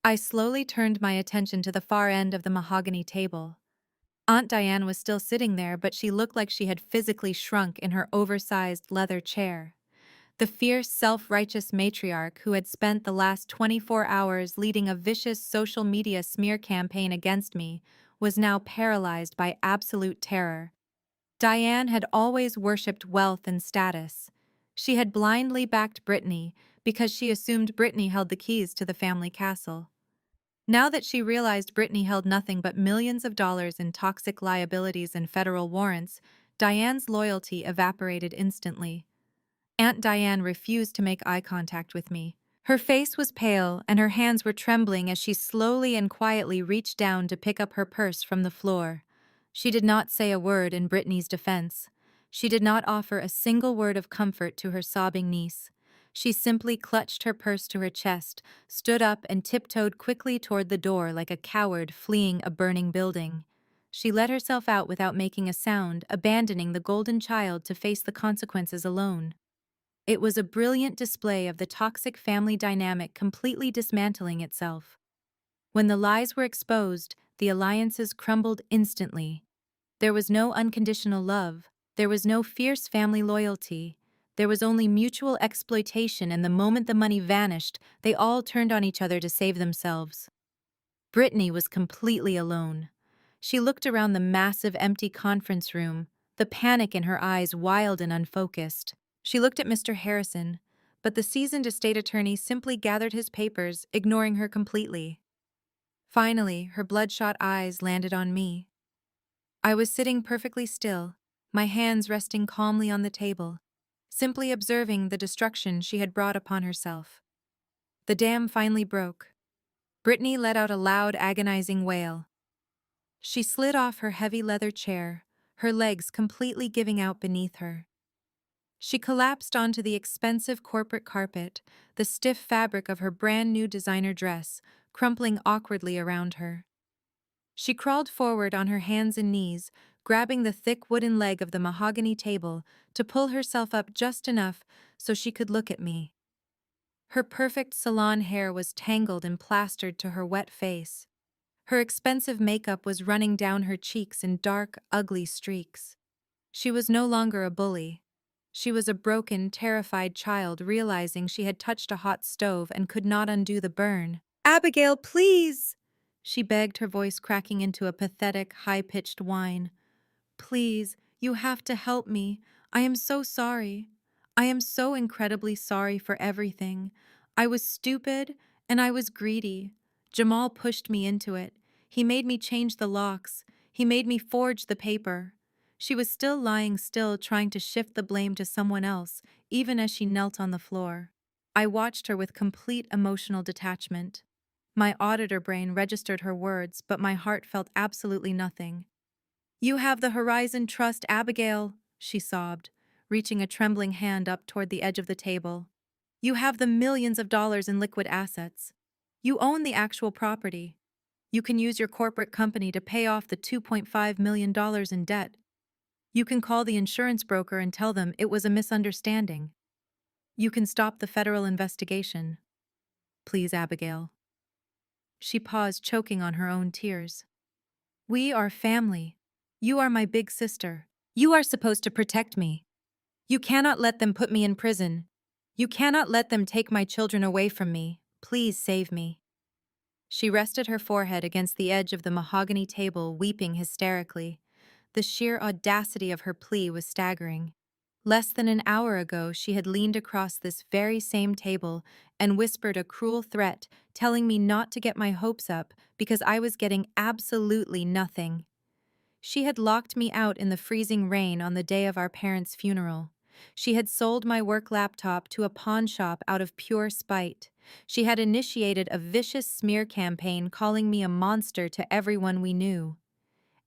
I slowly turned my attention to the far end of the mahogany table. Aunt Diane was still sitting there, but she looked like she had physically shrunk in her oversized leather chair. The fierce, self-righteous matriarch who had spent the last 24 hours leading a vicious social media smear campaign against me was now paralyzed by absolute terror. Diane had always worshipped wealth and status. She had blindly backed Brittany because she assumed Brittany held the keys to the family castle. Now that she realized Brittany held nothing but millions of dollars in toxic liabilities and federal warrants, Diane's loyalty evaporated instantly. Aunt Diane refused to make eye contact with me. Her face was pale and her hands were trembling as she slowly and quietly reached down to pick up her purse from the floor. She did not say a word in Brittany's defense. She did not offer a single word of comfort to her sobbing niece. She simply clutched her purse to her chest, stood up and tiptoed quickly toward the door like a coward fleeing a burning building. She let herself out without making a sound, abandoning the golden child to face the consequences alone. It was a brilliant display of the toxic family dynamic completely dismantling itself. When the lies were exposed, the alliances crumbled instantly. There was no unconditional love, there was no fierce family loyalty, there was only mutual exploitation, and the moment the money vanished, they all turned on each other to save themselves. Brittany was completely alone. She looked around the massive empty conference room, the panic in her eyes wild and unfocused. She looked at Mr. Harrison, but the seasoned estate attorney simply gathered his papers, ignoring her completely. Finally, her bloodshot eyes landed on me. I was sitting perfectly still, my hands resting calmly on the table, simply observing the destruction she had brought upon herself. The dam finally broke. Brittany let out a loud, agonizing wail. She slid off her heavy leather chair, her legs completely giving out beneath her. She collapsed onto the expensive corporate carpet, the stiff fabric of her brand-new designer dress crumpling awkwardly around her. She crawled forward on her hands and knees, grabbing the thick wooden leg of the mahogany table to pull herself up just enough so she could look at me. Her perfect salon hair was tangled and plastered to her wet face. Her expensive makeup was running down her cheeks in dark, ugly streaks. She was no longer a bully. She was a broken, terrified child realizing she had touched a hot stove and could not undo the burn. "Abigail, please!" she begged, her voice cracking into a pathetic, high-pitched whine. "Please, you have to help me. I am so sorry. I am so incredibly sorry for everything. I was stupid and I was greedy. Jamal pushed me into it. He made me change the locks. He made me forge the paper." She was still lying still, trying to shift the blame to someone else, even as she knelt on the floor. I watched her with complete emotional detachment. My auditor brain registered her words, but my heart felt absolutely nothing. "You have the Horizon Trust, Abigail," she sobbed, reaching a trembling hand up toward the edge of the table. "You have the millions of dollars in liquid assets. You own the actual property. You can use your corporate company to pay off the $2.5 million in debt. You can call the insurance broker and tell them it was a misunderstanding. You can stop the federal investigation. Please, Abigail." She paused, choking on her own tears. "We are family. You are my big sister. You are supposed to protect me. You cannot let them put me in prison. You cannot let them take my children away from me. Please save me." She rested her forehead against the edge of the mahogany table, weeping hysterically. The sheer audacity of her plea was staggering. Less than an hour ago, she had leaned across this very same table and whispered a cruel threat, telling me not to get my hopes up because I was getting absolutely nothing. She had locked me out in the freezing rain on the day of our parents' funeral. She had sold my work laptop to a pawn shop out of pure spite. She had initiated a vicious smear campaign calling me a monster to everyone we knew.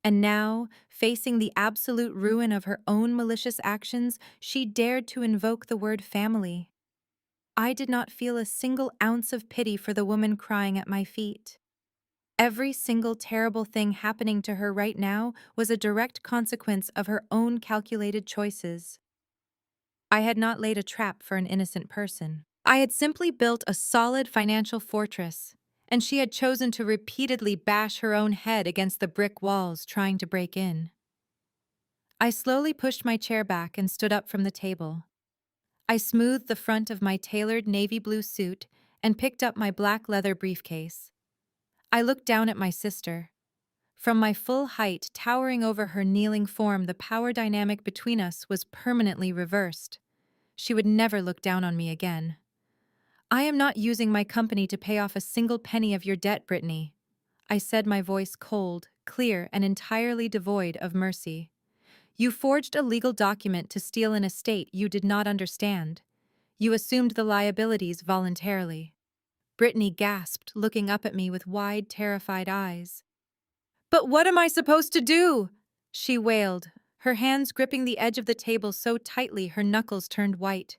And now, facing the absolute ruin of her own malicious actions, she dared to invoke the word family. I did not feel a single ounce of pity for the woman crying at my feet. Every single terrible thing happening to her right now was a direct consequence of her own calculated choices. I had not laid a trap for an innocent person. I had simply built a solid financial fortress, and she had chosen to repeatedly bash her own head against the brick walls trying to break in. I slowly pushed my chair back and stood up from the table. I smoothed the front of my tailored navy blue suit and picked up my black leather briefcase. I looked down at my sister. From my full height, towering over her kneeling form, the power dynamic between us was permanently reversed. She would never look down on me again. "I am not using my company to pay off a single penny of your debt, Brittany," I said, my voice cold, clear, and entirely devoid of mercy. "You forged a legal document to steal an estate you did not understand. You assumed the liabilities voluntarily." Brittany gasped, looking up at me with wide, terrified eyes. "But what am I supposed to do?" she wailed, her hands gripping the edge of the table so tightly her knuckles turned white.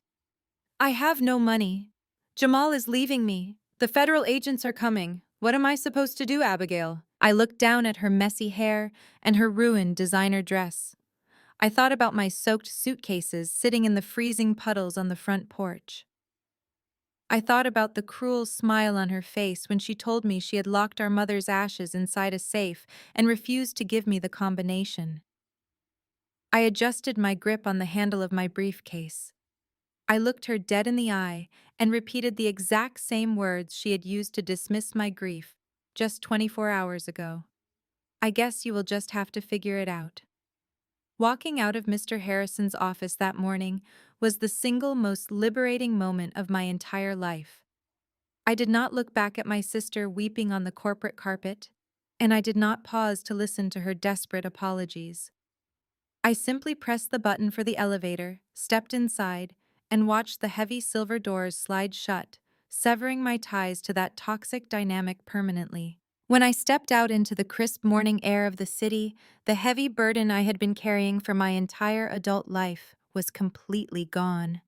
"I have no money. Jamal is leaving me. The federal agents are coming. What am I supposed to do, Abigail?" I looked down at her messy hair and her ruined designer dress. I thought about my soaked suitcases sitting in the freezing puddles on the front porch. I thought about the cruel smile on her face when she told me she had locked our mother's ashes inside a safe and refused to give me the combination. I adjusted my grip on the handle of my briefcase. I looked her dead in the eye and repeated the exact same words she had used to dismiss my grief just 24 hours ago. "I guess you will just have to figure it out." Walking out of Mr. Harrison's office that morning was the single most liberating moment of my entire life. I did not look back at my sister weeping on the corporate carpet, and I did not pause to listen to her desperate apologies. I simply pressed the button for the elevator, stepped inside, and watched the heavy silver doors slide shut, severing my ties to that toxic dynamic permanently. When I stepped out into the crisp morning air of the city, the heavy burden I had been carrying for my entire adult life was completely gone.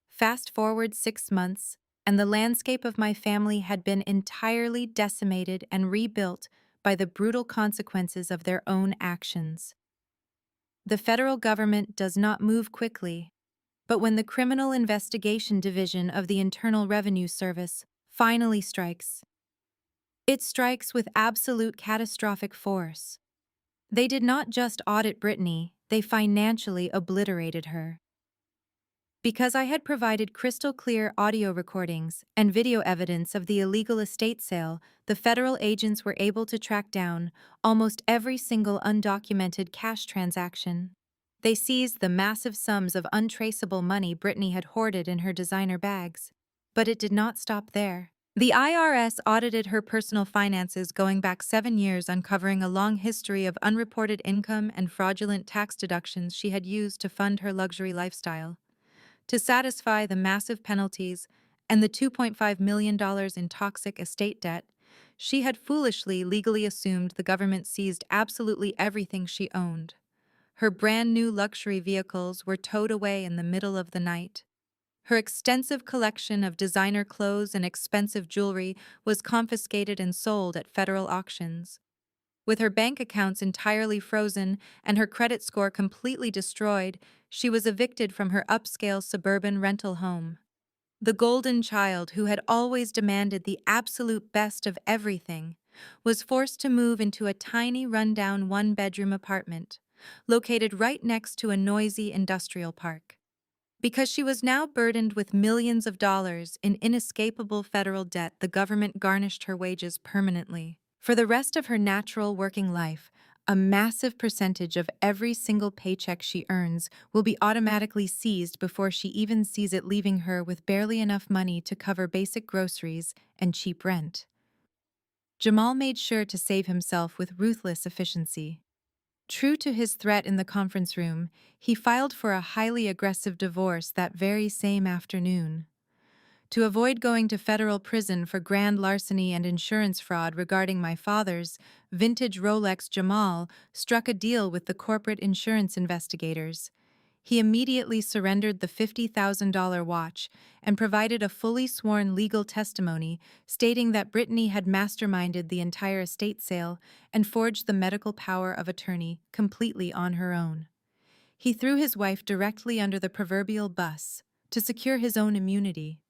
Fast forward 6 months, and the landscape of my family had been entirely decimated and rebuilt by the brutal consequences of their own actions. The federal government does not move quickly, but when the Criminal Investigation Division of the Internal Revenue Service finally strikes, it strikes with absolute catastrophic force. They did not just audit Brittany, they financially obliterated her. Because I had provided crystal clear audio recordings and video evidence of the illegal estate sale, the federal agents were able to track down almost every single undocumented cash transaction. They seized the massive sums of untraceable money Brittany had hoarded in her designer bags. But it did not stop there. The IRS audited her personal finances going back 7 years, uncovering a long history of unreported income and fraudulent tax deductions she had used to fund her luxury lifestyle. To satisfy the massive penalties and the $2.5 million in toxic estate debt, she had foolishly legally assumed the government seized absolutely everything she owned. Her brand new luxury vehicles were towed away in the middle of the night. Her extensive collection of designer clothes and expensive jewelry was confiscated and sold at federal auctions. With her bank accounts entirely frozen and her credit score completely destroyed, she was evicted from her upscale suburban rental home. The golden child, who had always demanded the absolute best of everything, was forced to move into a tiny, rundown one-bedroom apartment, located right next to a noisy industrial park. Because she was now burdened with millions of dollars in inescapable federal debt, the government garnished her wages permanently. For the rest of her natural working life, a massive percentage of every single paycheck she earns will be automatically seized before she even sees it, leaving her with barely enough money to cover basic groceries and cheap rent. Jamal made sure to save himself with ruthless efficiency. True to his threat in the conference room, he filed for a highly aggressive divorce that very same afternoon. To avoid going to federal prison for grand larceny and insurance fraud regarding my father's vintage Rolex Jamal struck a deal with the corporate insurance investigators. He immediately surrendered the $50,000 watch and provided a fully sworn legal testimony stating that Brittany had masterminded the entire estate sale and forged the medical power of attorney completely on her own. He threw his wife directly under the proverbial bus to secure his own immunity.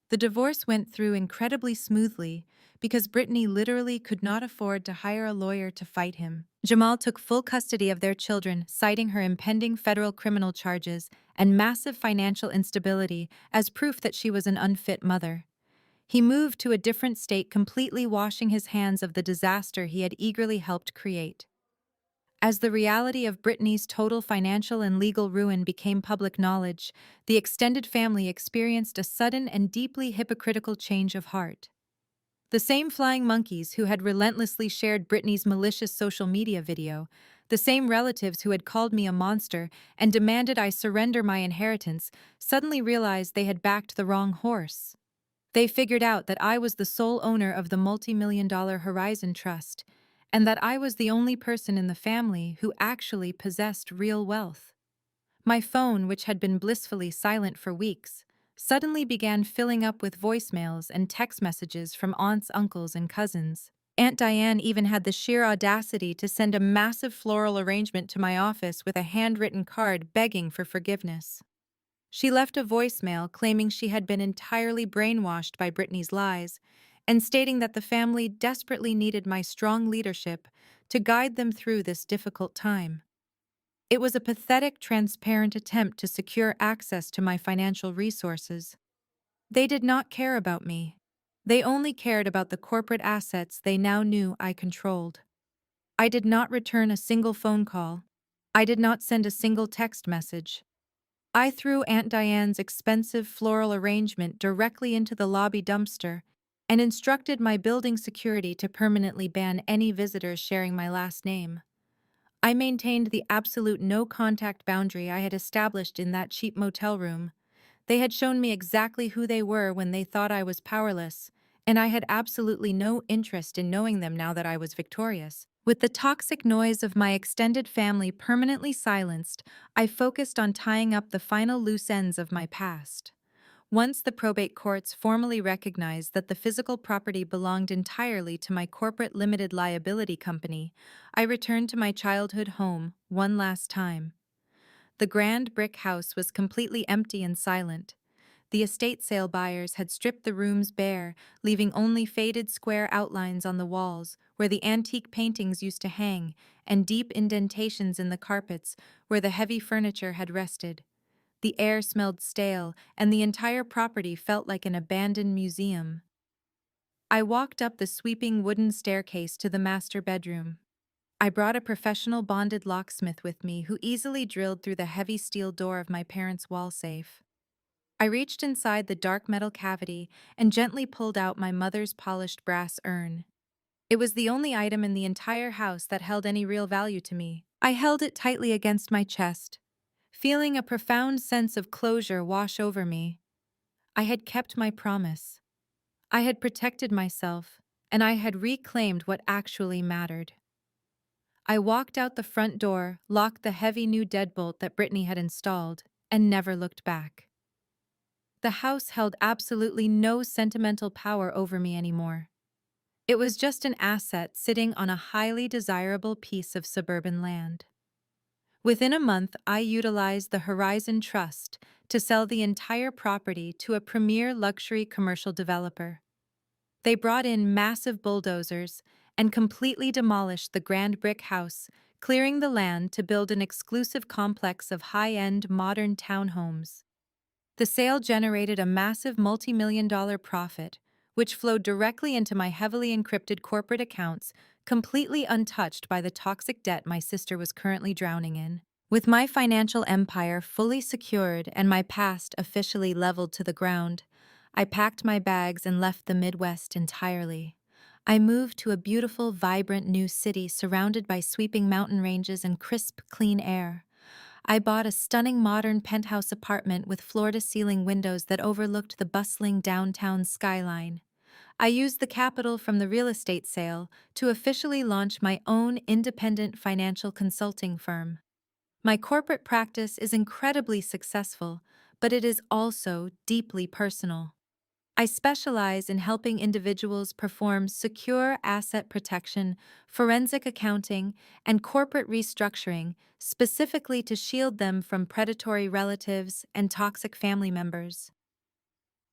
The divorce went through incredibly smoothly because Brittany literally could not afford to hire a lawyer to fight him. Jamal took full custody of their children, citing her impending federal criminal charges and massive financial instability as proof that she was an unfit mother. He moved to a different state, completely washing his hands of the disaster he had eagerly helped create. As the reality of Brittany's total financial and legal ruin became public knowledge, the extended family experienced a sudden and deeply hypocritical change of heart. The same flying monkeys who had relentlessly shared Brittany's malicious social media video, the same relatives who had called me a monster and demanded I surrender my inheritance, suddenly realized they had backed the wrong horse. They figured out that I was the sole owner of the multi-million-dollar Horizon Trust, and that I was the only person in the family who actually possessed real wealth. My phone, which had been blissfully silent for weeks, suddenly began filling up with voicemails and text messages from aunts, uncles, and cousins. Aunt Diane even had the sheer audacity to send a massive floral arrangement to my office with a handwritten card begging for forgiveness. She left a voicemail claiming she had been entirely brainwashed by Brittany's lies and stating that the family desperately needed my strong leadership to guide them through this difficult time. It was a pathetic, transparent attempt to secure access to my financial resources. They did not care about me. They only cared about the corporate assets they now knew I controlled. I did not return a single phone call. I did not send a single text message. I threw Aunt Diane's expensive floral arrangement directly into the lobby dumpster and instructed my building security to permanently ban any visitors sharing my last name. I maintained the absolute no-contact boundary I had established in that cheap motel room. They had shown me exactly who they were when they thought I was powerless, and I had absolutely no interest in knowing them now that I was victorious. With the toxic noise of my extended family permanently silenced, I focused on tying up the final loose ends of my past. Once the probate courts formally recognized that the physical property belonged entirely to my corporate limited liability company, I returned to my childhood home one last time. The grand brick house was completely empty and silent. The estate sale buyers had stripped the rooms bare, leaving only faded square outlines on the walls where the antique paintings used to hang, and deep indentations in the carpets where the heavy furniture had rested. The air smelled stale, and the entire property felt like an abandoned museum. I walked up the sweeping wooden staircase to the master bedroom. I brought a professional bonded locksmith with me who easily drilled through the heavy steel door of my parents' wall safe. I reached inside the dark metal cavity and gently pulled out my mother's polished brass urn. It was the only item in the entire house that held any real value to me. I held it tightly against my chest, feeling a profound sense of closure wash over me. I had kept my promise. I had protected myself, and I had reclaimed what actually mattered. I walked out the front door, locked the heavy new deadbolt that Brittany had installed, and never looked back. The house held absolutely no sentimental power over me anymore. It was just an asset sitting on a highly desirable piece of suburban land. Within a month, I utilized the Horizon Trust to sell the entire property to a premier luxury commercial developer. They brought in massive bulldozers and completely demolished the grand brick house, clearing the land to build an exclusive complex of high-end modern townhomes. The sale generated a massive multi-million-dollar profit, which flowed directly into my heavily encrypted corporate accounts, completely untouched by the toxic debt my sister was currently drowning in. With my financial empire fully secured and my past officially leveled to the ground, I packed my bags and left the Midwest entirely. I moved to a beautiful, vibrant new city surrounded by sweeping mountain ranges and crisp, clean air. I bought a stunning modern penthouse apartment with floor-to-ceiling windows that overlooked the bustling downtown skyline. I used the capital from the real estate sale to officially launch my own independent financial consulting firm. My corporate practice is incredibly successful, but it is also deeply personal. I specialize in helping individuals perform secure asset protection, forensic accounting, and corporate restructuring specifically to shield them from predatory relatives and toxic family members.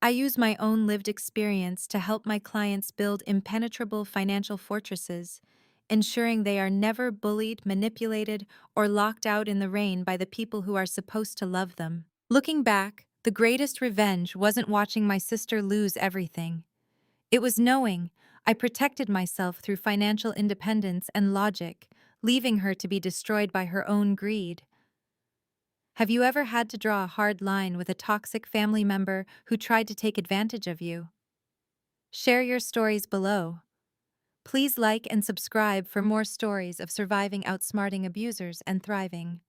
I use my own lived experience to help my clients build impenetrable financial fortresses, ensuring they are never bullied, manipulated, or locked out in the rain by the people who are supposed to love them. Looking back, the greatest revenge wasn't watching my sister lose everything. It was knowing I protected myself through financial independence and logic, leaving her to be destroyed by her own greed. Have you ever had to draw a hard line with a toxic family member who tried to take advantage of you? Share your stories below. Please like and subscribe for more stories of surviving outsmarting abusers and thriving.